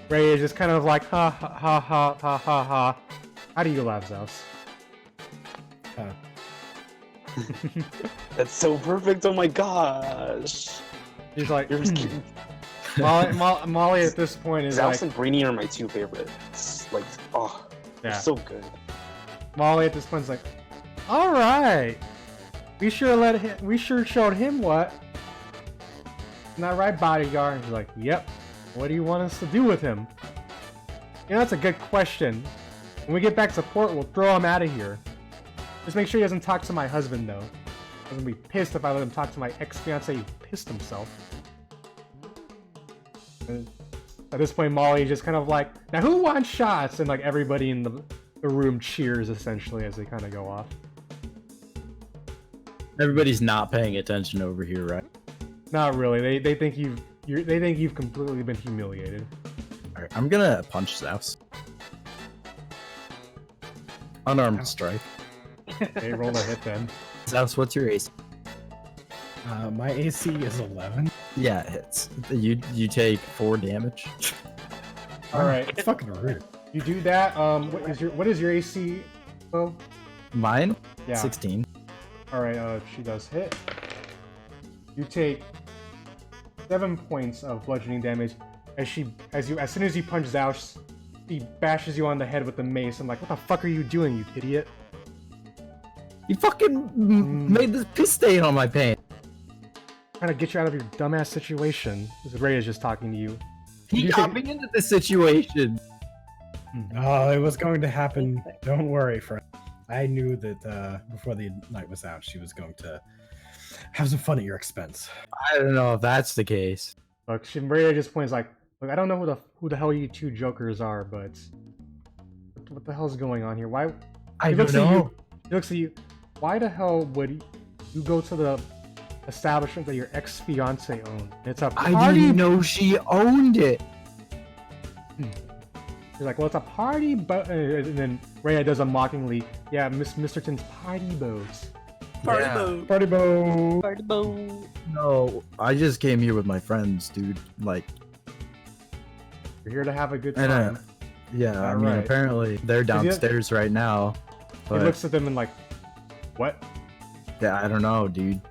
Ray is just kind of like ha ha ha ha ha ha ha. How do you laugh, Zaos? That's so perfect. Oh my gosh. He's like You're just kidding. Molly at this point is Zaos like and Brainy are my two favorites. Like, oh, they're yeah. so good. Molly at this point is like, all right, we sure showed him what. Isn't that right, bodyguard? And he's like, yep. What do you want us to do with him? You know, that's a good question. When we get back to port, we'll throw him out of here. Just make sure he doesn't talk to my husband, though. I'm gonna be pissed if I let him talk to my ex-fiance who pissed himself. And at this point, Molly's just kind of like, now who wants shots? And like everybody in the room cheers, essentially, as they kind of go off. Everybody's not paying attention over here, right? Not really. They think you've completely been humiliated. Alright, I'm gonna punch Zaos. Unarmed strike. They roll a hit then. Zaos, what's your AC? My AC is 11. Yeah, it hits. You take 4 damage. All right, It's fucking rude. you do that. What is your AC? Beau? Mine? Yeah. 16. All right. She does hit. You take 7 points of bludgeoning damage as soon as you punch Zaos, he bashes you on the head with the mace. I'm like, what the fuck are you doing, you idiot? You fucking made this piss stain on my pants. Trying to get you out of your dumbass situation. Ray is just talking to you. He You got think- me into this situation. Oh, it was going to happen. Don't worry, friend. I knew that before the night was out, she was going to have some fun at your expense. I don't know if that's the case. Look, Ray just points like, look, I don't know who the hell you two jokers are, but what the hell's going on here? Why? I He don't looks at know. you. He looks at you. Why the hell would you go to the establishment that your ex-fiance owned? It's a party. I didn't know she owned it. He's like, well, it's a party boat. And then Rhea does a mockingly, yeah, Mr.Ton's party boats. Party Yeah. mode. Party boat. Party boat. No, I just came here with my friends, dude. Like, You're here to have a good I know. time. yeah, I All mean, right. apparently they're Does he- downstairs right now. He But looks at them and like, what? yeah, I don't know, dude.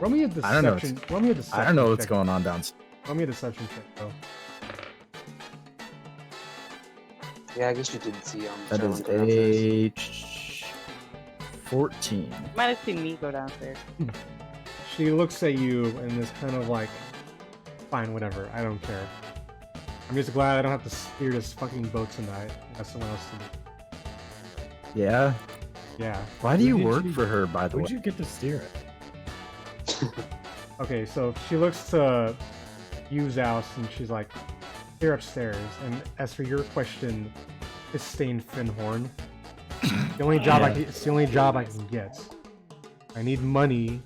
Roll me a deception. I don't know. Roll me a deception. I don't know what's check. going on downstairs. Roll me a deception check, though. Yeah, I guess you did see That is Joan downstairs. a 14. Might have seen me go downstairs. She looks at you and is kind of like, fine, whatever, I don't care. I'm just glad I don't have to steer this fucking boat tonight. I have someone else to do. Yeah. Yeah. Why do you Who did work you- for her, by the way? Where'd you get to steer it? Okay, so she looks to you, Zaos, and she's like, you're upstairs. And as for your question, it's stained Finhorn. The only job it's the only job I can get. I need money.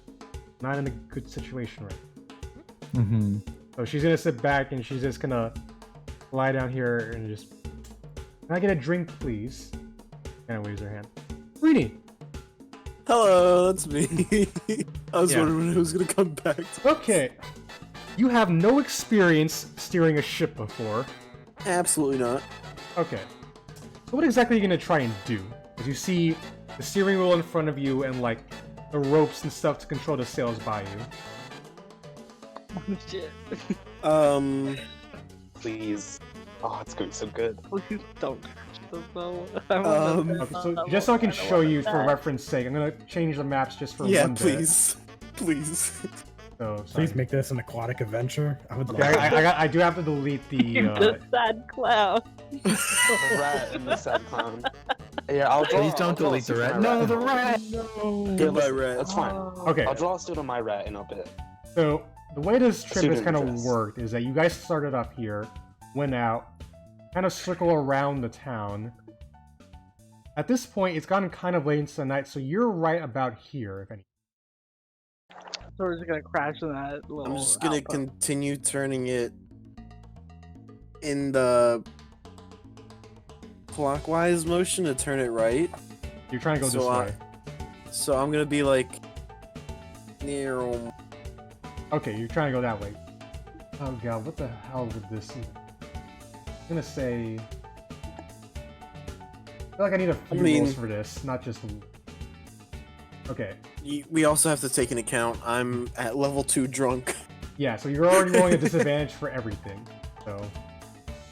Not in a good situation right now. Mm-hmm. So she's gonna sit back and she's just gonna lie down here and just. Can I get a drink, please? And waves her hand. Greenie. Hello, that's me. I was Yeah. wondering who's gonna come back. Okay. You have no experience steering a ship before. Absolutely not. Okay. So what exactly are you gonna try and do? As you see the steering wheel in front of you and like the ropes and stuff to control the sails by you. Oh shit. Please. Oh, it's going so good. Please don't touch the boat. Okay, so just so I can show you for reference sake, I'm gonna change the maps just for Yeah, one bit. please. Please. So, sorry. Please make this an aquatic adventure. I would love Okay, it. I do have to delete the. The sad clown. The rat and the sad clown. Yeah, I'll draw. Please don't I'll draw a delete the suit of rat. my No, the and rat. No. Goodbye, listen, rat. That's fine. Okay. I'll draw a suit of my rat in a bit. So the way this trip has Student kind of dress. worked is that you guys started up here, went out, kind of circle around the town. At this point, it's gotten kind of late into the night, so you're right about here, if any. So we're just gonna crash in that little. I'm just gonna outpost. continue turning it in the clockwise motion to turn it right. You're trying to go So this I- way. So I'm gonna be like near. Okay, you're trying to go that way. Oh god, what the hell would this even... I'm gonna say... I feel like I need a few mean- rolls for this, not just... Okay, We also have to take into account I'm at level 2 drunk. yeah, so you're already rolling a disadvantage for everything. So,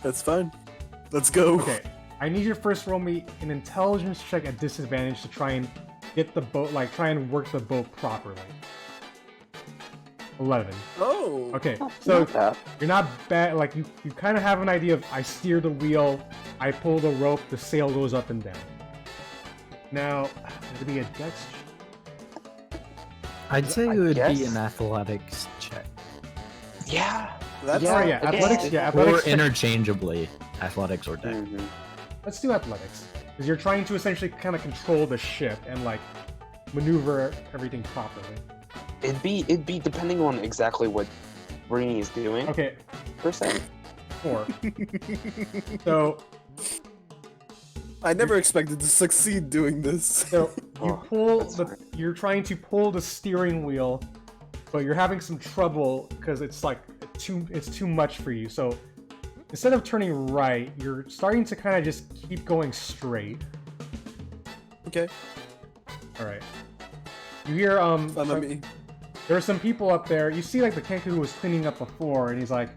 That's fine. Let's go. okay. I need you to first roll me an intelligence check at disadvantage to try and get the boat, like, try and work the boat properly. 11. Oh. Okay, so Not bad. you're not bad, like, you kind of have an idea of, I steer the wheel, I pull the rope, the sail goes up and down. Now, it'll be a dex check. I'd say I it would be guess. an athletics check. Yeah. That's Oh yeah, I guess. athletics, yeah, Or athletics check. interchangeably, athletics or dex. Mhm. Let's do athletics. Because you're trying to essentially kind of control the ship and, like, maneuver everything properly. It'd be depending on exactly what Brini is doing. Okay, Per se. 4. So, I never expected to succeed doing this. So you Oh, pull that's the. fine. You're trying to pull the steering wheel, but you're having some trouble because it's like it's too much for you. So instead of turning right, you're starting to kind of just keep going straight. Okay. All right. You hear Fun of me. there are some people up there. You see like the Kenku who was cleaning up before, and he's like,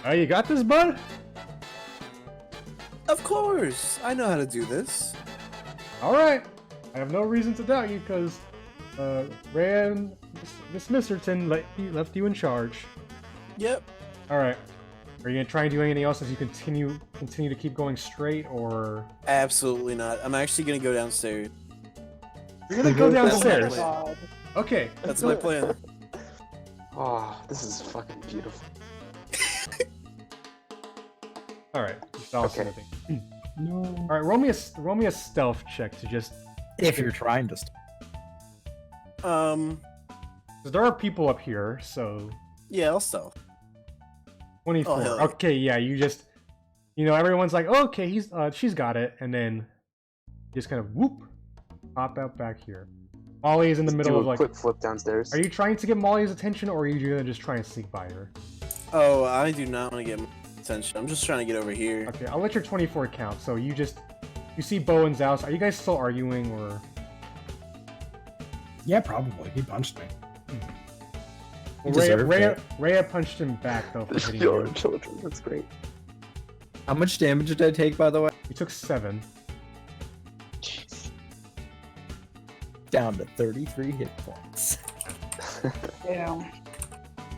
"Oh, you got this, bud? Of course, I know how to do this. All right. I have no reason to doubt you because Rhea and Miss Misterton left you in charge." Yep. All right. Are you gonna try and do anything else as you continue to keep going straight, or Absolutely not. I'm actually gonna go downstairs. you're gonna go That's my downstairs? plan. God. Okay. That's my plan. Oh, this is fucking beautiful. All right. Zaos, Okay. nothing. No. All right. Roll me a stealth check to just. If you're trying to. Um. Because there are people up here, so Yeah, I'll stealth. 24. Oh, hell yeah. Okay. Yeah. You just. Everyone's like, oh, okay, she's got it, and then just kind of whoop, pop out back here. Molly is in the middle Do of a like. quick flip downstairs. Are you trying to get Molly's attention, or are you gonna just try and sneak by her? Oh, I do not want to get attention. I'm just trying to get over here. Okay, I'll let your 24 count. So you see Beau and Zaos. Are you guys still arguing, or? Yeah, probably. He punched me. Well, deserved it. Rhea punched him back though for hitting Your you. children. That's great. How much damage did I take, by the way? You took 7. Jeez. Down to 33 hit points. Damn.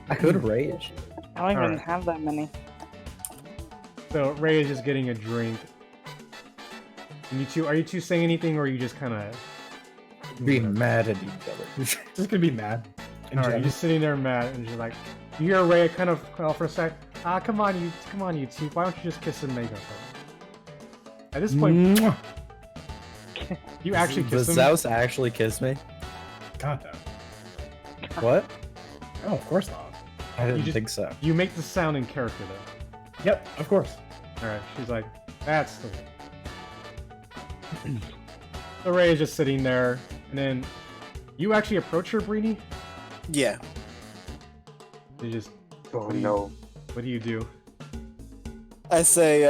I could have raged. I don't even Alright. have that many. So Rhea is just getting a drink. And are you two saying anything, or are you just kind of? Being mad at each other. Just gonna be mad. In All right, you're general. just sitting there mad, and you're like, you hear Rhea kind of call for a sec. Come on, you two. Why don't you just kiss and make up? At this point, Mwah. you actually Does kiss him. Zaos actually kiss me? God, no. What? Oh, of course not. I didn't just- think so. You make the sound in character though. Yep, of course. All right, she's like, that's the way. So Ray is just sitting there, and then you actually approach her, Brini. Yeah. You just, Oh no. what do you do? I say,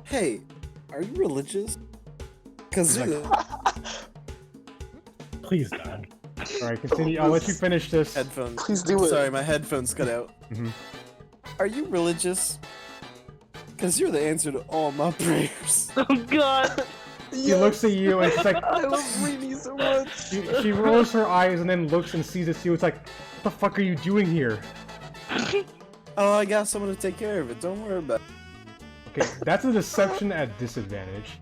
hey, are you religious? Cause Please, God. All right, continue. I'll let you finish this. headphones. Please do it. Sorry, my headphones cut out. Mhm. Are you religious? Cause you're the answer to all my prayers. Oh God. She looks at you, and it's like I love Brini so much. she rolls her eyes and then looks and sees it's you. It's like, what the fuck are you doing here? Oh, I got someone to take care of it. Don't worry about it. Okay, that's a deception at disadvantage.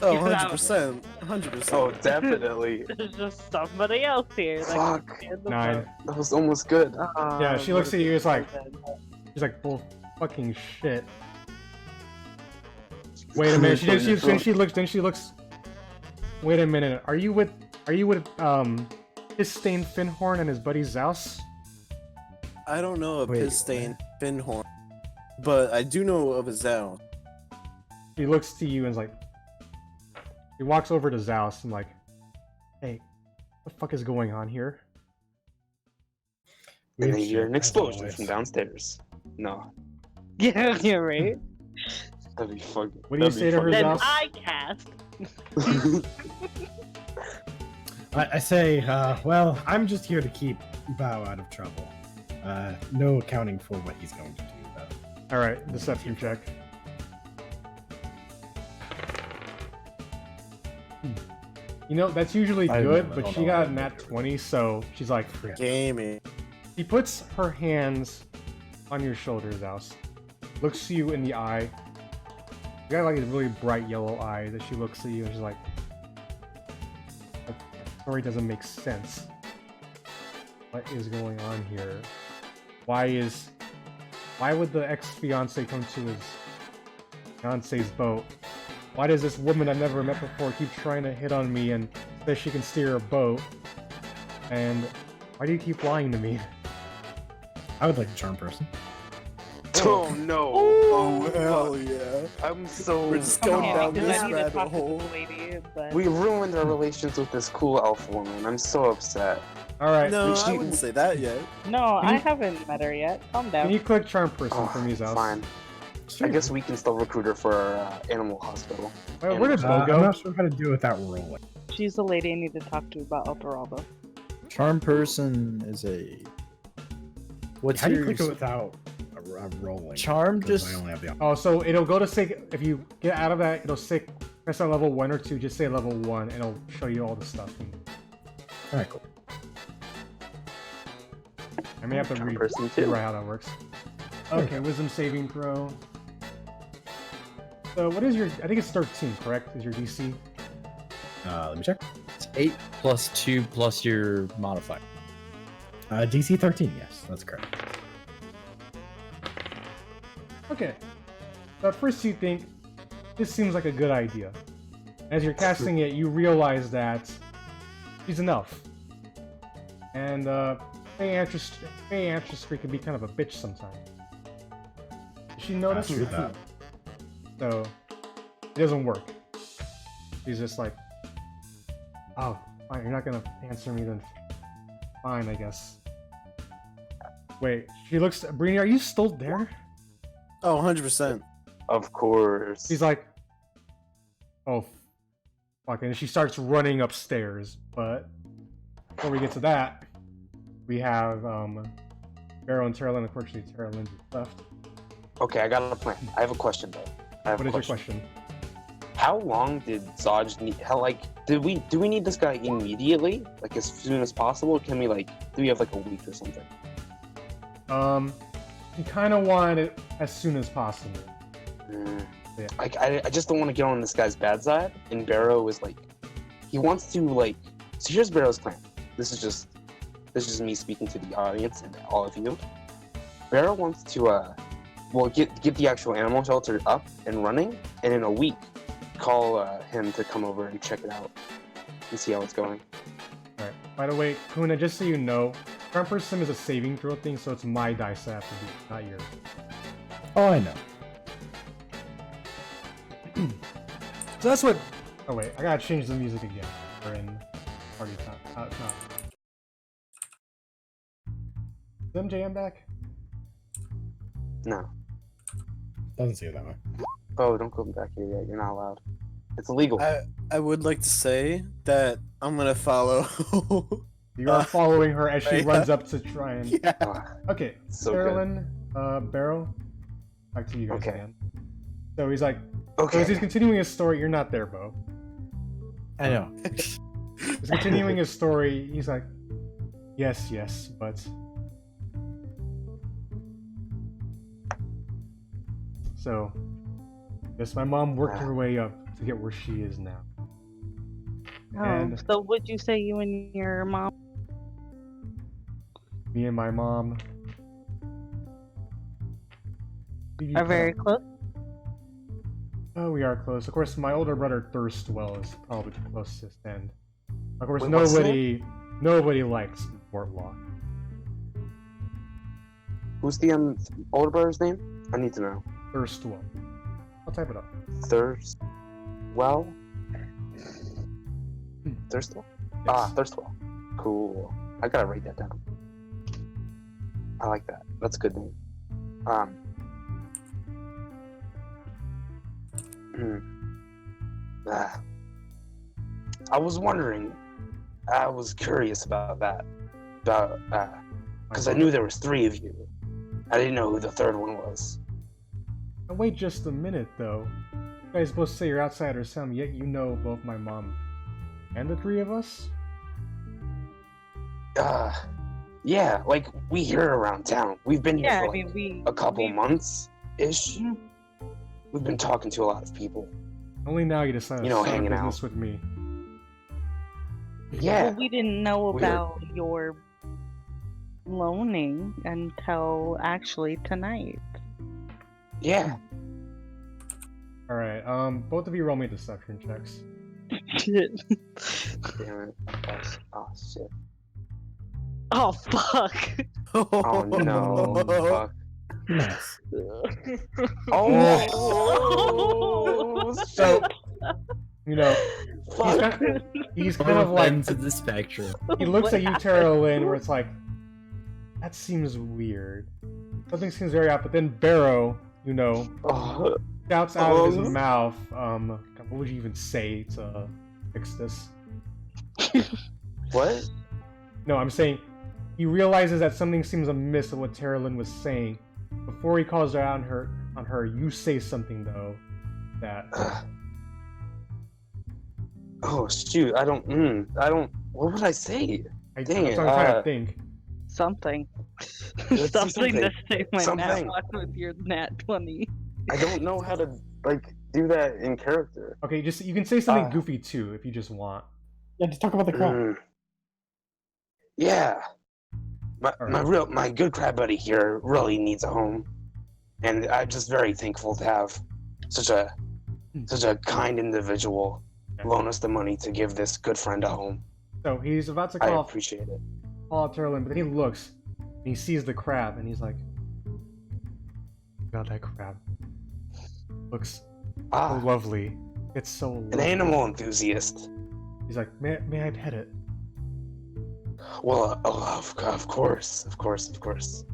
Oh, Get out. 100%. 100%. Oh, definitely. There's just somebody else here. that can Fuck. stand the 9. boat. That was almost good. Yeah, she looks at you, it's like, Listen, she's like, bull fucking shit. Wait a minute, then she looks. Wait a minute, are you with Hisstain Finhorn and his buddy Zaos? I don't know of Wait, Pisstain Finhorn, but I do know of a Zaos. He looks to you and is like, he walks over to Zaos and like, hey, what the fuck is going on here? And then Weird you hear shit, an as explosion always. from downstairs. No, Yeah, you're right. that'd be fucking. What do you say to her, Then Zaos? I cast. I say, well, I'm just here to keep Bao out of trouble. No accounting for what he's going to do, though. Alright, deception check. You know, that's usually I good, don't but know she got a what nat to do. 20, so she's like, Gaming. she puts her hands on your shoulders, Zaos. Looks you in the eye. You got like a really bright yellow eye that she looks at you and she's like, the story doesn't make sense. What is going on here? Why would the ex-fiance come to his fiance's boat? Why does this woman I've never met before keep trying to hit on me and says she can steer a boat? And why do you keep lying to me? I would like a charm person. Oh no! Oh, hell yeah. I'm so. We're just Come going here, down because this I need to rabbit talk to hole. this lady, but We ruined our relations with this cool elf woman. I'm so upset. Alright, No, She- I wouldn't say that yet. no, Can I you- haven't met her yet. Calm can down. you click charm person Oh, for me, Zaos? fine. I guess we can still recruit her for our animal hospital. Where did Beau I'm go? not sure how to do it without rolling. She's the lady I need to talk to about Eldorado. Charm person is a. What's How do you your click it without a rolling? charm? 'Cause Just I only have the Oh, so it'll go to say, if you get out of that, it'll say, press on level 1 or 2, just say level 1, and it'll show you all the stuff. Alright, cool. I may have to Charm read person figure too. out how that works. Okay, wisdom saving throw. So what is your, I think it's 13, correct? Is your DC? Let me check. it's 8 plus 2 plus your modifier. DC 13, yes, that's correct. Okay. So at first you think, this seems like a good idea. As you're casting it, you realize that she's an elf. And Fey Ancestry can be kind of a bitch sometimes. Did she notice? True that. So, it doesn't work. She's just like, oh, fine, you're not gonna answer me then. Fine, I guess. Wait, she looks, Brini, are you still there? Oh, 100%. Of course. She's like, oh, fuck, and she starts running upstairs, but before we get to that, we have, Barrow and Terralyn. Unfortunately, Terralyn left. Okay, I got a plan. I have a question though. What is your question? How long did Zaj need? Do we need this guy immediately? Like as soon as possible? Or can we do we have like a week or something? You kind of want it as soon as possible. Mm. Yeah. I just don't want to get on this guy's bad side. And Barrow is like, he wants to So here's Barrow's plan. This is just me speaking to the audience and all of you. Barrow wants to get the actual animal shelter up and running, and in a week, call him to come over and check it out and see how it's going. Alright. By the way, Kuna, just so you know, Charm Person is a saving throw thing, so it's my dice that have to be, not yours. Oh, I know. So that's what. Oh wait, I gotta change the music again. We're in party time. It's not. Is MJM back? No. Doesn't seem that way. Oh, don't go back here yet. You're not allowed. It's illegal. I would like to say that I'm gonna follow. You are following her as she yeah. runs up to try and. Yeah. Ah, Okay, So good. Carolyn, Barrow, back to you guys Okay. again. So he's like, so okay. as he's continuing his story, you're not there, Beau. I know. He's continuing his story. He's like, yes, but. So, Yes, my mom worked her way up to get where she is now. Oh, And so would you say you and your mom? me and my mom Are very close? Oh, we are close. Of course, my older brother Thirstwell is probably the closest, and of course, Wait, what's nobody likes Mortlock. Who's the older brother's name? I need to know. Thirstwell. I'll type it up. Thirstwell? Thirstwell? Yes. Ah, Thirstwell. Cool. I gotta write that down. I like that. That's a good name. I was wondering. I was curious about that. Because I knew there was 3 of you. I didn't know who the 3rd one was. Now wait just a minute, though. You guys both say you're outsider some, yet you know both my mom and the 3 of us? Yeah, like, we hear around town. We've been here Yeah, for I like mean, a couple months-ish. Mhm. We've been talking to a lot of people. Only now you decided to start hanging business out. with me. Yeah. Well, we didn't know Weird. about your loaning until actually tonight. Yeah. Alright, both of you roll me deception checks. Shit. Damn it. Oh, shit. Oh, fuck. Oh, no. Fuck. Nice. Oh, So, you know, fuck. he's kind of like, ends of the spectrum. he looks What at you, happened? Tara Lynn, where it's like, that seems weird. Something seems very odd, but then Barrow, you know, Oh, shouts out of his Oh. mouth, what would you even say to fix this? what? No, I'm saying, he realizes that something seems amiss with what Tara Lynn was saying. Before he calls her out on her, you say something, though, that... Oh, shoot. I don't. What would I say? I'm Dang trying it, to think. Something. Let's do Something to something. say my nat Something. 1 with your nat 20. I don't know how to, like, do that in character. Okay, just you can say something Uh. goofy, too, if you just want. Yeah, just talk about the crowd. Yeah. Alright. My good crab buddy here really needs a home, and I'm just very thankful to have such a kind individual loan us the money to give this good friend a home. So he's about to I call appreciate it. out Tara Lynn, but then he looks, and he sees the crab, and he's like, about that crab. Looks so Ah, lovely. It's so an lovely. animal enthusiast. He's like, may I pet it? Well, of course. Starts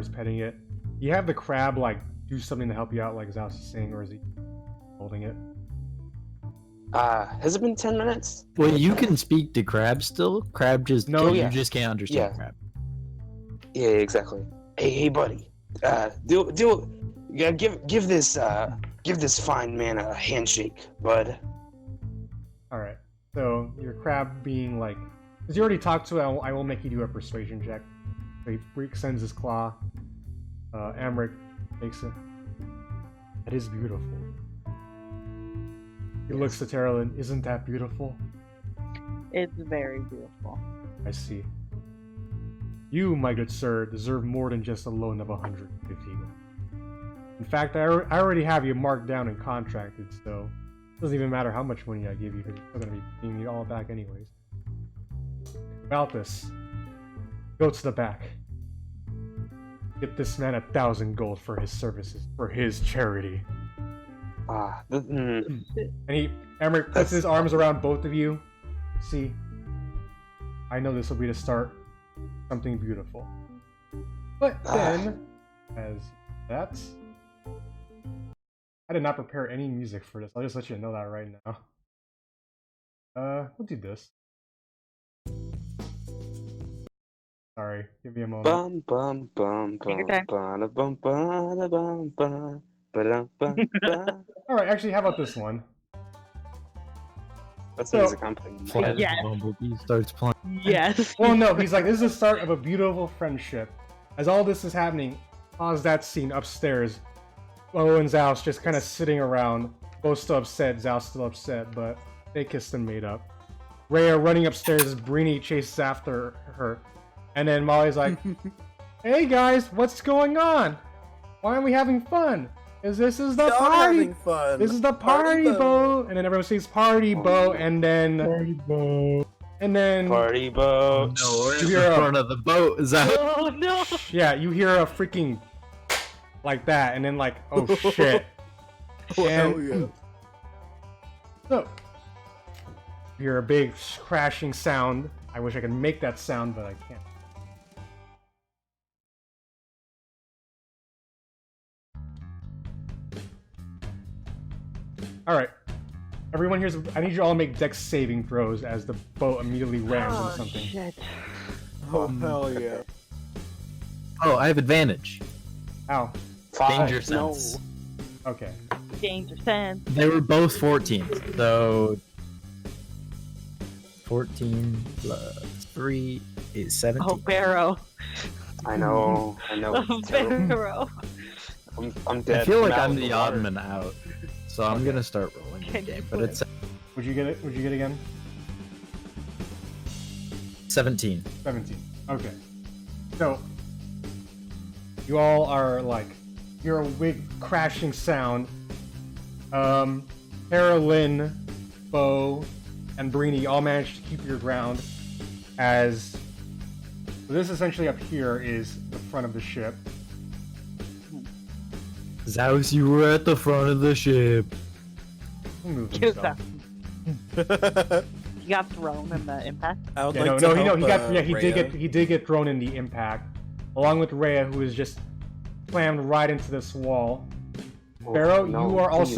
petting it. You have the crab, like, do something to help you out, like Zaos is saying, or is he holding it? Has it been 10 minutes? Well, you can speak to Crab still. Crab just No, you yeah. just can't understand Yeah. Crab. Yeah, exactly. Hey, buddy. Yeah, give this fine man a handshake, bud. Alright. So, your crab being like... Because you already talked to it, I will make you do a persuasion check. So he extends his claw. Amrik takes it. That is beautiful. He looks at Tara Lynn. Isn't that beautiful? It's very beautiful. I see. You, my good sir, deserve more than just a loan of 150. In fact, I already have you marked down and contracted, so it doesn't even matter how much money I give you, because you're still going to be paying me all back anyways. About this, go to the back. Get this man 1,000 gold for his services, for his charity. And Amrik puts his arms around both of you. See, I know this will be the start of something beautiful. But then, as that's... I did not prepare any music for this. I'll just let you know that right now. We'll do this. Sorry, give me a moment. Bum bum bum Take your bum time. bum bum bum bum bum bum. Alright, actually, how about this one? That's So- the music I'm playing. Flight of the Yes. Bumblebee starts playing. Yes. Well, no, he's like, this is the start of a beautiful friendship. As all this is happening, pause that scene upstairs. Beau and Zaos just kind of sitting around, both still upset. Zaos still upset, but they kissed and made up. Rhea running upstairs as Brini chases after her, and then Molly's like, "Hey guys, what's going on? Why aren't we having fun? This is the Y'all party. having fun. This is the party, Beau." And then everyone sings "Party, Beau," and then Party Beau. Party boat. No, we're in You hear a- front of the boat. Zaos. Oh no! yeah, you hear a freaking like that, and then like, oh shit. Oh, hell And- yeah. So, you hear a big crashing sound. I wish I could make that sound, but I can't. Alright. Everyone here's. I need you all to make dex saving throws as the boat immediately rams into something. Shit. Oh, hell yeah. Oh, I have advantage. Ow. 5. Danger no. sense. Okay. Danger sense. They were both 14s, so 14 plus 3 is 17. Oh, Barrow. I know. Oh, It's terrible. Barrow. I'm dead. I feel like out I'm in the water. odd man out, so I'm gonna start rolling the Can you game. But put- it's Would you get it? Would you get it again? 17. 17. Okay. So, you all are like, hear a big crashing sound. Carolyn, Beau, and Brini all managed to keep your ground as so this essentially up here is the front of the ship. Zaos, you were at the front of the ship. He'll move Cute himself. stuff. He got thrown in the impact. I would Yeah, like no, to no, he help, got, yeah, he did Rhea. get thrown in the impact, along with Rhea, who is just slammed right into this wall. Oh, Barrow, no, you are please.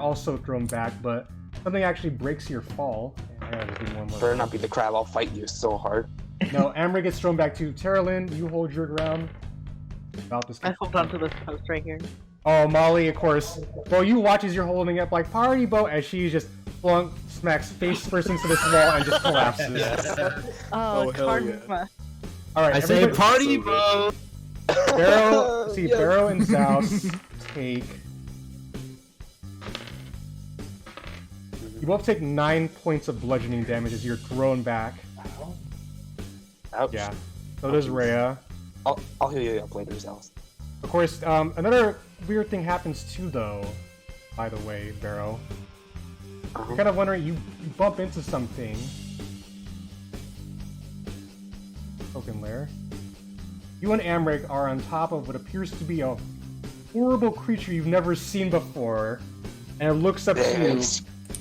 also thrown back, but something actually breaks your fall. Yeah, just do one more. Better not be the crab. I'll fight you so hard. No, Amrik gets thrown back too. Terralyn, you hold your ground. About this. I hold on to this post right here. Oh, Molly, of course. Beau, you watch as you're holding up like party, Beau, as she just smacks face first into this wall and just collapses. Oh, Oh, hell yeah. karma. All right, I say everybody- party, so bro. Barrow, see, Yes. Barrow and Zaos take. You both take 9 points of bludgeoning damage as you're thrown back. Ouch. Yeah. So does Rhea. I'll heal you up later, Zaos. Of course, another weird thing happens too, though. By the way, Barrow. You're kind of wondering, you bump into something. Token lair. You and Amrik are on top of what appears to be a horrible creature you've never seen before, and it looks up to you,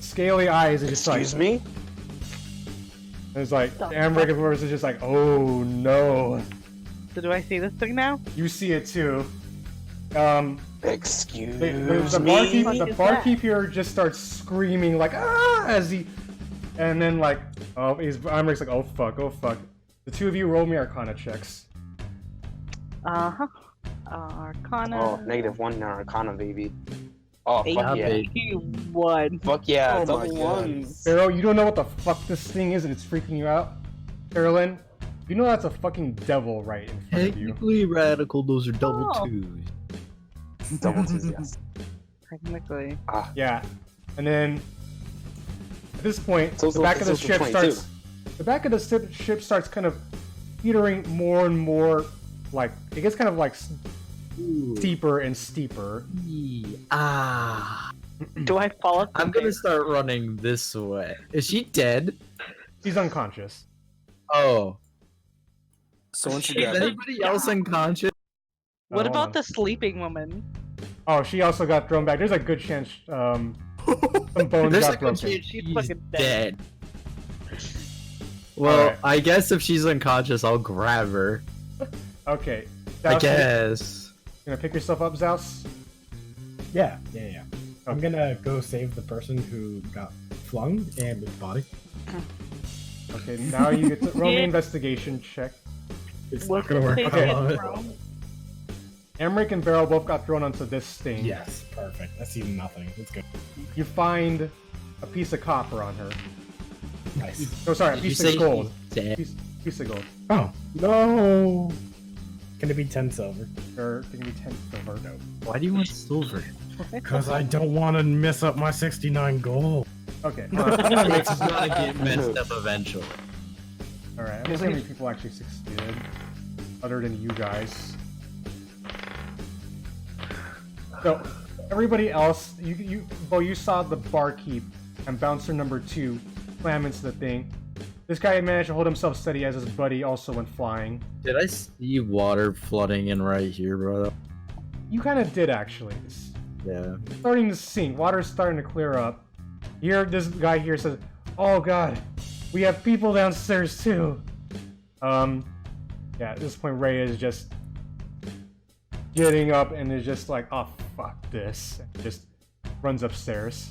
scaly eyes, and just like, Excuse me? and it's like, Amrik, of course, is just like, oh no. So do I see this thing now? You see it too. Excuse The me? barkeep here just starts screaming like ah as he, and then like Amrik's like oh fuck. The two of you roll me Arcana checks. Uh-huh. Arcana. Oh, -1 in Arcana, baby. Oh, fuck yeah. 81. Fuck yeah, Oh double my ones. Barrow, you don't know what the fuck this thing is and it's freaking you out. Carolyn, you know that's a fucking devil right in front of you. Technically radical, those are double Oh. twos. Double twos, yes. Technically. Yeah, and then at this point, So the back of the it's also ship 22. starts. The back of the ship starts kind of teetering more and more, like it gets kind of like steeper and steeper. Do I fall off? I'm gonna start running this way. Is she dead? She's unconscious. Oh. Someone should Is grab it. anybody else unconscious? What hold about on. the sleeping woman? Oh, she also got thrown back. There's a good chance some bones There's got a good broken. chance She's she's fucking dead. dead. Well, Alright. I guess if she's unconscious, I'll grab her. Okay. I Zaos, guess. You gonna pick yourself up, Zaos? Yeah. I'm gonna go save the person who got flung and his body. Okay, now you get to roll the Yeah. investigation check. It's What's not gonna work. the I thing love get it. thrown? Emmerich and Barrow both got thrown onto this thing. Yes, perfect. I see nothing. Let's go. You find a piece of copper on her. Nice. Oh, sorry, a Did you piece say of gold. she's dead? Piece of gold. Oh no! Can it be 10 silver? Or it can be 10 silver. No. Why do you want silver? Because I don't want to mess up my 69 gold. Okay. It's gonna get messed up eventually. Alright, I'm gonna see how many people actually succeeded. Other than you guys. So, everybody else, Beau, you saw the barkeep and bouncer number 2 clam into the thing. This guy managed to hold himself steady as his buddy also went flying. Did I see water flooding in right here, bro? You kind of did, actually. It's Yeah. starting to sink. Water's starting to clear up. Here, this guy here says, "Oh God, we have people downstairs too." Yeah. At this point, Ray is just getting up and is just like, "Oh fuck this!" And just runs upstairs.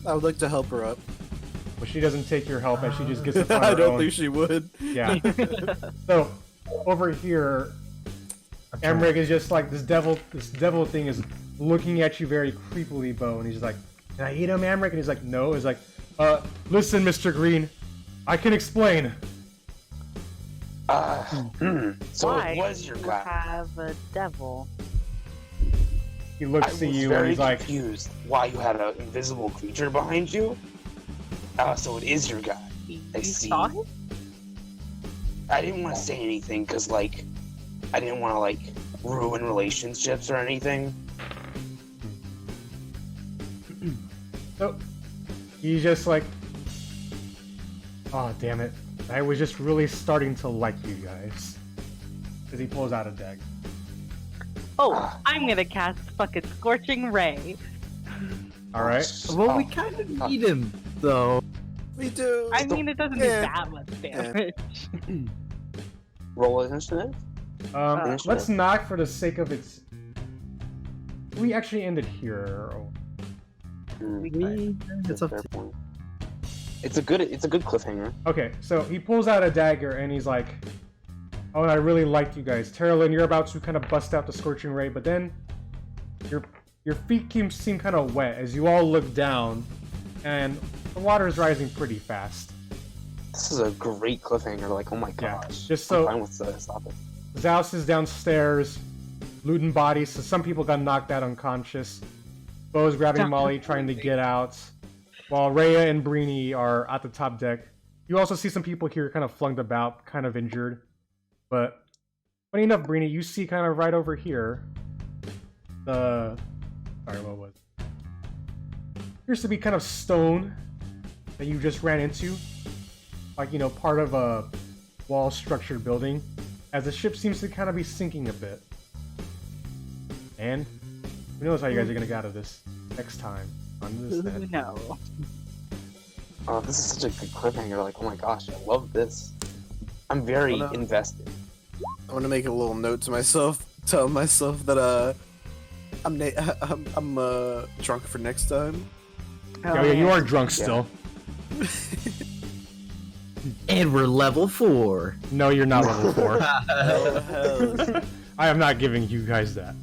I would like to help her up. But she doesn't take your help, and she just gets up on her I don't own. think she would. Yeah. So over here, Amrik is just like this devil thing is looking at you very creepily, Beau, and he's like, "Can I eat him, Amrik?" And he's like, "No." He's like, listen, Mr. Green, I can explain. So Why it was your do you guy. have a devil? He I looks was at you and very he's like, confused why you had an invisible creature behind you. So it is your guy. I You see. saw him? I didn't want to say anything because, like, I didn't want to, like, ruin relationships or anything. so he's just like, "Oh damn it, I was just really starting to like you guys." As he pulls out a dagger. Oh, I'm gonna cast fucking Scorching Ray. All right. Well, we kind of need him, though. We do. I mean, it doesn't do Yeah. that much damage. Roll initiative? Let's not, for the sake of its. We actually ended here. It's up Fair to point. It's a good cliffhanger. Okay, so he pulls out a dagger and he's like, "Oh, I really like you guys. Terrelin, you're about to kind of bust out the Scorching Ray, but then your feet seem kind of wet as you all look down, and the water is rising pretty fast." This is a great cliffhanger. Like, oh my Yeah, gosh. just I'm so fine with that. Stop it. Zaos is downstairs, looting bodies, so some people got knocked out unconscious. Beau's grabbing Molly, trying to get out, while Rhea and Brini are at the top deck. You also see some people here kind of flung about, kind of injured. But funny enough, Brini, you see kind of right over here, sorry, what was it? Appears to be kind of stone that you just ran into. Like, part of a wall-structured building, as the ship seems to kind of be sinking a bit. And who knows how you guys are going to get out of this next time on this then. No. Oh, this is such a good cliffhanger. Like, oh my gosh, I love this. I'm very Oh, no. invested. I want to make a little note to myself, tell myself that I'm drunk for next time. Oh, yeah, you are drunk still. And we're level 4. No, you're not level 4. Oh, hell. I am not giving you guys that.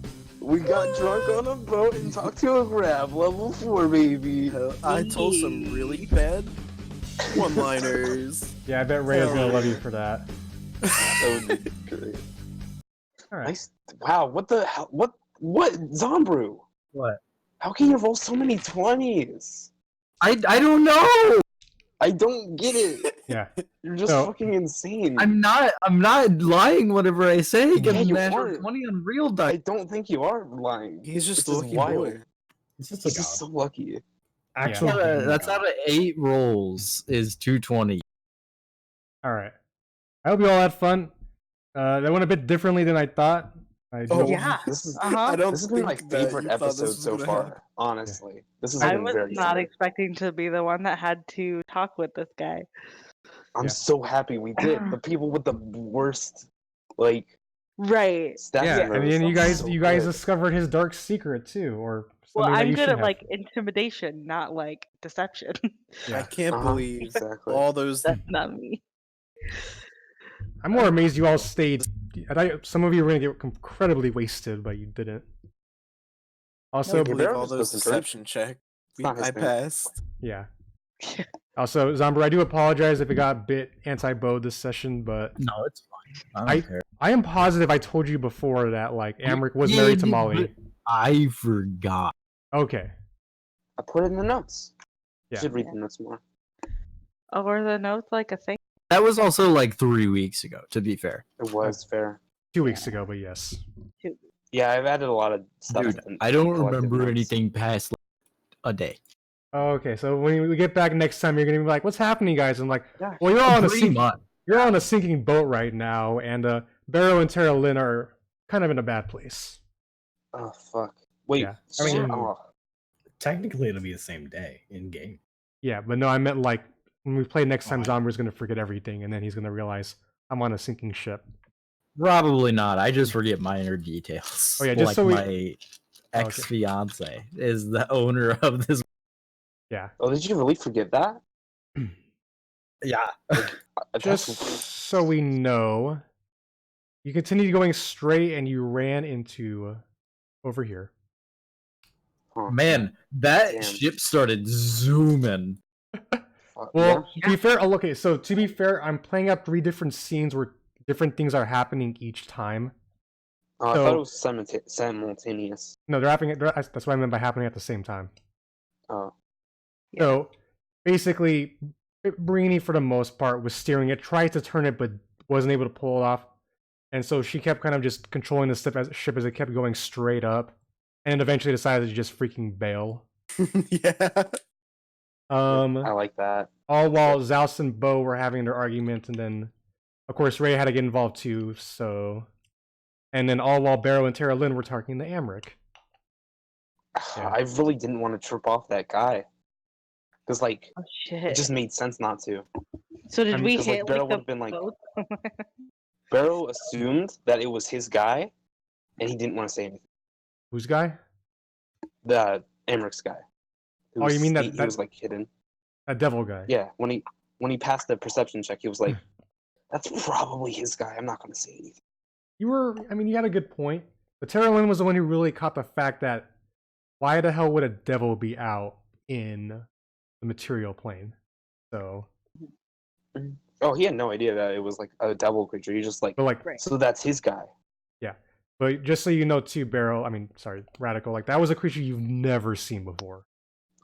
We got drunk on a boat and talked to a grab. Level 4, baby. I told some really bad one-liners. Yeah, I bet Ray is going to love you for that. That would be great. Alright. Nice. Wow, what the hell? What? Zombrew? What? How can you roll so many 20s? I don't know. I don't get it. Yeah. You're just So- fucking insane. I'm not lying. Whatever I say, get Yeah, a you natural are. 20 on real I dice. don't think you are lying. He's just This a is lucky wild. boy. It's just a He's just so lucky. actual. That's out of 8 rolls is 220. Alright. I hope you all had fun. That went a bit differently than I thought. I Oh, don't- Yeah. This is I don't this has been my think that favorite you thought this episode was so gonna far. happen. Honestly, this has I been was very not fun. expecting to be the one that had to talk with this guy. I'm Yeah. so happy we did. The people with the worst, like, Right. stats. Yeah, in and those then you stuff is guys so good. discovered his dark secret too, or Well, something that I'm you good should at have. like intimidation, not like deception. I can't Uh-huh, believe exactly. all those. That's not me. I'm more amazed you all stayed. Some of you were gonna get incredibly wasted, but you didn't. Also, I Yeah, believe Barrow all was those supposed to drink. deception check. not his I thing. passed. yeah. Also, Zombra, I do apologize if it got a bit anti-Beau this session, but No, it's fine. I I- don't care. I am positive I told you before that like Amrik was Yeah, married to you Molly. did. I forgot. Okay. I put it in the notes. Yeah. You should read the notes more. Oh, were the notes like a thing? That was also like 3 weeks ago, to be fair. It was fair. 2 weeks ago, but yes. Yeah, I've added a lot of stuff. Dude, to the I don't collective remember notes. anything past like, a day. Okay, so when we get back next time, you're gonna be like, "What's happening, guys?" I'm like, Yeah. "Well, you're all on a Pretty much. you're on a sinking boat right now, and Barrow and Tara Lynn are kind of in a bad place." Oh fuck! Wait. Yeah. I mean, oh, Technically, it'll be the same day in game. Yeah, but no, I meant like when we play next time, Oh, I- Zomber's gonna forget everything, and then he's gonna realize I'm on a sinking ship. Probably not. I just forget minor details. Oh, yeah, just like so we- my ex-fiance is the owner of this. Yeah. oh, did you really forget that? Yeah. Just so we know, you continued going straight, and you ran into over here. Huh. Man, that Damn. ship started zooming. Fuck, Well, to be fair, oh, okay. So to be fair, I'm playing out 3 different scenes where different things are happening each time. I so- thought it was simultaneous. No, they're happening. That's what I meant by happening at the same time. Oh, So basically, Brini, for the most part, was steering it, tried to turn it, but wasn't able to pull it off. And so she kept kind of just controlling the ship as it kept going straight up, and eventually decided to just freaking bail. Yeah. I like that. All while Zaos and Beau were having their argument, and then, of course, Ray had to get involved too. So, and then all while Barrow and Tara Lynn were talking to Amrik. Yeah. I really didn't want to trip off that guy. Because, like, Oh it shit. just made sense not to. So did I mean, we 'cause, like, hit Barrow like the would've been like- boat? Barrow assumed that it was his guy, and he didn't want to say anything. Whose guy? The Amrik's guy. Who Oh, you mean that- he that- was like hidden? That devil guy. Yeah, when he passed the perception check, he was like, "That's probably his guy. I'm not going to say anything." I mean, you had a good point. But Tara Lynn was the one who really caught the fact that why the hell would a devil be out in the material plane? So, Oh, he had no idea that it was like a devil creature. He just like, but like, Right. so that's his guy. but just so you know too, Barrow, Radical, like that was a creature you've never seen before.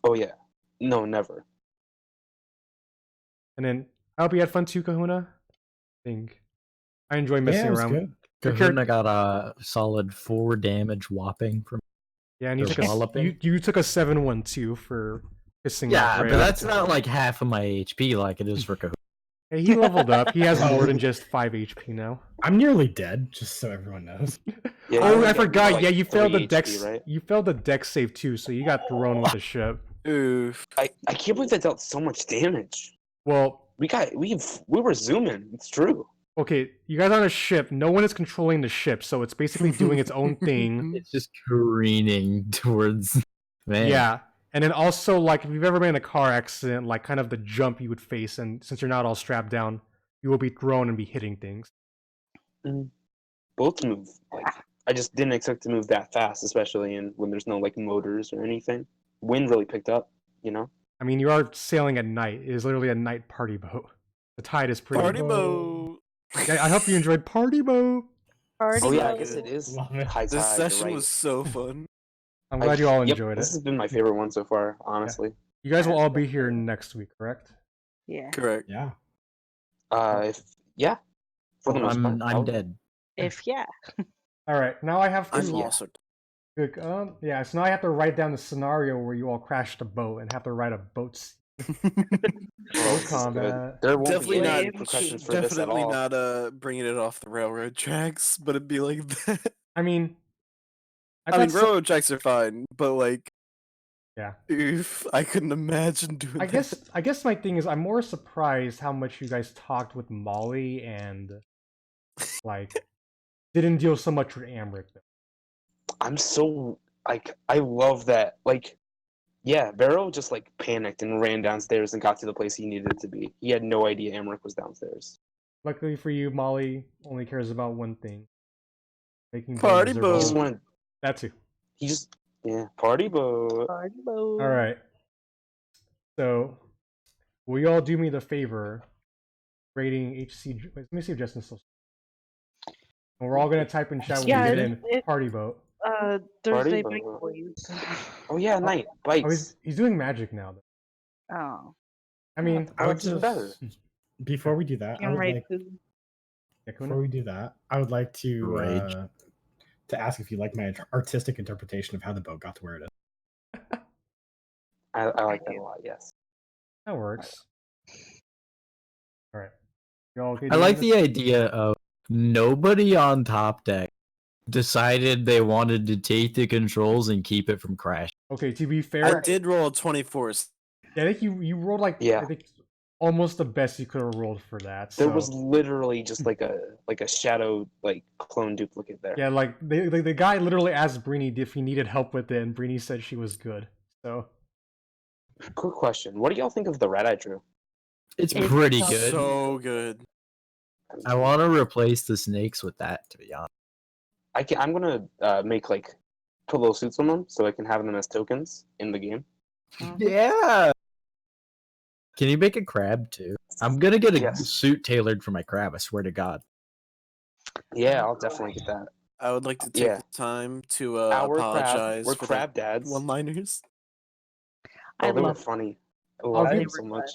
Oh yeah, no, never. And then I hope you had fun too, Kahuna. I think I enjoy messing Yeah, it was around. good. Your char- Kahuna got a solid 4 damage whopping from. Yeah, and you They're took walloping. you took a 7-1-2 for pissing Yeah, off Ray. but that's not like half of my HP like it is for Kahuna. Hey, he leveled up. He has more than just 5 HP now. I'm nearly dead, just so everyone knows. Yeah, Oh, you I get, forgot. like, Yeah, you failed 3 the dex. HP, right? You failed the dex save too, so you got thrown with the ship. Oof. I can't believe that dealt so much damage. Well, We were zooming. It's true. okay, you guys are on a ship. No one is controlling the ship, so it's basically doing its own thing. It's just careening towards. Man. Yeah, and then also like if you've ever been in a car accident, like kind of the jump you would face, and since you're not all strapped down, you will be thrown and be hitting things. Both move. Like, I just didn't expect to move that fast, especially when there's no like motors or anything. Wind really picked up. You know. I mean, you are sailing at night. It is literally a night party boat. The tide is pretty. Party boat. Yeah, I hope you enjoyed Party Boat. Party Oh yeah, I boat. guess it is. Love it. High This tide, session you're right. was so fun. I'm glad you all Yep, enjoyed This it. has been my favorite one so far, honestly. You guys will all be here next week, correct? Yeah. Correct. Yeah. Yeah. For the most part. I'm dead. If yeah. All right, now I have to. I'm also. Good. Yeah. So now I have to write down the scenario where you all crashed a boat and have to write a boat scene. This is combat. good. There won't Definitely be not. any repercussions for this at Definitely all. not. Bringing it off the railroad tracks, but it'd be like that. I mean, I mean, thought railroad tracks are fine, but like, Yeah. oof, I couldn't imagine doing I that. I guess my thing is I'm more surprised how much you guys talked with Molly and like didn't deal so much with Amrik. I'm so like I love that. Like, yeah, Barrow just like panicked and ran downstairs and got to the place he needed to be. He had no idea Amrik was downstairs. Luckily for you, Molly only cares about one thing: making Party Baldur He boat. just roll. wanted. That too. He just party boat. Party boat. All right. So, will you all do me the favor rating HC? Wait, let me see if Justin's still. We're all gonna type in chat when Yeah, we get it- in. it- Party boat. Thursday Party bike boat. boys. Oh yeah, night Oh, bikes. he's doing magic now. Though. Oh, I mean, I would That's even better. just before we do that, I I'm would right. like yeah, before we do that, I would like to Rage. ask if you like my artistic interpretation of how the boat got to where it is. I like that a lot. Yes. that works. All right. Y'all okay I like doing the idea of nobody on top deck decided they wanted to take the controls and keep it from crashing. this? Okay, to be fair, I did roll a 24. I think you rolled like Yeah. I think almost the best you could have rolled for that. There So was literally just like a shadow like clone duplicate there. yeah, like the guy literally asked Brini if he needed help with it, and Brini said she was good. So Quick question: what do y'all think of the red I drew? It's It's pretty so good. So good. I want to replace the snakes with that, to be honest. I'm gonna make like put little suits on them so I can have them as tokens in the game. Yeah. Can you make a crab too? I'm gonna get a Yes. suit tailored for my crab. I swear to God. Yeah, I'll definitely get that. I would like to take Yeah. the time to Our apologize we're for crab the dads. one-liners. Oh, I they were love funny. I I'll love give- them so much.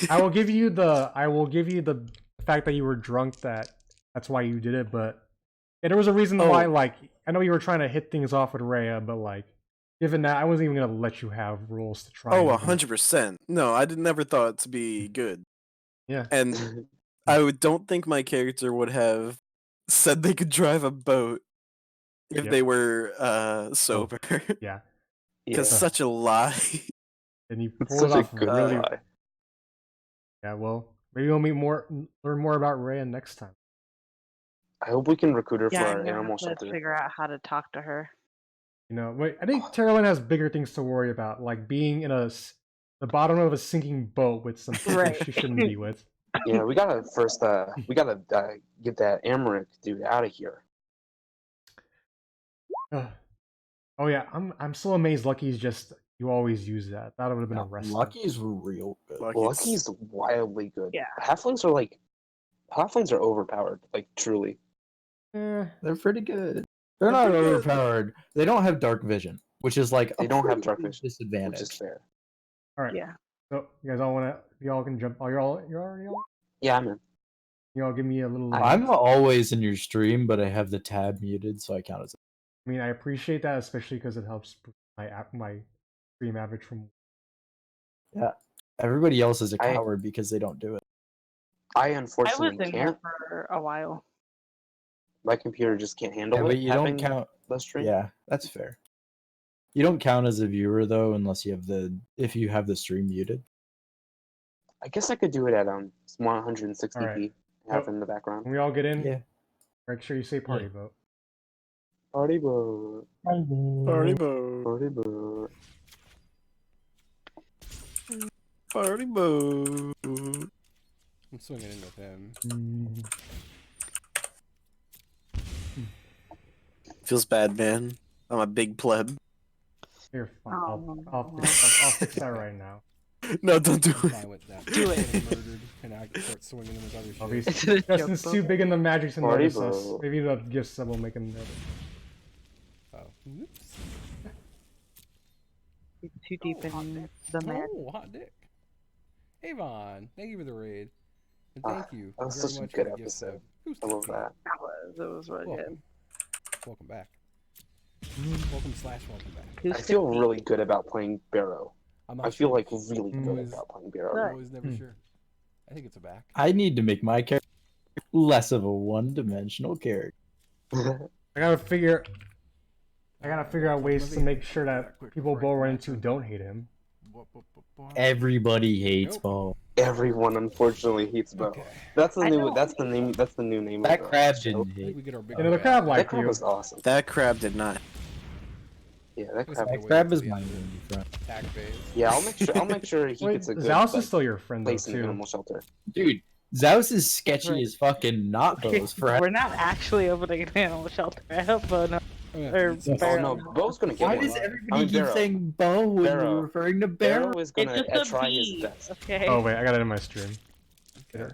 I will give you the fact that you were drunk. That's why you did it. But yeah, there was a reason why. Oh. Like I know you were trying to hit things off with Rhea, but like given that, I wasn't even gonna let you have rules to try. Oh, and- 100%. No, I never thought it to be good. Yeah. And don't think my character would have said they could drive a boat if Yep. they were sober. Yeah. Because Yeah. such a lie. And you It's pulled it such a off good really. lie. Yeah. Well, maybe we'll learn more about Rhea next time. I hope we can recruit her Yeah, for I'm our gonna animal have to shelter. figure out how to talk to her. You know, wait. I think Terralyn has bigger things to worry about, like being in the bottom of a sinking boat with some people Right. she shouldn't be with. Yeah, we gotta first get that Amrik dude out of here. Ugh. Oh yeah, I'm so amazed. Lucky's just you always use that. That would have been arrested. Lucky's real good. Lucky's wildly good. Yeah. Halflings are overpowered, like truly. They're pretty good. They're not pretty good. overpowered. They don't have dark vision, which is like They a don't have pretty dark big vision, which disadvantage. is fair. All right. Yeah. So you guys all wanna? Y'all can jump. Oh, you're already on. Yeah, man. Y'all give me a little. I'm always in your stream, but I have the tab muted, so I count as. I mean, I appreciate that, especially because it helps my stream average from. Everybody else is a I- coward because they don't do it. I I was unfortunately in here can't. for a while. My computer just can't handle Yeah, it. but you don't having count. the stream. Yeah, that's fair. You don't count as a viewer though, unless you have the stream muted. I guess I could do it at 160p. Alright. Have So- in the background. Can we all get in? Yeah. Make sure you say party vote. Party boat. Party boat. Party boat. Party boat. I'm swinging in with him. Feels bad, man. I'm a big pleb. Here, fine. Oh. I'll fix that right now. No, don't do I'm it. fine with that. Do it. Getting murdered, and I can start swinging him with other shit. Obviously, Justin's too big in the magic to Party notice us. boat. Maybe the gift sub will make him notice. Oh, oops. He's too deep in the mess. Oh, hot dick. Avon, thank you for the raid. And Ah, thank you that was very such a much good for the gift sub. episode. Who's I love talking? that. It was really good. Welcome. Welcome back. Welcome back. Who's I feel 50? really good about playing Barrow. I'm I not feel sure. like really good Always- about playing I'm Barrow. always never sure. I think it's a back. I need to make my character less of a one-dimensional character. I gotta figure out ways to make sure that people Beau run into don't hate him. Everybody hates Nope. Beau. Everyone unfortunately hates Beau. Okay. That's the I new. don't- That's the name. That's the new name. That of crab the show. didn't I think hate. we get our big You know, the bad. crab That liked crab you. was awesome. That crab did not. Yeah, that crab. That That crab is Yeah. my only friend. Attack phase. Yeah, I'll make sure. I'll make sure he Wait, gets a good Zaos like, is still your friend though place in the too. animal shelter. Dude, Zaos is sketchy Right. as fucking not Beau's friend. We're not actually opening an animal shelter. I hope no. Oh, yeah, Or it's- Barrow. Oh no, Beau's gonna get Why one. does everybody I mean, keep Barrow. saying Beau when Barrow. you're referring to Barrow? Barrow is It's gonna just a try his bee, best. okay? Oh wait, I got it in my stream. Okay.